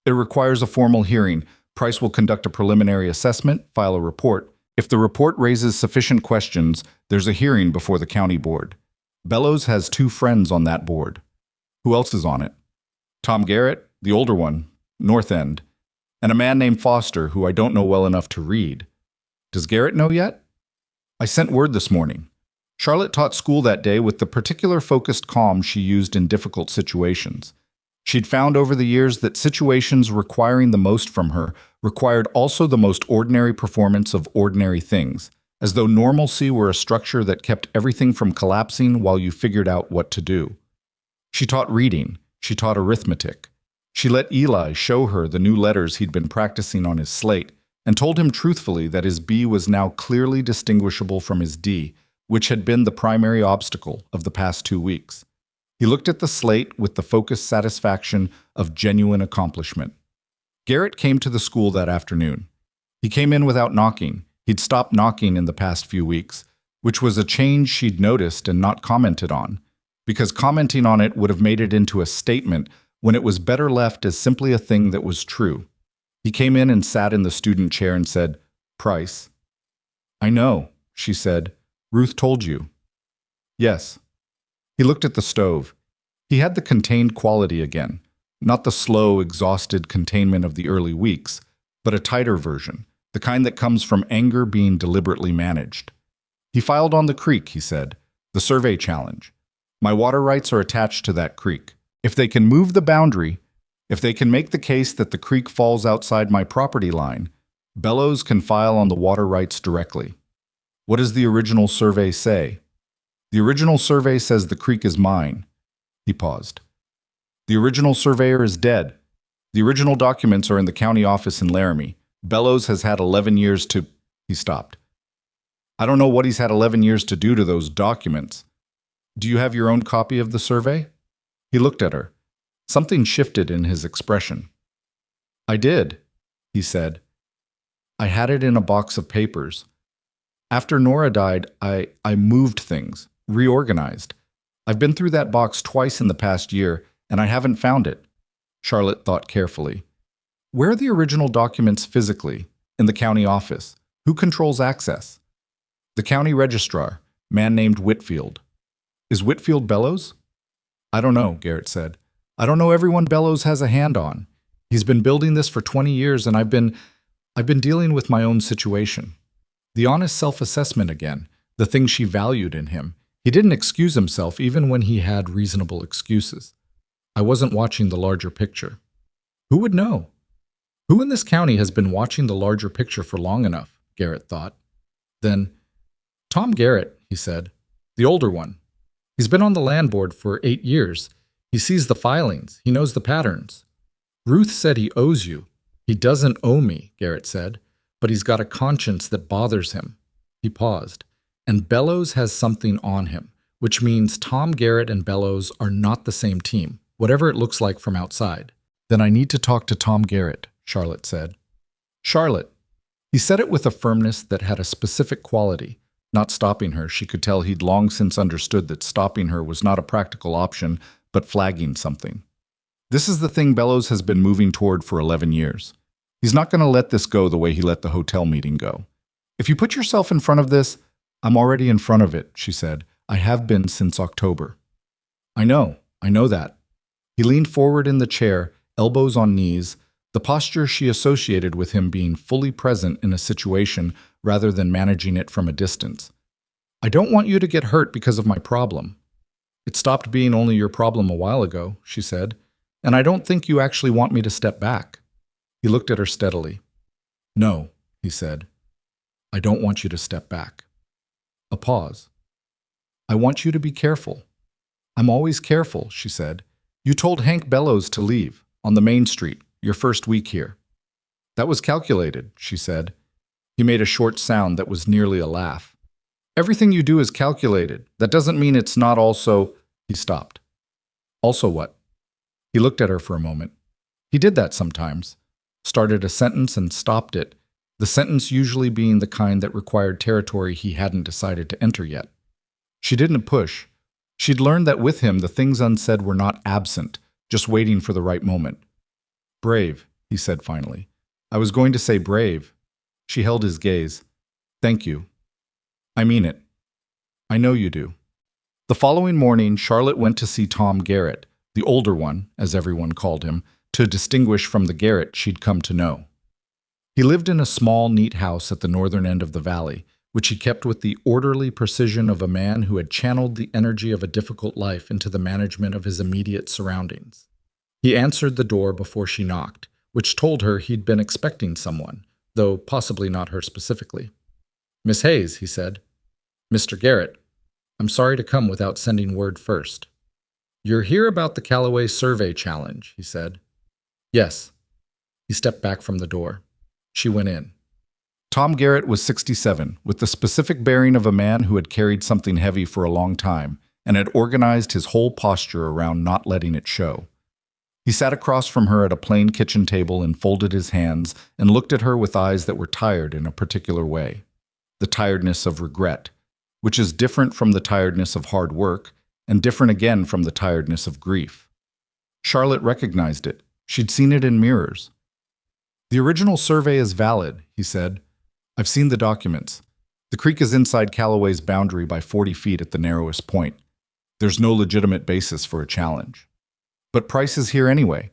Speaker 1: It requires a formal hearing. Price will conduct a preliminary assessment, file a report. If the report raises sufficient questions, there's a hearing before the county board. Bellows has 2 friends on that board. Who else is on it? Tom Garrett, the older one, North End, and a man named Foster, who I don't know well enough to read. Does Garrett know yet? I sent word this morning. Charlotte taught school that day with the particular focused calm she used in difficult situations. She'd found over the years that situations requiring the most from her required also the most ordinary performance of ordinary things, as though normalcy were a structure that kept everything from collapsing while you figured out what to do. She taught reading. She taught arithmetic. She let Eli show her the new letters he'd been practicing on his slate and told him truthfully that his B was now clearly distinguishable from his D, which had been the primary obstacle of the past 2 weeks. He looked at the slate with the focused satisfaction of genuine accomplishment. Garrett came to the school that afternoon. He came in without knocking. He'd stopped knocking in the past few weeks, which was a change she'd noticed and not commented on, because commenting on it would have made it into a statement when it was better left as simply a thing that was true. He came in and sat in the student chair and said, "Price." "I know," she said. "Ruth told you." "Yes." He looked at the stove. He had the contained quality again, not the slow, exhausted containment of the early weeks, but a tighter version, the kind that comes from anger being deliberately managed. He filed on the creek, he said, the survey challenge. My water rights are attached to that creek. If they can move the boundary, if they can make the case that the creek falls outside my property line, Bellows can file on the water rights directly. What does the original survey say? The original survey says the creek is mine. He paused. The original surveyor is dead. The original documents are in the county office in Laramie. Bellows has had 11 years to... He stopped. I don't know what he's had 11 years to do to those documents. Do you have your own copy of the survey? He looked at her. Something shifted in his expression. I did, he said. I had it in a box of papers. After Nora died, I moved things. Reorganized. I've been through that box twice in the past year, and I haven't found it. Charlotte thought carefully. Where are the original documents physically? In the county office. Who controls access? The county registrar, man named Whitfield. Is Whitfield Bellows? I don't know, Garrett said. I don't know everyone Bellows has a hand on. He's been building this for 20 years and I've been dealing with my own situation. The honest self-assessment again, the thing she valued in him. He didn't excuse himself even when he had reasonable excuses. I wasn't watching the larger picture. Who would know? Who in this county has been watching the larger picture for long enough? Garrett thought. Then, Tom Garrett, he said, the older one. He's been on the land board for 8 years. He sees the filings. He knows the patterns. Ruth said he owes you. He doesn't owe me, Garrett said, but he's got a conscience that bothers him. He paused. And Bellows has something on him, which means Tom Garrett and Bellows are not the same team, whatever it looks like from outside. Then I need to talk to Tom Garrett, Charlotte said. Charlotte. He said it with a firmness that had a specific quality. Not stopping her, she could tell he'd long since understood that stopping her was not a practical option, but flagging something. This is the thing Bellows has been moving toward for 11 years. He's not going to let this go the way he let the hotel meeting go. If you put yourself in front of this, I'm already in front of it, she said. I have been since October. I know that. He leaned forward in the chair, elbows on knees, the posture she associated with him being fully present in a situation rather than managing it from a distance. I don't want you to get hurt because of my problem. It stopped being only your problem a while ago, she said, and I don't think you actually want me to step back. He looked at her steadily. No, he said. I don't want you to step back. A pause. I want you to be careful. I'm always careful, she said. You told Hank Bellows to leave, on the main street, your first week here. That was calculated, she said. He made a short sound that was nearly a laugh. Everything you do is calculated. That doesn't mean it's not also... He stopped. Also what? He looked at her for a moment. He did that sometimes. Started a sentence and stopped it, the sentence usually being the kind that required territory he hadn't decided to enter yet. She didn't push. She'd learned that with him the things unsaid were not absent, just waiting for the right moment. Brave, he said finally. I was going to say brave. She held his gaze. Thank you. I mean it. I know you do. The following morning, Charlotte went to see Tom Garrett, the older one, as everyone called him, to distinguish from the Garrett she'd come to know. He lived in a small, neat house at the northern end of the valley, which he kept with the orderly precision of a man who had channeled the energy of a difficult life into the management of his immediate surroundings. He answered the door before she knocked, which told her he'd been expecting someone, though possibly not her specifically. Miss Hayes, he said. Mr. Garrett, I'm sorry to come without sending word first. You're here about the Calloway survey challenge, he said. Yes. He stepped back from the door. She went in. Tom Garrett was 67, with the specific bearing of a man who had carried something heavy for a long time and had organized his whole posture around not letting it show. He sat across from her at a plain kitchen table and folded his hands and looked at her with eyes that were tired in a particular way. The tiredness of regret, which is different from the tiredness of hard work and different again from the tiredness of grief. Charlotte recognized it. She'd seen it in mirrors. The original survey is valid, he said. I've seen the documents. The creek is inside Calloway's boundary by 40 feet at the narrowest point. There's no legitimate basis for a challenge. But Price is here anyway.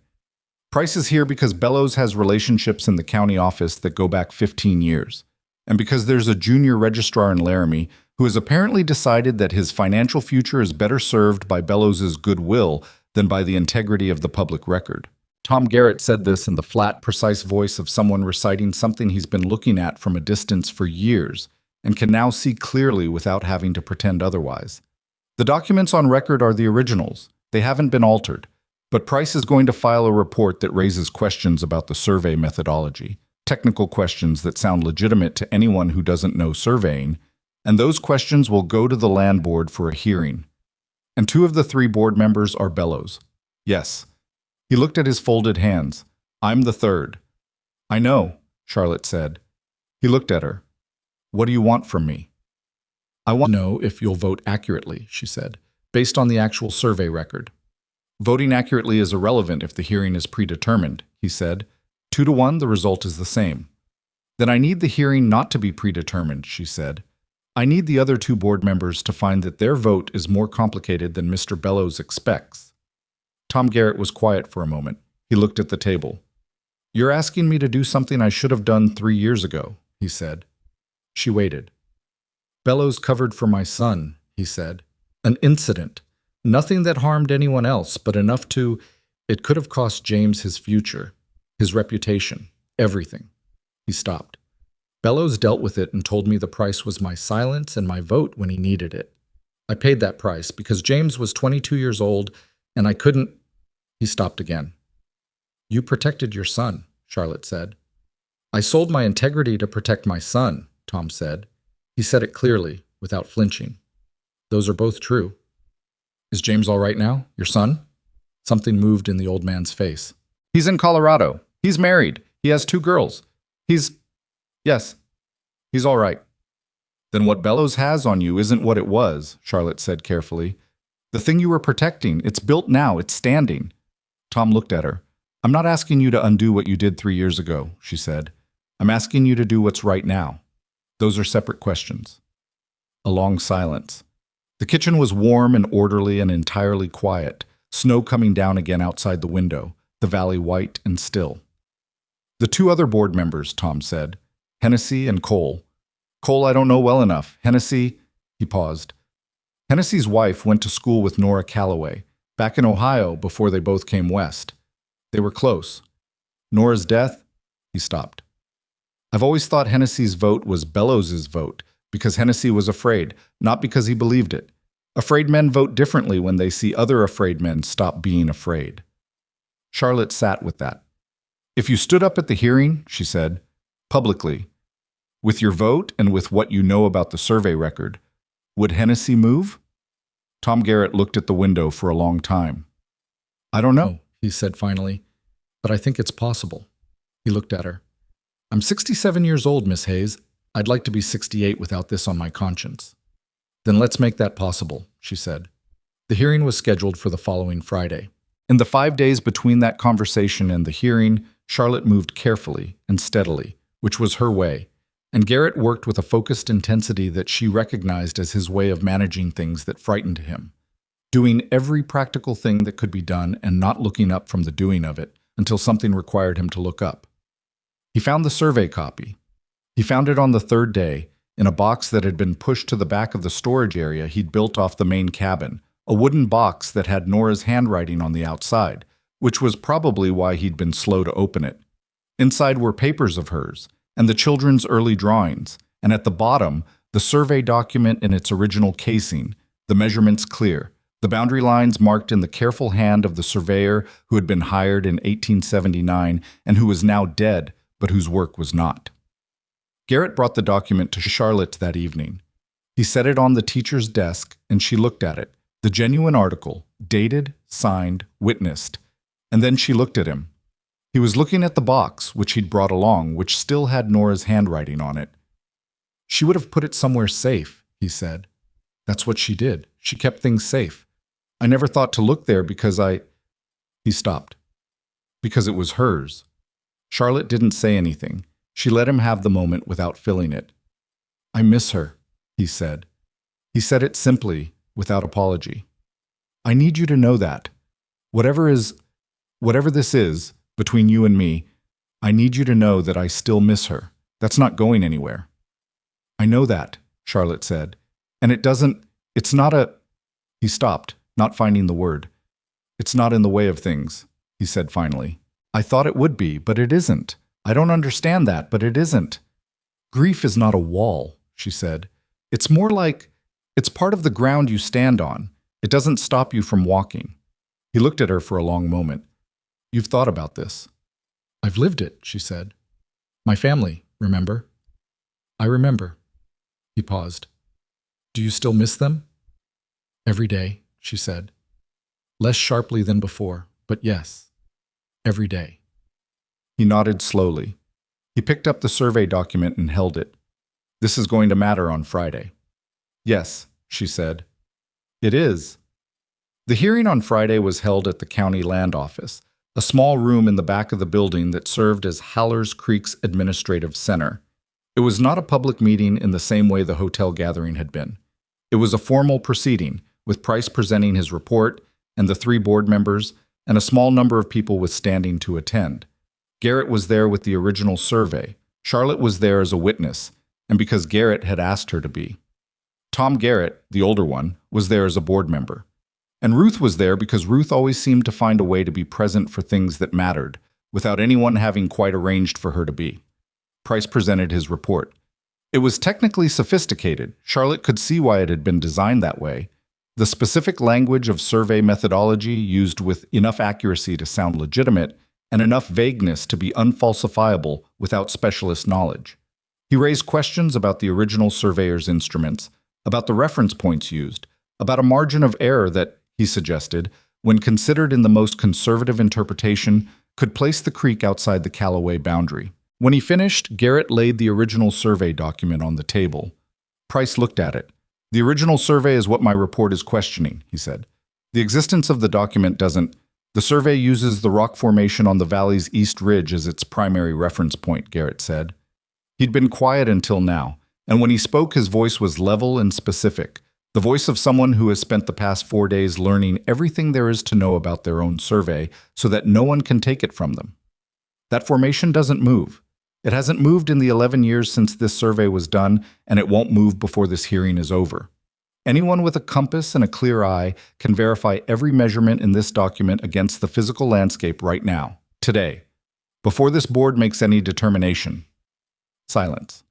Speaker 1: Price is here because Bellows has relationships in the county office that go back 15 years, and because there's a junior registrar in Laramie who has apparently decided that his financial future is better served by Bellows's goodwill than by the integrity of the public record. Tom Garrett said this in the flat, precise voice of someone reciting something he's been looking at from a distance for years and can now see clearly without having to pretend otherwise. The documents on record are the originals. They haven't been altered. But Price is going to file a report that raises questions about the survey methodology, technical questions that sound legitimate to anyone who doesn't know surveying, and those questions will go to the land board for a hearing. And 2 of the 3 board members are Bellows. Yes. He looked at his folded hands. I'm the 3rd. I know, Charlotte said. He looked at her. What do you want from me? I want to know if you'll vote accurately, she said, based on the actual survey record. Voting accurately is irrelevant if the hearing is predetermined, he said. 2 to 1, the result is the same. Then I need the hearing not to be predetermined, she said. I need the other two board members to find that their vote is more complicated than Mr. Bellows expects. Tom Garrett was quiet for a moment. He looked at the table. You're asking me to do something I should have done 3 years ago, he said. She waited. Bellows covered for my son, he said. An incident. Nothing that harmed anyone else, but enough to... It could have cost James his future, his reputation, everything. He stopped. Bellows dealt with it and told me the price was my silence and my vote when he needed it. I paid that price because James was 22 years old and I couldn't... He stopped again. You protected your son, Charlotte said. I sold my integrity to protect my son, Tom said. He said it clearly, without flinching. Those are both true. Is James all right now, your son? Something moved in the old man's face. He's in Colorado. He's married. He has 2 girls. Yes, he's all right. Then what Bellows has on you isn't what it was, Charlotte said carefully. The thing you were protecting, it's built now, it's standing. Tom looked at her. I'm not asking you to undo what you did 3 years ago, she said. I'm asking you to do what's right now. Those are separate questions. A long silence. The kitchen was warm and orderly and entirely quiet, snow coming down again outside the window, the valley white and still. The 2 other board members, Tom said. Hennessy and Cole. Cole I don't know well enough. Hennessy, he paused. Hennessy's wife went to school with Nora Calloway, back in Ohio before they both came west. They were close. Nora's death, he stopped. I've always thought Hennessy's vote was Bellows's vote, because Hennessy was afraid, not because he believed it. Afraid men vote differently when they see other afraid men stop being afraid. Charlotte sat with that. If you stood up at the hearing, she said, publicly, with your vote and with what you know about the survey record, would Hennessy move? Tom Garrett looked at the window for a long time. I don't know, he said finally, but I think it's possible. He looked at her. I'm 67 years old, Miss Hayes. I'd like to be 68 without this on my conscience. Then let's make that possible, she said. The hearing was scheduled for the following Friday. In the 5 days between that conversation and the hearing, Charlotte moved carefully and steadily, which was her way, and Garrett worked with a focused intensity that she recognized as his way of managing things that frightened him, doing every practical thing that could be done and not looking up from the doing of it until something required him to look up. He found the survey copy. He found it on the 3rd day, in a box that had been pushed to the back of the storage area he'd built off the main cabin, a wooden box that had Nora's handwriting on the outside, which was probably why he'd been slow to open it. Inside were papers of hers, and the children's early drawings, and at the bottom, the survey document in its original casing, the measurements clear, the boundary lines marked in the careful hand of the surveyor who had been hired in 1879 and who was now dead, but whose work was not. Garrett brought the document to Charlotte that evening. He set it on the teacher's desk, and she looked at it, the genuine article, dated, signed, witnessed, and then she looked at him. He was looking at the box, which he'd brought along, which still had Nora's handwriting on it. She would have put it somewhere safe, he said. That's what she did. She kept things safe. I never thought to look there because He stopped. Because it was hers. Charlotte didn't say anything. She let him have the moment without filling it. I miss her, he said. He said it simply, without apology. I need you to know that. Whatever this is, between you and me, I need you to know that I still miss her. That's not going anywhere. I know that, Charlotte said. And it's not a... He stopped, not finding the word. It's not in the way of things, he said finally. I thought it would be, but it isn't. I don't understand that, but it isn't. Grief is not a wall, she said. It's more like, it's part of the ground you stand on. It doesn't stop you from walking. He looked at her for a long moment. You've thought about this. I've lived it, she said. My family, remember? I remember. He paused. Do you still miss them? Every day, she said. Less sharply than before, but yes, every day. He nodded slowly. He picked up the survey document and held it. This is going to matter on Friday. Yes, she said. It is. The hearing on Friday was held at the county land office, a small room in the back of the building that served as Hallers Creek's administrative center. It was not a public meeting in the same way the hotel gathering had been. It was a formal proceeding, with Price presenting his report, and the 3 board members, and a small number of people withstanding to attend. Garrett was there with the original survey. Charlotte was there as a witness, and because Garrett had asked her to be. Tom Garrett, the older one, was there as a board member. And Ruth was there because Ruth always seemed to find a way to be present for things that mattered, without anyone having quite arranged for her to be. Price presented his report. It was technically sophisticated. Charlotte could see why it had been designed that way. The specific language of survey methodology used with enough accuracy to sound legitimate and enough vagueness to be unfalsifiable without specialist knowledge. He raised questions about the original surveyor's instruments, about the reference points used, about a margin of error that, he suggested, when considered in the most conservative interpretation, could place the creek outside the Calloway boundary. When he finished, Garrett laid the original survey document on the table. Price looked at it. "The original survey is what my report is questioning," he said. "The existence of the document doesn't. The survey uses the rock formation on the valley's east ridge as its primary reference point," Garrett said. He'd been quiet until now, and when he spoke his voice was level and specific, the voice of someone who has spent the past 4 days learning everything there is to know about their own survey so that no one can take it from them. That formation doesn't move. It hasn't moved in the 11 years since this survey was done, and it won't move before this hearing is over. Anyone with a compass and a clear eye can verify every measurement in this document against the physical landscape right now, today, before this board makes any determination. Silence.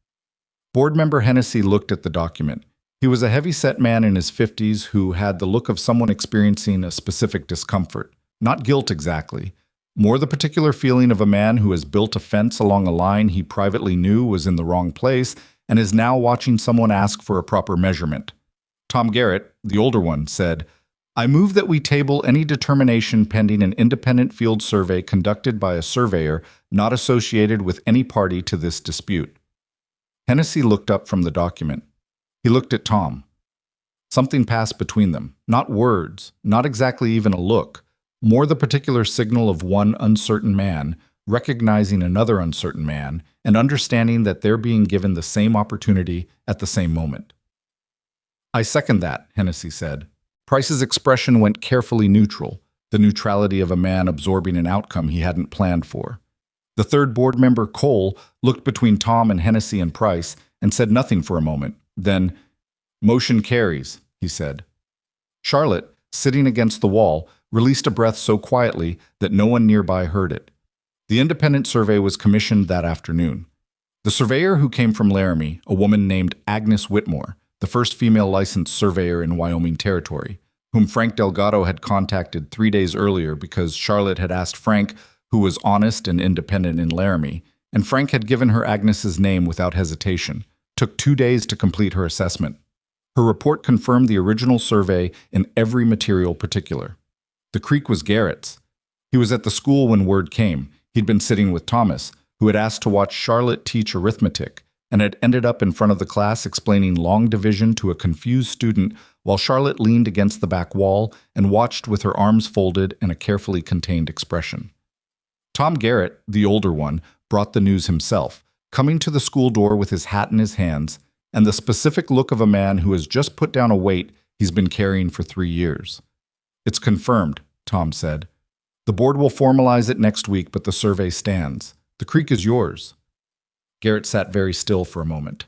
Speaker 1: Board member Hennessy looked at the document. He was a heavy-set man in his 50s who had the look of someone experiencing a specific discomfort. Not guilt exactly. More the particular feeling of a man who has built a fence along a line he privately knew was in the wrong place and is now watching someone ask for a proper measurement. Tom Garrett, the older one, said, "I move that we table any determination pending an independent field survey conducted by a surveyor not associated with any party to this dispute." Hennessy looked up from the document. He looked at Tom. Something passed between them. Not words, not exactly even a look, more the particular signal of one uncertain man recognizing another uncertain man and understanding that they're being given the same opportunity at the same moment. "I second that," Hennessy said. Price's expression went carefully neutral, the neutrality of a man absorbing an outcome he hadn't planned for. The third board member, Cole, looked between Tom and Hennessy and Price and said nothing for a moment. Then, "Motion carries," he said. Charlotte, sitting against the wall, released a breath so quietly that no one nearby heard it. The independent survey was commissioned that afternoon. The surveyor who came from Laramie, a woman named Agnes Whitmore, the first female licensed surveyor in Wyoming Territory, whom Frank Delgado had contacted 3 days earlier because Charlotte had asked Frank, who was honest and independent in Laramie, and Frank had given her Agnes's name without hesitation, took 2 days to complete her assessment. Her report confirmed the original survey in every material particular. The creek was Garrett's. He was at the school when word came. He'd been sitting with Thomas, who had asked to watch Charlotte teach arithmetic, and had ended up in front of the class explaining long division to a confused student while Charlotte leaned against the back wall and watched with her arms folded and a carefully contained expression. Tom Garrett, the older one, brought the news himself, coming to the school door with his hat in his hands and the specific look of a man who has just put down a weight he's been carrying for 3 years. "It's confirmed," Tom said. "The board will formalize it next week, but the survey stands. The creek is yours." Garrett sat very still for a moment.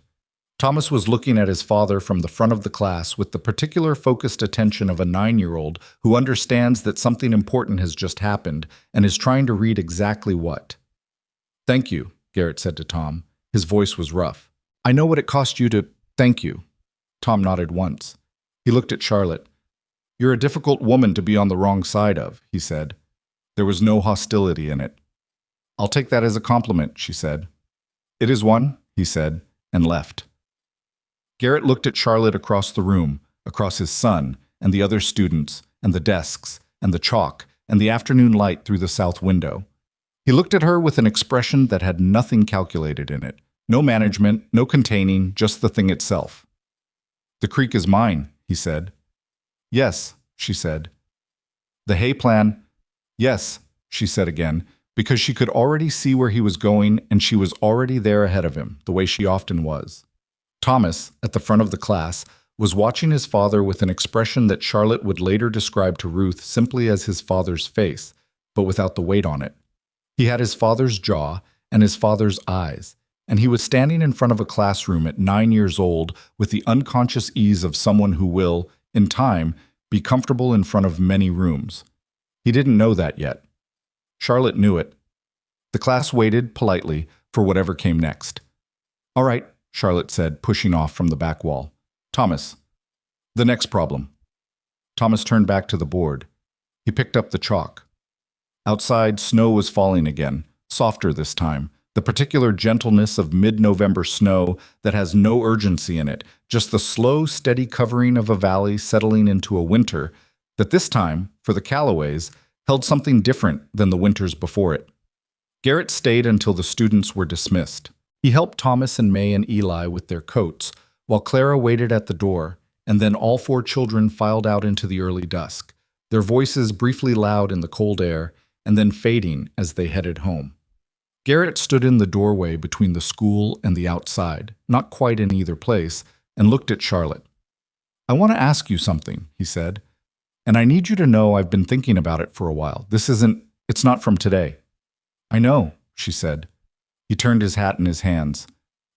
Speaker 1: Thomas was looking at his father from the front of the class with the particular focused attention of a 9-year-old who understands that something important has just happened and is trying to read exactly what. "Thank you," Garrett said to Tom. His voice was rough. "I know what it cost you to—" "Thank you." Tom nodded once. He looked at Charlotte. "You're a difficult woman to be on the wrong side of," he said. There was no hostility in it. "I'll take that as a compliment," she said. "It is one," he said, and left. Garrett looked at Charlotte across the room, across his son, and the other students, and the desks, and the chalk, and the afternoon light through the south window. He looked at her with an expression that had nothing calculated in it. No management, no containing, just the thing itself. "The creek is mine," he said. "Yes," she said. "The hay plan—" "Yes," she said again, because she could already see where he was going and she was already there ahead of him, the way she often was. Thomas, at the front of the class, was watching his father with an expression that Charlotte would later describe to Ruth simply as his father's face, but without the weight on it. He had his father's jaw and his father's eyes, and he was standing in front of a classroom at 9 years old with the unconscious ease of someone who will, in time, be comfortable in front of many rooms. He didn't know that yet. Charlotte knew it. The class waited, politely, for whatever came next. "All right," Charlotte said, pushing off from the back wall. "Thomas, the next problem." Thomas turned back to the board. He picked up the chalk. Outside, snow was falling again, softer this time, the particular gentleness of mid-November snow that has no urgency in it, just the slow, steady covering of a valley settling into a winter that this time, for the Calloways, held something different than the winters before it. Garrett stayed until the students were dismissed. He helped Thomas and May and Eli with their coats, while Clara waited at the door, and then all 4 children filed out into the early dusk, their voices briefly loud in the cold air, and then fading as they headed home. Garrett stood in the doorway between the school and the outside, not quite in either place, and looked at Charlotte. "I want to ask you something," he said, "and I need you to know I've been thinking about it for a while. It's not from today." "I know," she said. He turned his hat in his hands.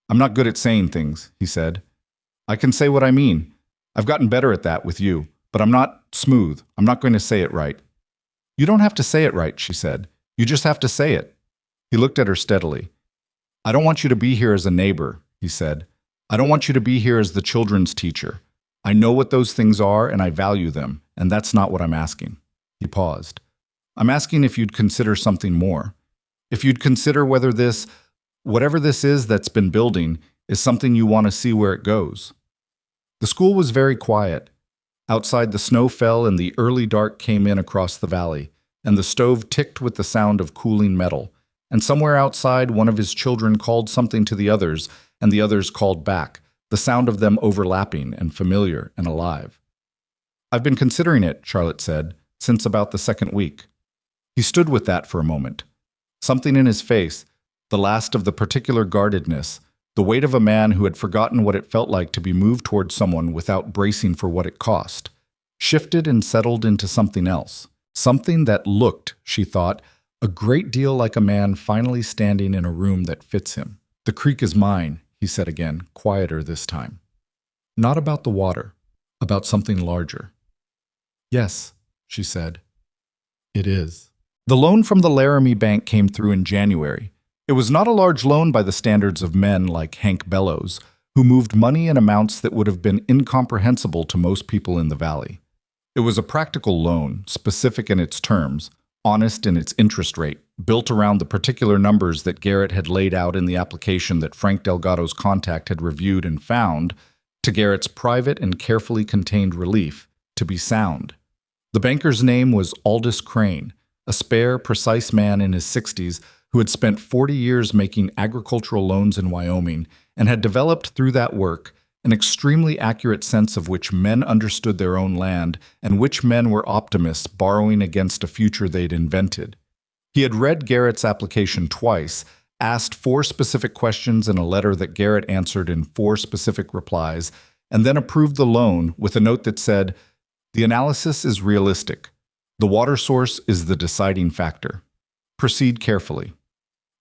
Speaker 1: "I'm not good at saying things," he said. "I can say what I mean. I've gotten better at that with you, but I'm not smooth. I'm not going to say it right." "You don't have to say it right," she said. "You just have to say it." He looked at her steadily. "I don't want you to be here as a neighbor," he said. "I don't want you to be here as the children's teacher. I know what those things are and I value them, and that's not what I'm asking." He paused. "I'm asking if you'd consider something more. If you'd consider whether whatever this is that's been building, is something you want to see where it goes." The school was very quiet. Outside, the snow fell and the early dark came in across the valley, and the stove ticked with the sound of cooling metal. And somewhere outside, one of his children called something to the others, and the others called back, the sound of them overlapping and familiar and alive. "I've been considering it," Charlotte said, "since about the 2nd week." He stood with that for a moment. Something in his face, the last of the particular guardedness, the weight of a man who had forgotten what it felt like to be moved toward someone without bracing for what it cost, shifted and settled into something else. Something that looked, she thought, a great deal like a man finally standing in a room that fits him. "The creek is mine," he said again, quieter this time. "Not about the water, about something larger." "Yes," she said. "It is." The loan from the Laramie Bank came through in January. It was not a large loan by the standards of men like Hank Bellows, who moved money in amounts that would have been incomprehensible to most people in the valley. It was a practical loan, specific in its terms, honest in its interest rate, built around the particular numbers that Garrett had laid out in the application that Frank Delgado's contact had reviewed and found, to Garrett's private and carefully contained relief, to be sound. The banker's name was Aldous Crane, a spare, precise man in his 60s who had spent 40 years making agricultural loans in Wyoming and had developed through that work an extremely accurate sense of which men understood their own land and which men were optimists borrowing against a future they'd invented. He had read Garrett's application twice, asked 4 specific questions in a letter that Garrett answered in 4 specific replies, and then approved the loan with a note that said, "The analysis is realistic. The water source is the deciding factor. Proceed carefully."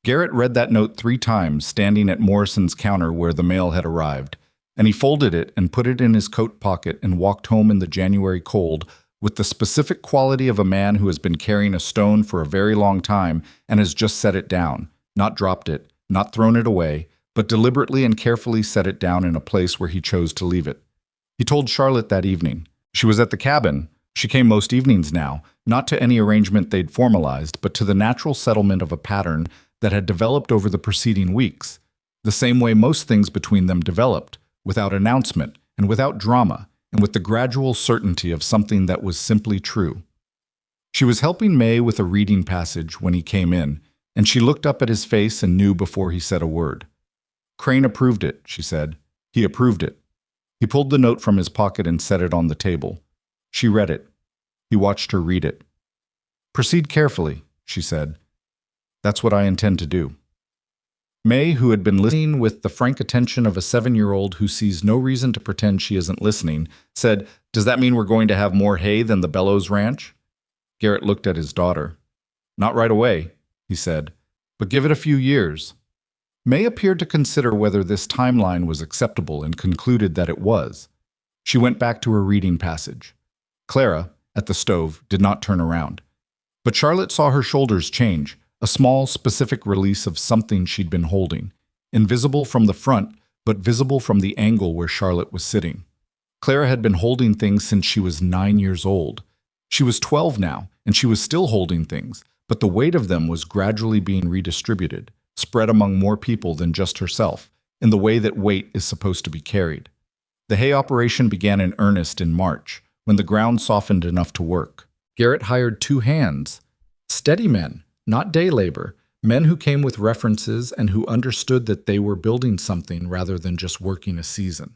Speaker 1: Garrett read that note 3 times, standing at Morrison's counter where the mail had arrived, and he folded it and put it in his coat pocket and walked home in the January cold with the specific quality of a man who has been carrying a stone for a very long time and has just set it down, not dropped it, not thrown it away, but deliberately and carefully set it down in a place where he chose to leave it. He told Charlotte that evening. She was at the cabin. She came most evenings now, not to any arrangement they'd formalized, but to the natural settlement of a pattern that had developed over the preceding weeks, the same way most things between them developed, without announcement and without drama, and with the gradual certainty of something that was simply true. She was helping May with a reading passage when he came in, and she looked up at his face and knew before he said a word. "Crane approved it," she said. "He approved it." He pulled the note from his pocket and set it on the table. She read it. He watched her read it. "Proceed carefully," she said. That's what I intend to do. May, who had been listening with the frank attention of a 7-year-old who sees no reason to pretend she isn't listening, said, "Does that mean we're going to have more hay than the Bellows Ranch?" Garrett looked at his daughter. "Not right away," he said, "but give it a few years." May appeared to consider whether this timeline was acceptable and concluded that it was. She went back to her reading passage. Clara, at the stove, did not turn around. But Charlotte saw her shoulders change, a small, specific release of something she'd been holding, invisible from the front, but visible from the angle where Charlotte was sitting. Clara had been holding things since she was 9 years old. She was 12 now, and she was still holding things, but the weight of them was gradually being redistributed, spread among more people than just herself, in the way that weight is supposed to be carried. The hay operation began in earnest in March, when the ground softened enough to work. Garrett hired 2 hands, steady men, not day labor, men who came with references and who understood that they were building something rather than just working a season.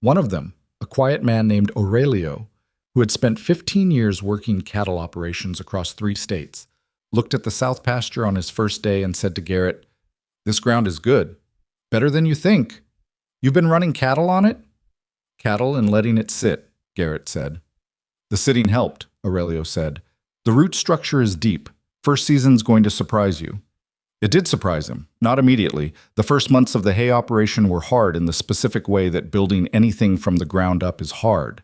Speaker 1: One of them, a quiet man named Aurelio, who had spent 15 years working cattle operations across 3 states, looked at the south pasture on his first day and said to Garrett, "This ground is good. Better than you think. You've been running cattle on it?" "Cattle and letting it sit," Garrett said. "The sitting helped," Aurelio said. "The root structure is deep. First season's going to surprise you." It did surprise him, not immediately. The first months of the hay operation were hard in the specific way that building anything from the ground up is hard,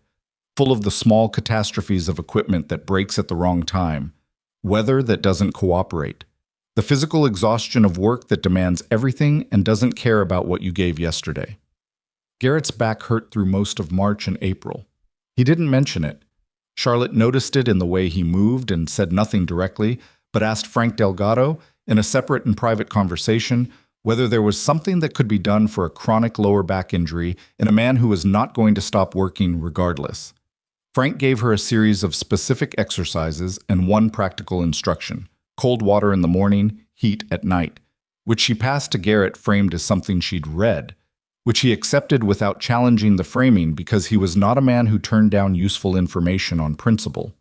Speaker 1: full of the small catastrophes of equipment that breaks at the wrong time, weather that doesn't cooperate, the physical exhaustion of work that demands everything and doesn't care about what you gave yesterday. Garrett's back hurt through most of March and April. He didn't mention it. Charlotte noticed it in the way he moved and said nothing directly, but asked Frank Delgado, in a separate and private conversation, whether there was something that could be done for a chronic lower back injury in a man who was not going to stop working regardless. Frank gave her a series of specific exercises and one practical instruction: cold water in the morning, heat at night, which she passed to Garrett framed as something she'd read, which he accepted without challenging the framing because he was not a man who turned down useful information on principle.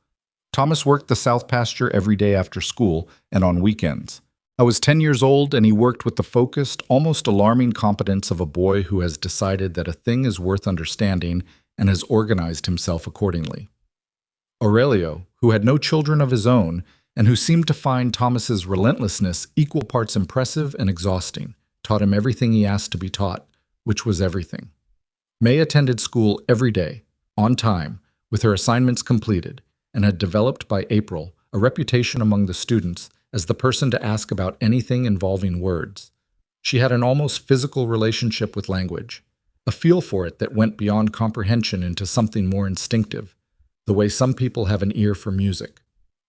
Speaker 1: Thomas worked the south pasture every day after school and on weekends. I was 10 years old, and he worked with the focused, almost alarming competence of a boy who has decided that a thing is worth understanding and has organized himself accordingly. Aurelio, who had no children of his own, and who seemed to find Thomas's relentlessness equal parts impressive and exhausting, taught him everything he asked to be taught, which was everything. May attended school every day, on time, with her assignments completed, and had developed by April a reputation among the students as the person to ask about anything involving words. She had an almost physical relationship with language, a feel for it that went beyond comprehension into something more instinctive, the way some people have an ear for music.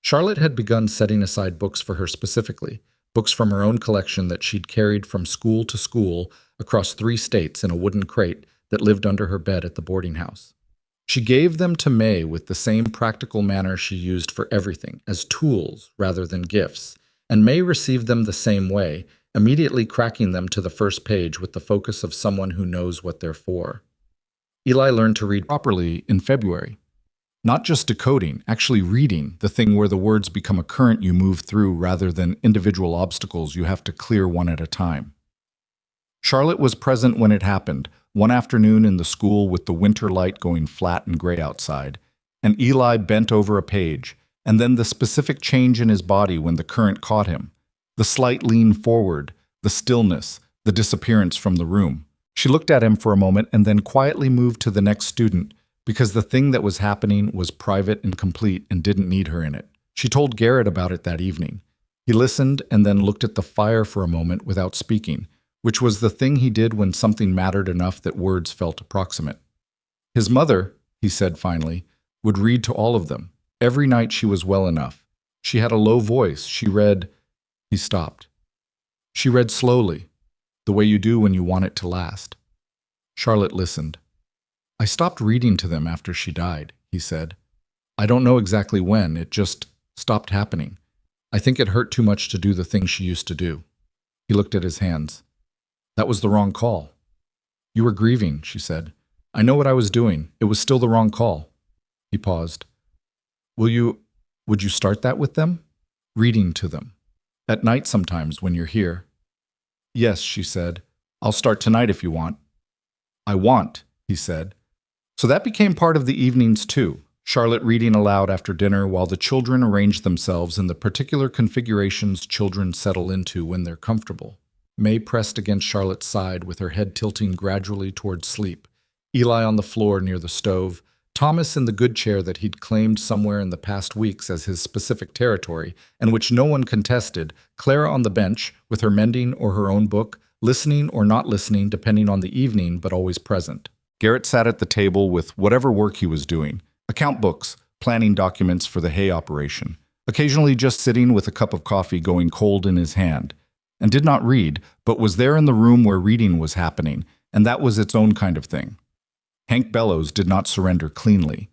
Speaker 1: Charlotte had begun setting aside books for her specifically, books from her own collection that she'd carried from school to school across 3 states in a wooden crate that lived under her bed at the boarding house. She gave them to May with the same practical manner she used for everything, as tools rather than gifts, and May received them the same way, immediately cracking them to the first page with the focus of someone who knows what they're for. Eli learned to read properly in February. Not just decoding, actually reading, the thing where the words become a current you move through rather than individual obstacles you have to clear one at a time. Charlotte was present when it happened, one afternoon in the school with the winter light going flat and gray outside, and Eli bent over a page, and then the specific change in his body when the current caught him, the slight lean forward, the stillness, the disappearance from the room. She looked at him for a moment and then quietly moved to the next student, because the thing that was happening was private and complete and didn't need her in it. She told Garrett about it that evening. He listened and then looked at the fire for a moment without speaking, which was the thing he did when something mattered enough that words felt approximate. His mother, he said finally, would read to all of them. Every night she was well enough. She had a low voice. She read. He stopped. She read slowly, the way you do when you want it to last. Charlotte listened. "I stopped reading to them after she died," he said. "I don't know exactly when. It just stopped happening. I think it hurt too much to do the things she used to do." He looked at his hands. "That was the wrong call." "You were grieving," she said. "I know what I was doing. It was still the wrong call." He paused. Would you start that with them? Reading to them. At night sometimes when you're here. Yes, she said. I'll start tonight if you want. I want, he said. So that became part of the evenings too, Charlotte reading aloud after dinner while the children arranged themselves in the particular configurations children settle into when they're comfortable. May pressed against Charlotte's side with her head tilting gradually towards sleep, Eli on the floor near the stove, Thomas in the good chair that he'd claimed somewhere in the past weeks as his specific territory, and which no one contested, Clara on the bench, with her mending or her own book, listening or not listening depending on the evening, but always present. Garrett sat at the table with whatever work he was doing, account books, planning documents for the hay operation, occasionally just sitting with a cup of coffee going cold in his hand, and did not read, but was there in the room where reading was happening, and that was its own kind of thing. Hank Bellows did not surrender cleanly.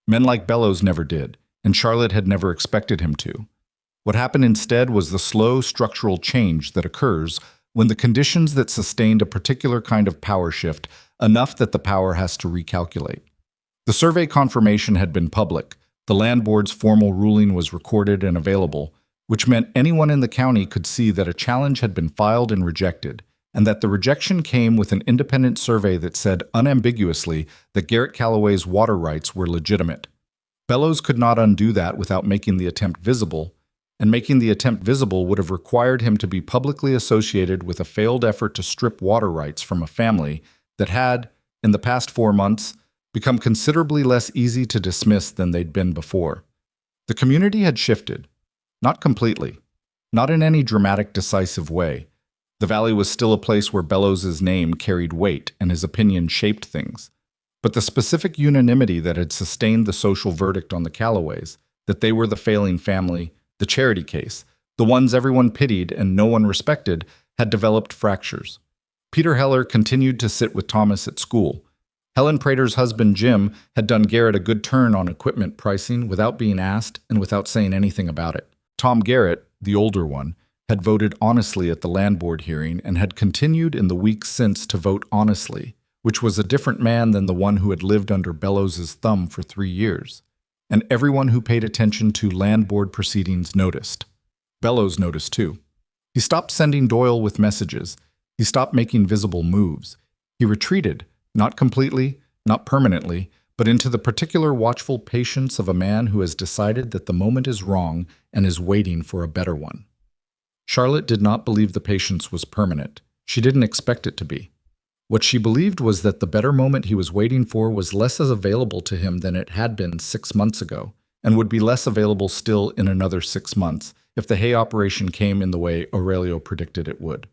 Speaker 1: Men like Bellows never did, and Charlotte had never expected him to. What happened instead was the slow structural change that occurs when the conditions that sustained a particular kind of power shift enough that the power has to recalculate. The survey confirmation had been public, the land board's formal ruling was recorded and available, which meant anyone in the county could see that a challenge had been filed and rejected, and that the rejection came with an independent survey that said unambiguously that Garrett Calloway's water rights were legitimate. Bellows could not undo that without making the attempt visible, and making the attempt visible would have required him to be publicly associated with a failed effort to strip water rights from a family that had, in the past 4 months, become considerably less easy to dismiss than they'd been before. The community had shifted. Not completely. Not in any dramatic, decisive way. The valley was still a place where Bellows's name carried weight and his opinion shaped things. But the specific unanimity that had sustained the social verdict on the Calloways, that they were the failing family, the charity case, the ones everyone pitied and no one respected, had developed fractures. Peter Heller continued to sit with Thomas at school. Helen Prater's husband, Jim, had done Garrett a good turn on equipment pricing without being asked and without saying anything about it. Tom Garrett, the older one, had voted honestly at the land board hearing and had continued in the weeks since to vote honestly, which was a different man than the one who had lived under Bellows's thumb for 3 years. And everyone who paid attention to land board proceedings noticed. Bellows noticed too. He stopped sending Doyle with messages. He stopped making visible moves. He retreated, not completely, not permanently, but into the particular watchful patience of a man who has decided that the moment is wrong and is waiting for a better one. Charlotte did not believe the patience was permanent. She didn't expect it to be. What she believed was that the better moment he was waiting for was less as available to him than it had been 6 months ago, and would be less available still in another 6 months if the hay operation came in the way Aurelio predicted it would.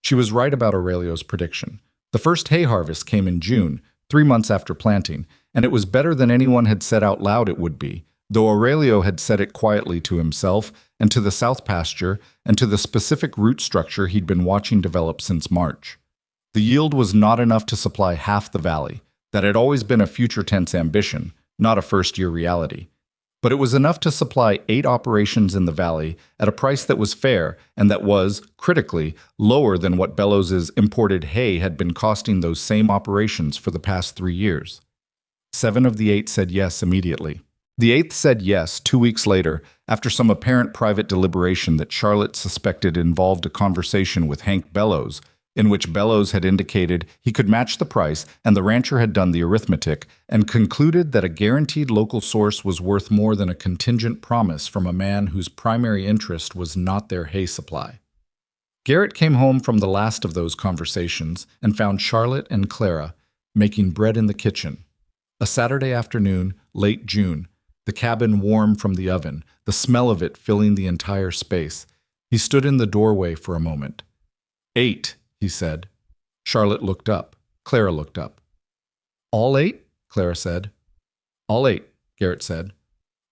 Speaker 1: She was right about Aurelio's prediction. The first hay harvest came in June, 3 months after planting, and it was better than anyone had said out loud it would be, though Aurelio had said it quietly to himself and to the south pasture and to the specific root structure he'd been watching develop since March. The yield was not enough to supply half the valley. That had always been a future tense ambition, not a first-year reality. But it was enough to supply 8 operations in the valley at a price that was fair and that was, critically, lower than what Bellows's imported hay had been costing those same operations for the past 3 years. 7 of the 8 said yes immediately. The 8th said yes 2 weeks later, after some apparent private deliberation that Charlotte suspected involved a conversation with Hank Bellows, in which Bellows had indicated he could match the price and the rancher had done the arithmetic and concluded that a guaranteed local source was worth more than a contingent promise from a man whose primary interest was not their hay supply. Garrett came home from the last of those conversations and found Charlotte and Clara making bread in the kitchen. A Saturday afternoon, late June, the cabin warm from the oven, the smell of it filling the entire space. He stood in the doorway for a moment. 8, he said. Charlotte looked up. Clara looked up. All 8? Clara said. All 8, Garrett said.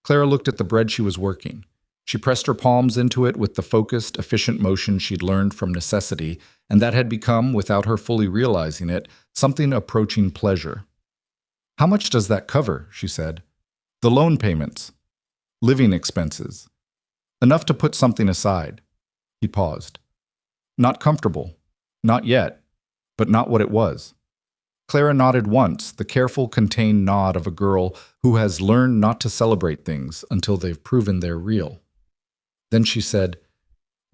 Speaker 1: Clara looked at the bread she was working. She pressed her palms into it with the focused, efficient motion she'd learned from necessity, and that had become, without her fully realizing it, something approaching pleasure. How much does that cover? She said. The loan payments. Living expenses. Enough to put something aside. He paused. Not comfortable. Not yet, but not what it was. Clara nodded once, the careful, contained nod of a girl who has learned not to celebrate things until they've proven they're real. Then she said,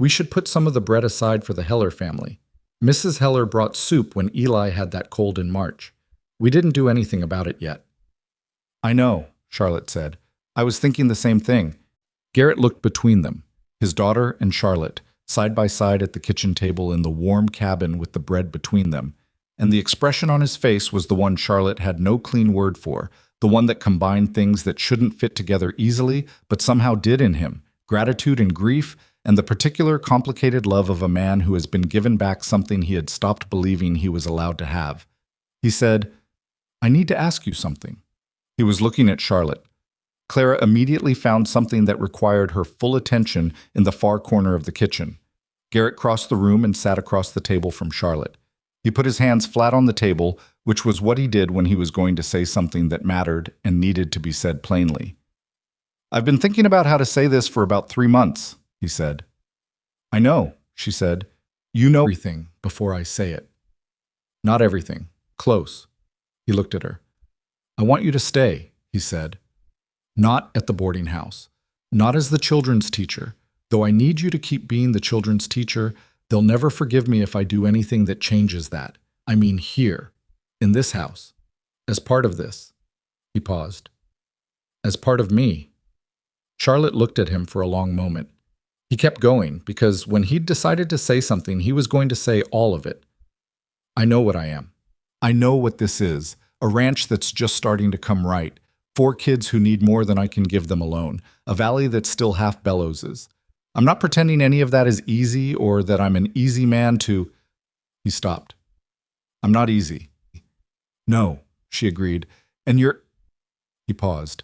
Speaker 1: We should put some of the bread aside for the Heller family. Mrs. Heller brought soup when Eli had that cold in March. We didn't do anything about it yet." "I know," Charlotte said. "I was thinking the same thing." Garrett looked between them, his daughter and Charlotte, side by side at the kitchen table in the warm cabin with the bread between them, and the expression on his face was the one Charlotte had no clean word for, the one that combined things that shouldn't fit together easily, but somehow did in him: gratitude and grief, and the particular complicated love of a man who has been given back something he had stopped believing he was allowed to have. He said, "I need to ask you something." He was looking at Charlotte. Clara immediately found something that required her full attention in the far corner of the kitchen. Garrett crossed the room and sat across the table from Charlotte. He put his hands flat on the table, which was what he did when he was going to say something that mattered and needed to be said plainly. "I've been thinking about how to say this for about 3 months, he said. "I know," she said. "You know everything before I say it." "Not everything. Close." He looked at her. "I want you to stay," he said. "Not at the boarding house. Not as the children's teacher. Though I need you to keep being the children's teacher, they'll never forgive me if I do anything that changes that. I mean here, in this house. As part of this." He paused. "As part of me." Charlotte looked at him for a long moment. He kept going, because when he'd decided to say something, he was going to say all of it. "I know what I am. I know what this is. A ranch that's just starting to come right. 4 kids who need more than I can give them alone. A valley that's still half Bellows's. I'm not pretending any of that is easy or that I'm an easy man to—" He stopped. "I'm not easy." "No," she agreed. "And you're—" He paused.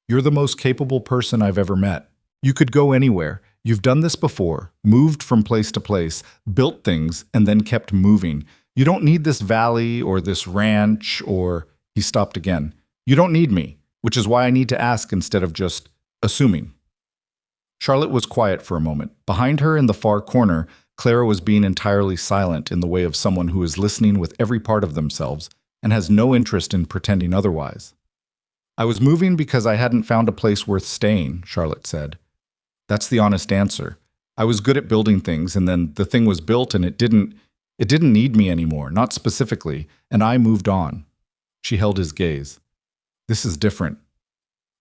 Speaker 1: "You're the most capable person I've ever met. You could go anywhere. You've done this before, moved from place to place, built things, and then kept moving. You don't need this valley or this ranch or—" He stopped again. "You don't need me, which is why I need to ask instead of just assuming." Charlotte was quiet for a moment. Behind her in the far corner, Clara was being entirely silent in the way of someone who is listening with every part of themselves and has no interest in pretending otherwise. "I was moving because I hadn't found a place worth staying," Charlotte said. "That's the honest answer. I was good at building things, and then the thing was built and it didn't need me anymore, not specifically, and I moved on." She held his gaze. "This is different."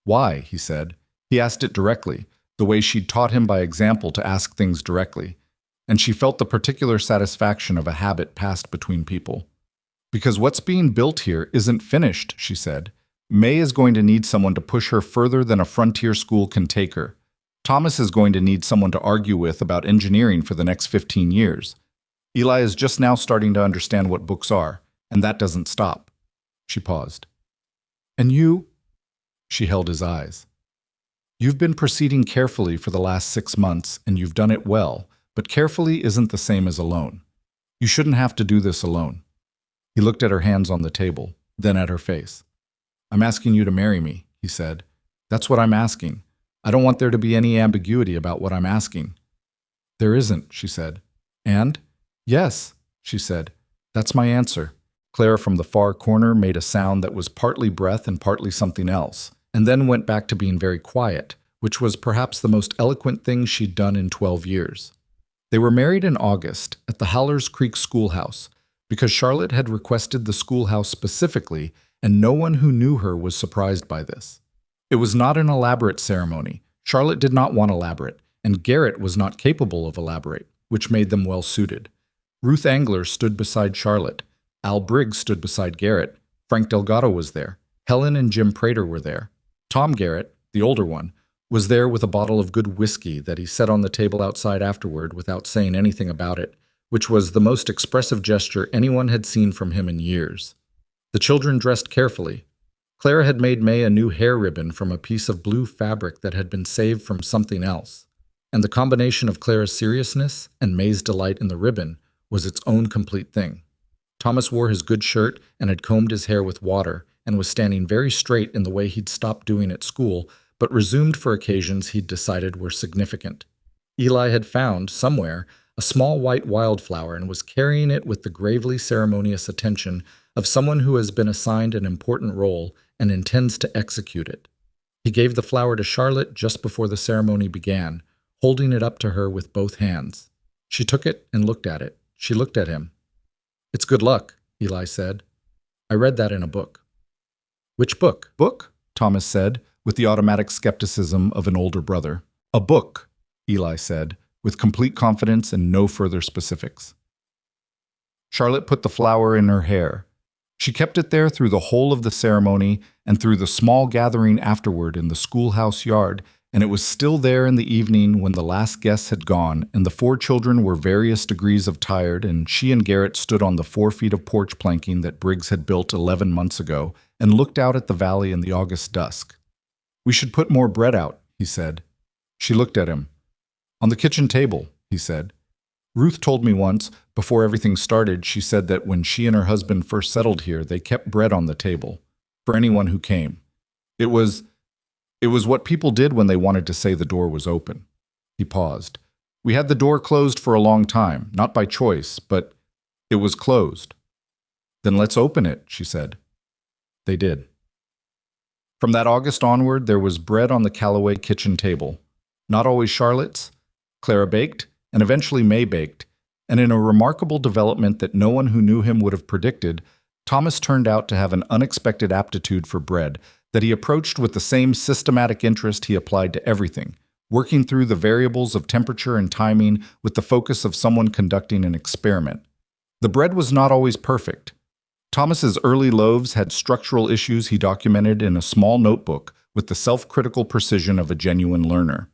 Speaker 1: "Why?" he said. He asked it directly, the way she'd taught him by example to ask things directly, and she felt the particular satisfaction of a habit passed between people. "Because what's being built here isn't finished," she said. "May is going to need someone to push her further than a frontier school can take her. Thomas is going to need someone to argue with about engineering for the next 15 years. Eli is just now starting to understand what books are, and that doesn't stop." She paused. "And you?" She held his eyes. "You've been proceeding carefully for the last 6 months, and you've done it well, but carefully isn't the same as alone. You shouldn't have to do this alone." He looked at her hands on the table, then at her face. "I'm asking you to marry me," he said. "That's what I'm asking. I don't want there to be any ambiguity about what I'm asking." "There isn't," she said. "And?" "Yes," she said. "That's my answer." Clara from the far corner made a sound that was partly breath and partly something else, and then went back to being very quiet, which was perhaps the most eloquent thing she'd done in 12 years. They were married in August at the Howlers Creek schoolhouse, because Charlotte had requested the schoolhouse specifically, and no one who knew her was surprised by this. It was not an elaborate ceremony. Charlotte did not want elaborate, and Garrett was not capable of elaborate, which made them well suited. Ruth Angler stood beside Charlotte. Al Briggs stood beside Garrett. Frank Delgado was there. Helen and Jim Prater were there. Tom Garrett, the older one, was there with a bottle of good whiskey that he set on the table outside afterward without saying anything about it, which was the most expressive gesture anyone had seen from him in years. The children dressed carefully. Clara had made May a new hair ribbon from a piece of blue fabric that had been saved from something else, and the combination of Clara's seriousness and May's delight in the ribbon was its own complete thing. Thomas wore his good shirt and had combed his hair with water and was standing very straight in the way he'd stopped doing at school, but resumed for occasions he'd decided were significant. Eli had found, somewhere, a small white wildflower and was carrying it with the gravely ceremonious attention of someone who has been assigned an important role and intends to execute it. He gave the flower to Charlotte just before the ceremony began, holding it up to her with both hands. She took it and looked at it. She looked at him. "It's good luck," Eli said. "I read that in a book." "Which book?" "Book?" Thomas said, with the automatic skepticism of an older brother. "A book," Eli said, with complete confidence and no further specifics. Charlotte put the flower in her hair. She kept it there through the whole of the ceremony and through the small gathering afterward in the schoolhouse yard, and it was still there in the evening when the last guests had gone and the four children were various degrees of tired, and she and Garrett stood on the 4 feet of porch planking that Briggs had built 11 months ago and looked out at the valley in the August dusk. "We should put more bread out," he said. She looked at him. "On the kitchen table," he said. "Ruth told me once, before everything started, she said that when she and her husband first settled here, they kept bread on the table for anyone who came. It was what people did when they wanted to say the door was open." He paused. "We had the door closed for a long time, not by choice, but it was closed." "Then let's open it," she said. They did. From that August onward, there was bread on the Calloway kitchen table. Not always Charlotte's. Clara baked, and eventually May baked, and in a remarkable development that no one who knew him would have predicted, Thomas turned out to have an unexpected aptitude for bread that he approached with the same systematic interest he applied to everything, working through the variables of temperature and timing with the focus of someone conducting an experiment. The bread was not always perfect. Thomas's early loaves had structural issues he documented in a small notebook with the self-critical precision of a genuine learner.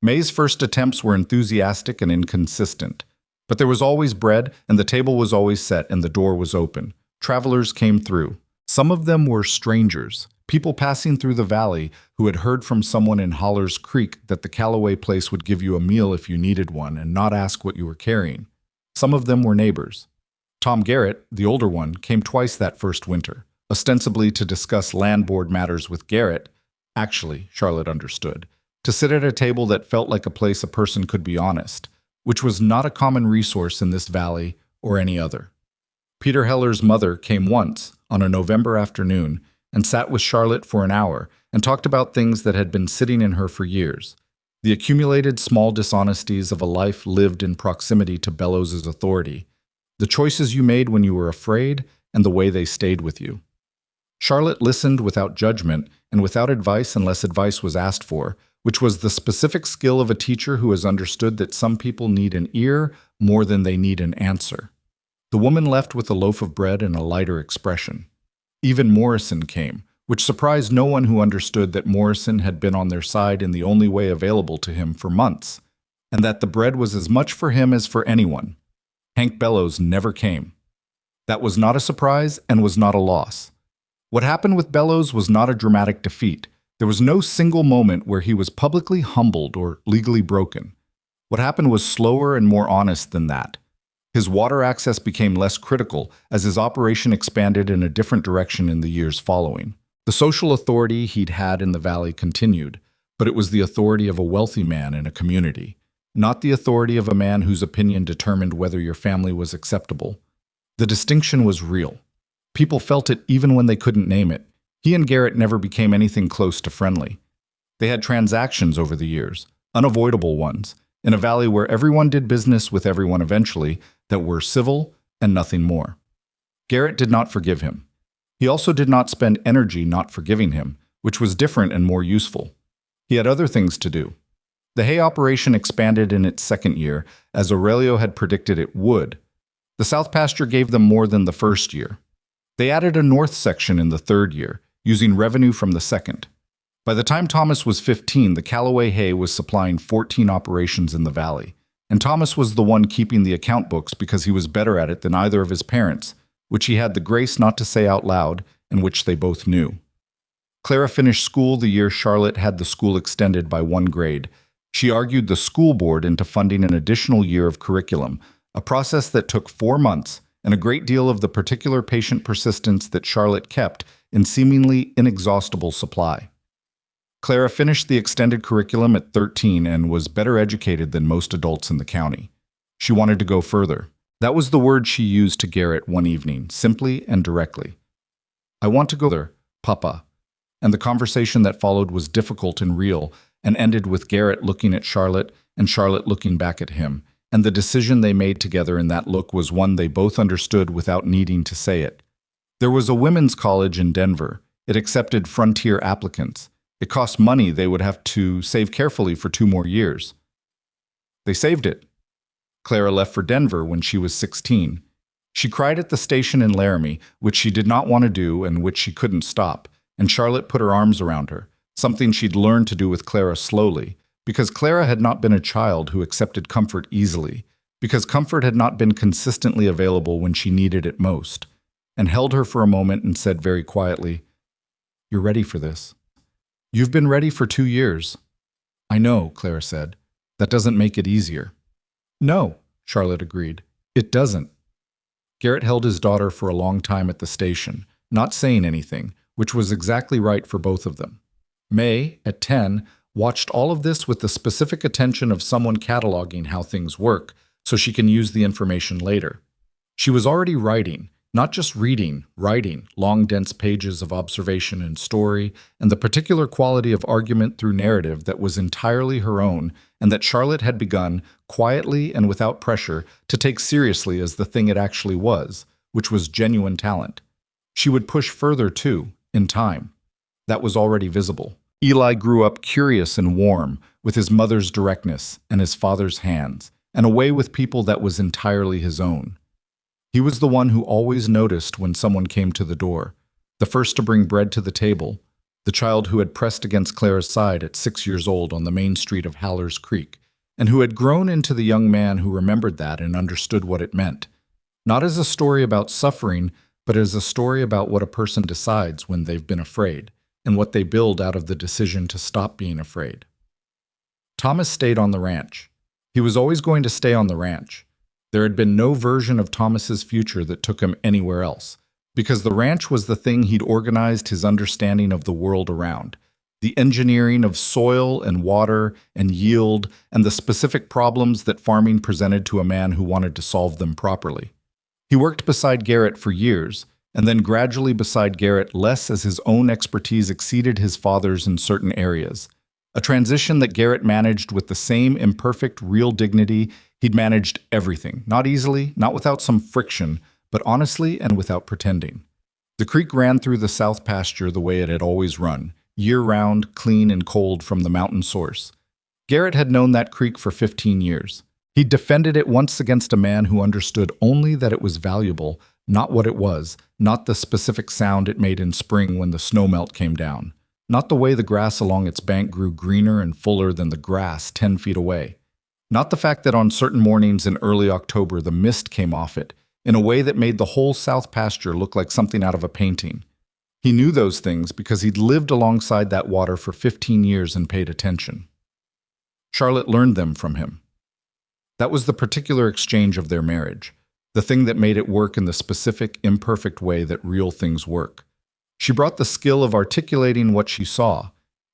Speaker 1: May's first attempts were enthusiastic and inconsistent. But there was always bread, and the table was always set, and the door was open. Travelers came through. Some of them were strangers, people passing through the valley who had heard from someone in Holler's Creek that the Calloway place would give you a meal if you needed one and not ask what you were carrying. Some of them were neighbors. Tom Garrett, the older one, came twice that first winter, ostensibly to discuss land board matters with Garrett. Actually, Charlotte understood, to sit at a table that felt like a place a person could be honest, which was not a common resource in this valley or any other. Peter Heller's mother came once, on a November afternoon, and sat with Charlotte for an hour and talked about things that had been sitting in her for years, the accumulated small dishonesties of a life lived in proximity to Bellows's authority, the choices you made when you were afraid, and the way they stayed with you. Charlotte listened without judgment and without advice unless advice was asked for, which was the specific skill of a teacher who has understood that some people need an ear more than they need an answer. The woman left with a loaf of bread and a lighter expression. Even Morrison came, which surprised no one who understood that Morrison had been on their side in the only way available to him for months, and that the bread was as much for him as for anyone. Hank Bellows never came. That was not a surprise and was not a loss. What happened with Bellows was not a dramatic defeat. There was no single moment where he was publicly humbled or legally broken. What happened was slower and more honest than that. His water access became less critical as his operation expanded in a different direction in the years following. The social authority he'd had in the valley continued, but it was the authority of a wealthy man in a community, not the authority of a man whose opinion determined whether your family was acceptable. The distinction was real. People felt it even when they couldn't name it. He and Garrett never became anything close to friendly. They had transactions over the years, unavoidable ones, in a valley where everyone did business with everyone eventually, that were civil and nothing more. Garrett did not forgive him. He also did not spend energy not forgiving him, which was different and more useful. He had other things to do. The hay operation expanded in its second year, as Aurelio had predicted it would. The south pasture gave them more than the first year. They added a north section in the third year, using revenue from the second. By the time Thomas was 15, the Calloway hay was supplying 14 operations in the valley, and Thomas was the one keeping the account books because he was better at it than either of his parents, which he had the grace not to say out loud, and which they both knew. Clara finished school the year Charlotte had the school extended by 1 grade. She argued the school board into funding an additional year of curriculum, a process that took 4 months, and a great deal of the particular patient persistence that Charlotte kept in seemingly inexhaustible supply. Clara finished the extended curriculum at 13 and was better educated than most adults in the county. She wanted to go further. That was the word she used to Garrett one evening, simply and directly. "I want to go there, Papa." And the conversation that followed was difficult and real, and ended with Garrett looking at Charlotte and Charlotte looking back at him, and the decision they made together in that look was one they both understood without needing to say it. There was a women's college in Denver. It accepted frontier applicants. It cost money they would have to save carefully for 2 more years. They saved it. Clara left for Denver when she was 16. She cried at the station in Laramie, which she did not want to do and which she couldn't stop, and Charlotte put her arms around her, something she'd learned to do with Clara slowly, because Clara had not been a child who accepted comfort easily, because comfort had not been consistently available when she needed it most, and held her for a moment and said very quietly, "You're ready for this. You've been ready for 2 years." "I know," Clara said. "That doesn't make it easier." "No," Charlotte agreed. "It doesn't." Garrett held his daughter for a long time at the station, not saying anything, which was exactly right for both of them. May, at 10, watched all of this with the specific attention of someone cataloging how things work, so she can use the information later. She was already writing, not just reading, writing, long dense pages of observation and story, and the particular quality of argument through narrative that was entirely her own, and that Charlotte had begun, quietly and without pressure, to take seriously as the thing it actually was, which was genuine talent. She would push further, too, in time. That was already visible. Eli grew up curious and warm, with his mother's directness and his father's hands, and a way with people that was entirely his own. He was the one who always noticed when someone came to the door, the first to bring bread to the table, the child who had pressed against Clara's side at 6 years old on the main street of Haller's Creek, and who had grown into the young man who remembered that and understood what it meant, not as a story about suffering, but as a story about what a person decides when they've been afraid, and what they build out of the decision to stop being afraid. Thomas stayed on the ranch. He was always going to stay on the ranch. There had been no version of Thomas's future that took him anywhere else, because the ranch was the thing he'd organized his understanding of the world around, the engineering of soil and water and yield and the specific problems that farming presented to a man who wanted to solve them properly. He worked beside Garrett for years, and then gradually beside Garrett less as his own expertise exceeded his father's in certain areas, a transition that Garrett managed with the same imperfect, real dignity he'd managed everything, not easily, not without some friction, but honestly and without pretending. The creek ran through the south pasture the way it had always run, year-round, clean and cold from the mountain source. Garrett had known that creek for 15 years. He'd defended it once against a man who understood only that it was valuable, not what it was, not the specific sound it made in spring when the snowmelt came down, not the way the grass along its bank grew greener and fuller than the grass 10 feet away, not the fact that on certain mornings in early October the mist came off it, in a way that made the whole south pasture look like something out of a painting. He knew those things because he'd lived alongside that water for 15 years and paid attention. Charlotte learned them from him. That was the particular exchange of their marriage, the thing that made it work in the specific, imperfect way that real things work. She brought the skill of articulating what she saw,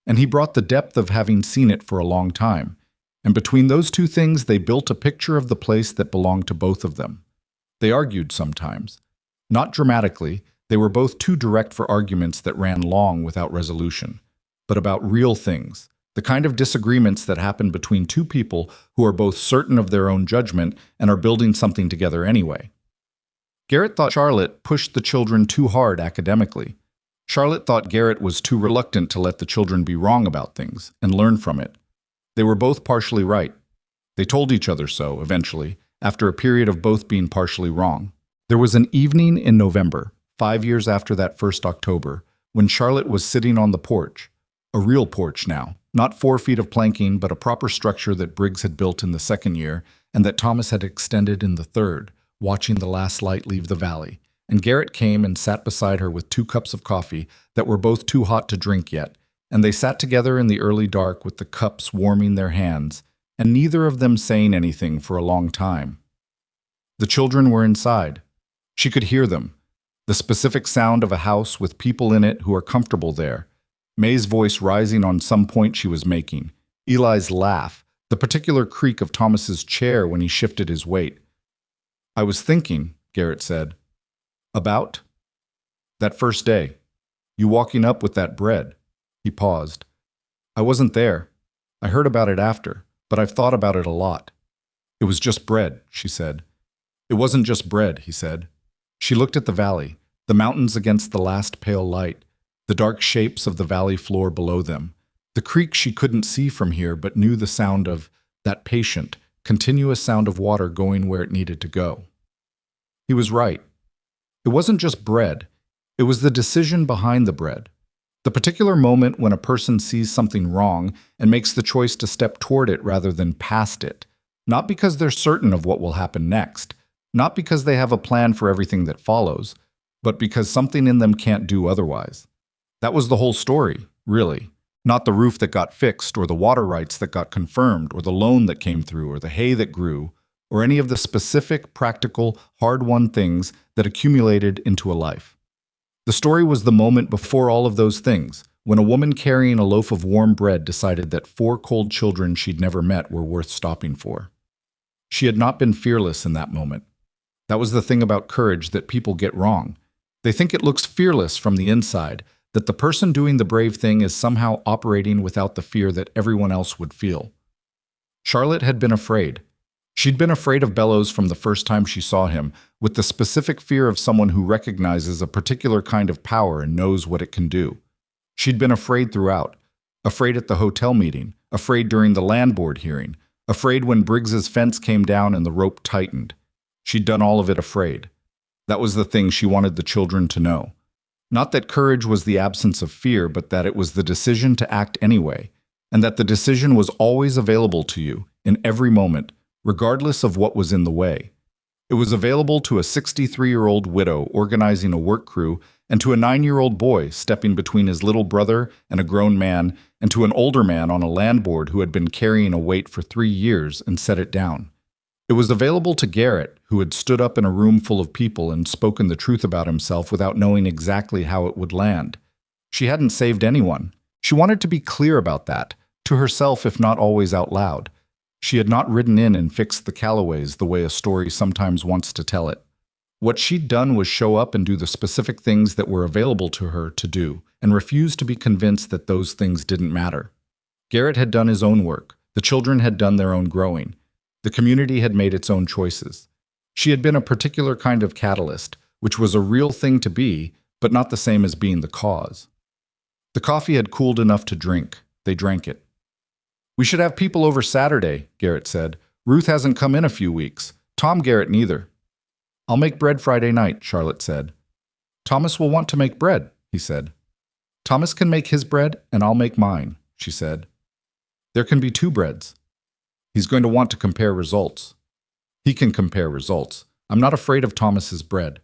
Speaker 1: and he brought the depth of having seen it for a long time. And between those two things, they built a picture of the place that belonged to both of them. They argued sometimes. Not dramatically, they were both too direct for arguments that ran long without resolution, but about real things, the kind of disagreements that happen between two people who are both certain of their own judgment and are building something together anyway. Garrett thought Charlotte pushed the children too hard academically. Charlotte thought Garrett was too reluctant to let the children be wrong about things and learn from it. They were both partially right. They told each other so, eventually, after a period of both being partially wrong. There was an evening in November, 5 years after that first October, when Charlotte was sitting on the porch, a real porch now, not 4 feet of planking, but a proper structure that Briggs had built in the second year and that Thomas had extended in the third, watching the last light leave the valley. And Garrett came and sat beside her with 2 cups of coffee that were both too hot to drink yet, and they sat together in the early dark with the cups warming their hands, and neither of them saying anything for a long time. The children were inside. She could hear them, the specific sound of a house with people in it who are comfortable there, May's voice rising on some point she was making, Eli's laugh, the particular creak of Thomas's chair when he shifted his weight. "I was thinking," Garrett said, "about that first day, you walking up with that bread." He paused. "I wasn't there. I heard about it after, but I've thought about it a lot. It was just bread, she said. It wasn't just bread, he said. She looked at the valley, the mountains against the last pale light, the dark shapes of the valley floor below them, the creek she couldn't see from here but knew the sound of, that patient, continuous sound of water going where it needed to go. He was right. It wasn't just bread. It was the decision behind the bread. The particular moment when a person sees something wrong and makes the choice to step toward it rather than past it, not because they're certain of what will happen next, not because they have a plan for everything that follows, but because something in them can't do otherwise. That was the whole story, really. Not the roof that got fixed, or the water rights that got confirmed, or the loan that came through, or the hay that grew, or any of the specific, practical, hard-won things that accumulated into a life. The story was the moment before all of those things, when a woman carrying a loaf of warm bread decided that 4 cold children she'd never met were worth stopping for. She had not been fearless in that moment. That was the thing about courage that people get wrong. They think it looks fearless from the inside, that the person doing the brave thing is somehow operating without the fear that everyone else would feel. Charlotte had been afraid. She'd been afraid of Bellows from the first time she saw him, with the specific fear of someone who recognizes a particular kind of power and knows what it can do. She'd been afraid throughout. Afraid at the hotel meeting, afraid during the land board hearing, afraid when Briggs's fence came down and the rope tightened. She'd done all of it afraid. That was the thing she wanted the children to know. Not that courage was the absence of fear, but that it was the decision to act anyway, and that the decision was always available to you, in every moment, regardless of what was in the way. It was available to a 63-year-old widow organizing a work crew, and to a 9-year-old boy stepping between his little brother and a grown man, and to an older man on a land board who had been carrying a weight for 3 years and set it down. It was available to Garrett, who had stood up in a room full of people and spoken the truth about himself without knowing exactly how it would land. She hadn't saved anyone. She wanted to be clear about that, to herself if not always out loud. She had not ridden in and fixed the Calloways the way a story sometimes wants to tell it. What she'd done was show up and do the specific things that were available to her to do, and refuse to be convinced that those things didn't matter. Garrett had done his own work. The children had done their own growing. The community had made its own choices. She had been a particular kind of catalyst, which was a real thing to be, but not the same as being the cause. The coffee had cooled enough to drink. They drank it. "We should have people over Saturday," Garrett said. "Ruth hasn't come in a few weeks. Tom Garrett neither." "I'll make bread Friday night," Charlotte said. "Thomas will want to make bread," he said. "Thomas can make his bread, and I'll make mine," she said. "There can be 2 breads. He's going to want to compare results." "He can compare results. I'm not afraid of Thomas's bread."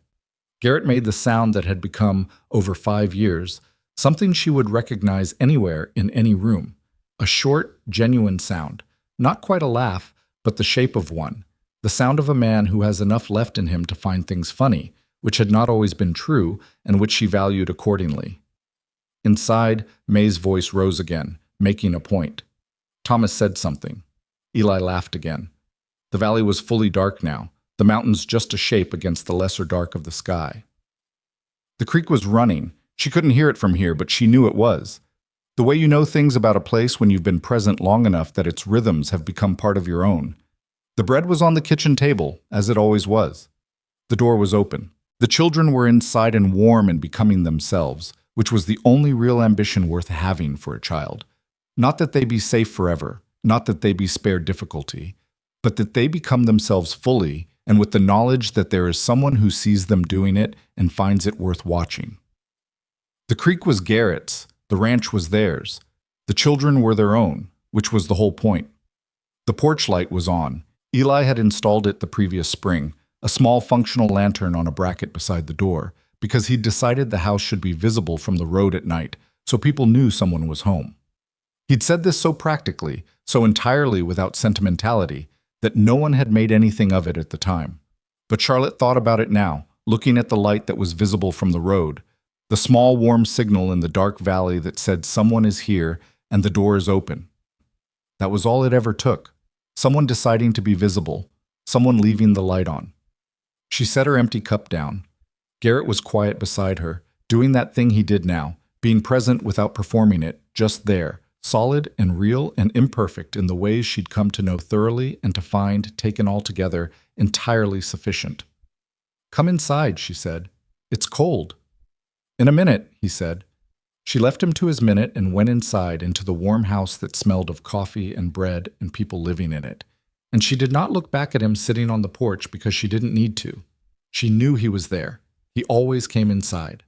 Speaker 1: Garrett made the sound that had become, over 5 years, something she would recognize anywhere in any room. A short, genuine sound. Not quite a laugh, but the shape of one. The sound of a man who has enough left in him to find things funny, which had not always been true, and which she valued accordingly. Inside, May's voice rose again, making a point. Thomas said something. Eli laughed again. The valley was fully dark now, the mountains just a shape against the lesser dark of the sky. The creek was running. She couldn't hear it from here, but she knew it was. The way you know things about a place when you've been present long enough that its rhythms have become part of your own. The bread was on the kitchen table, as it always was. The door was open. The children were inside and warm and becoming themselves, which was the only real ambition worth having for a child. Not that they be safe forever, not that they be spared difficulty, but that they become themselves fully, and with the knowledge that there is someone who sees them doing it and finds it worth watching. The creek was Garrett's, the ranch was theirs. The children were their own, which was the whole point. The porch light was on. Eli had installed it the previous spring, a small functional lantern on a bracket beside the door, because he'd decided the house should be visible from the road at night, so people knew someone was home. He'd said this so practically, so entirely without sentimentality, that no one had made anything of it at the time. But Charlotte thought about it now, looking at the light that was visible from the road, the small warm signal in the dark valley that said someone is here and the door is open. That was all it ever took. Someone deciding to be visible, someone leaving the light on. She set her empty cup down. Garrett was quiet beside her, doing that thing he did now, being present without performing it, just there, solid and real and imperfect in the ways she'd come to know thoroughly and to find, taken all together, entirely sufficient. "Come inside," she said. "It's cold." "In a minute," he said. She left him to his minute and went inside into the warm house that smelled of coffee and bread and people living in it. And she did not look back at him sitting on the porch because she didn't need to. She knew he was there. He always came inside.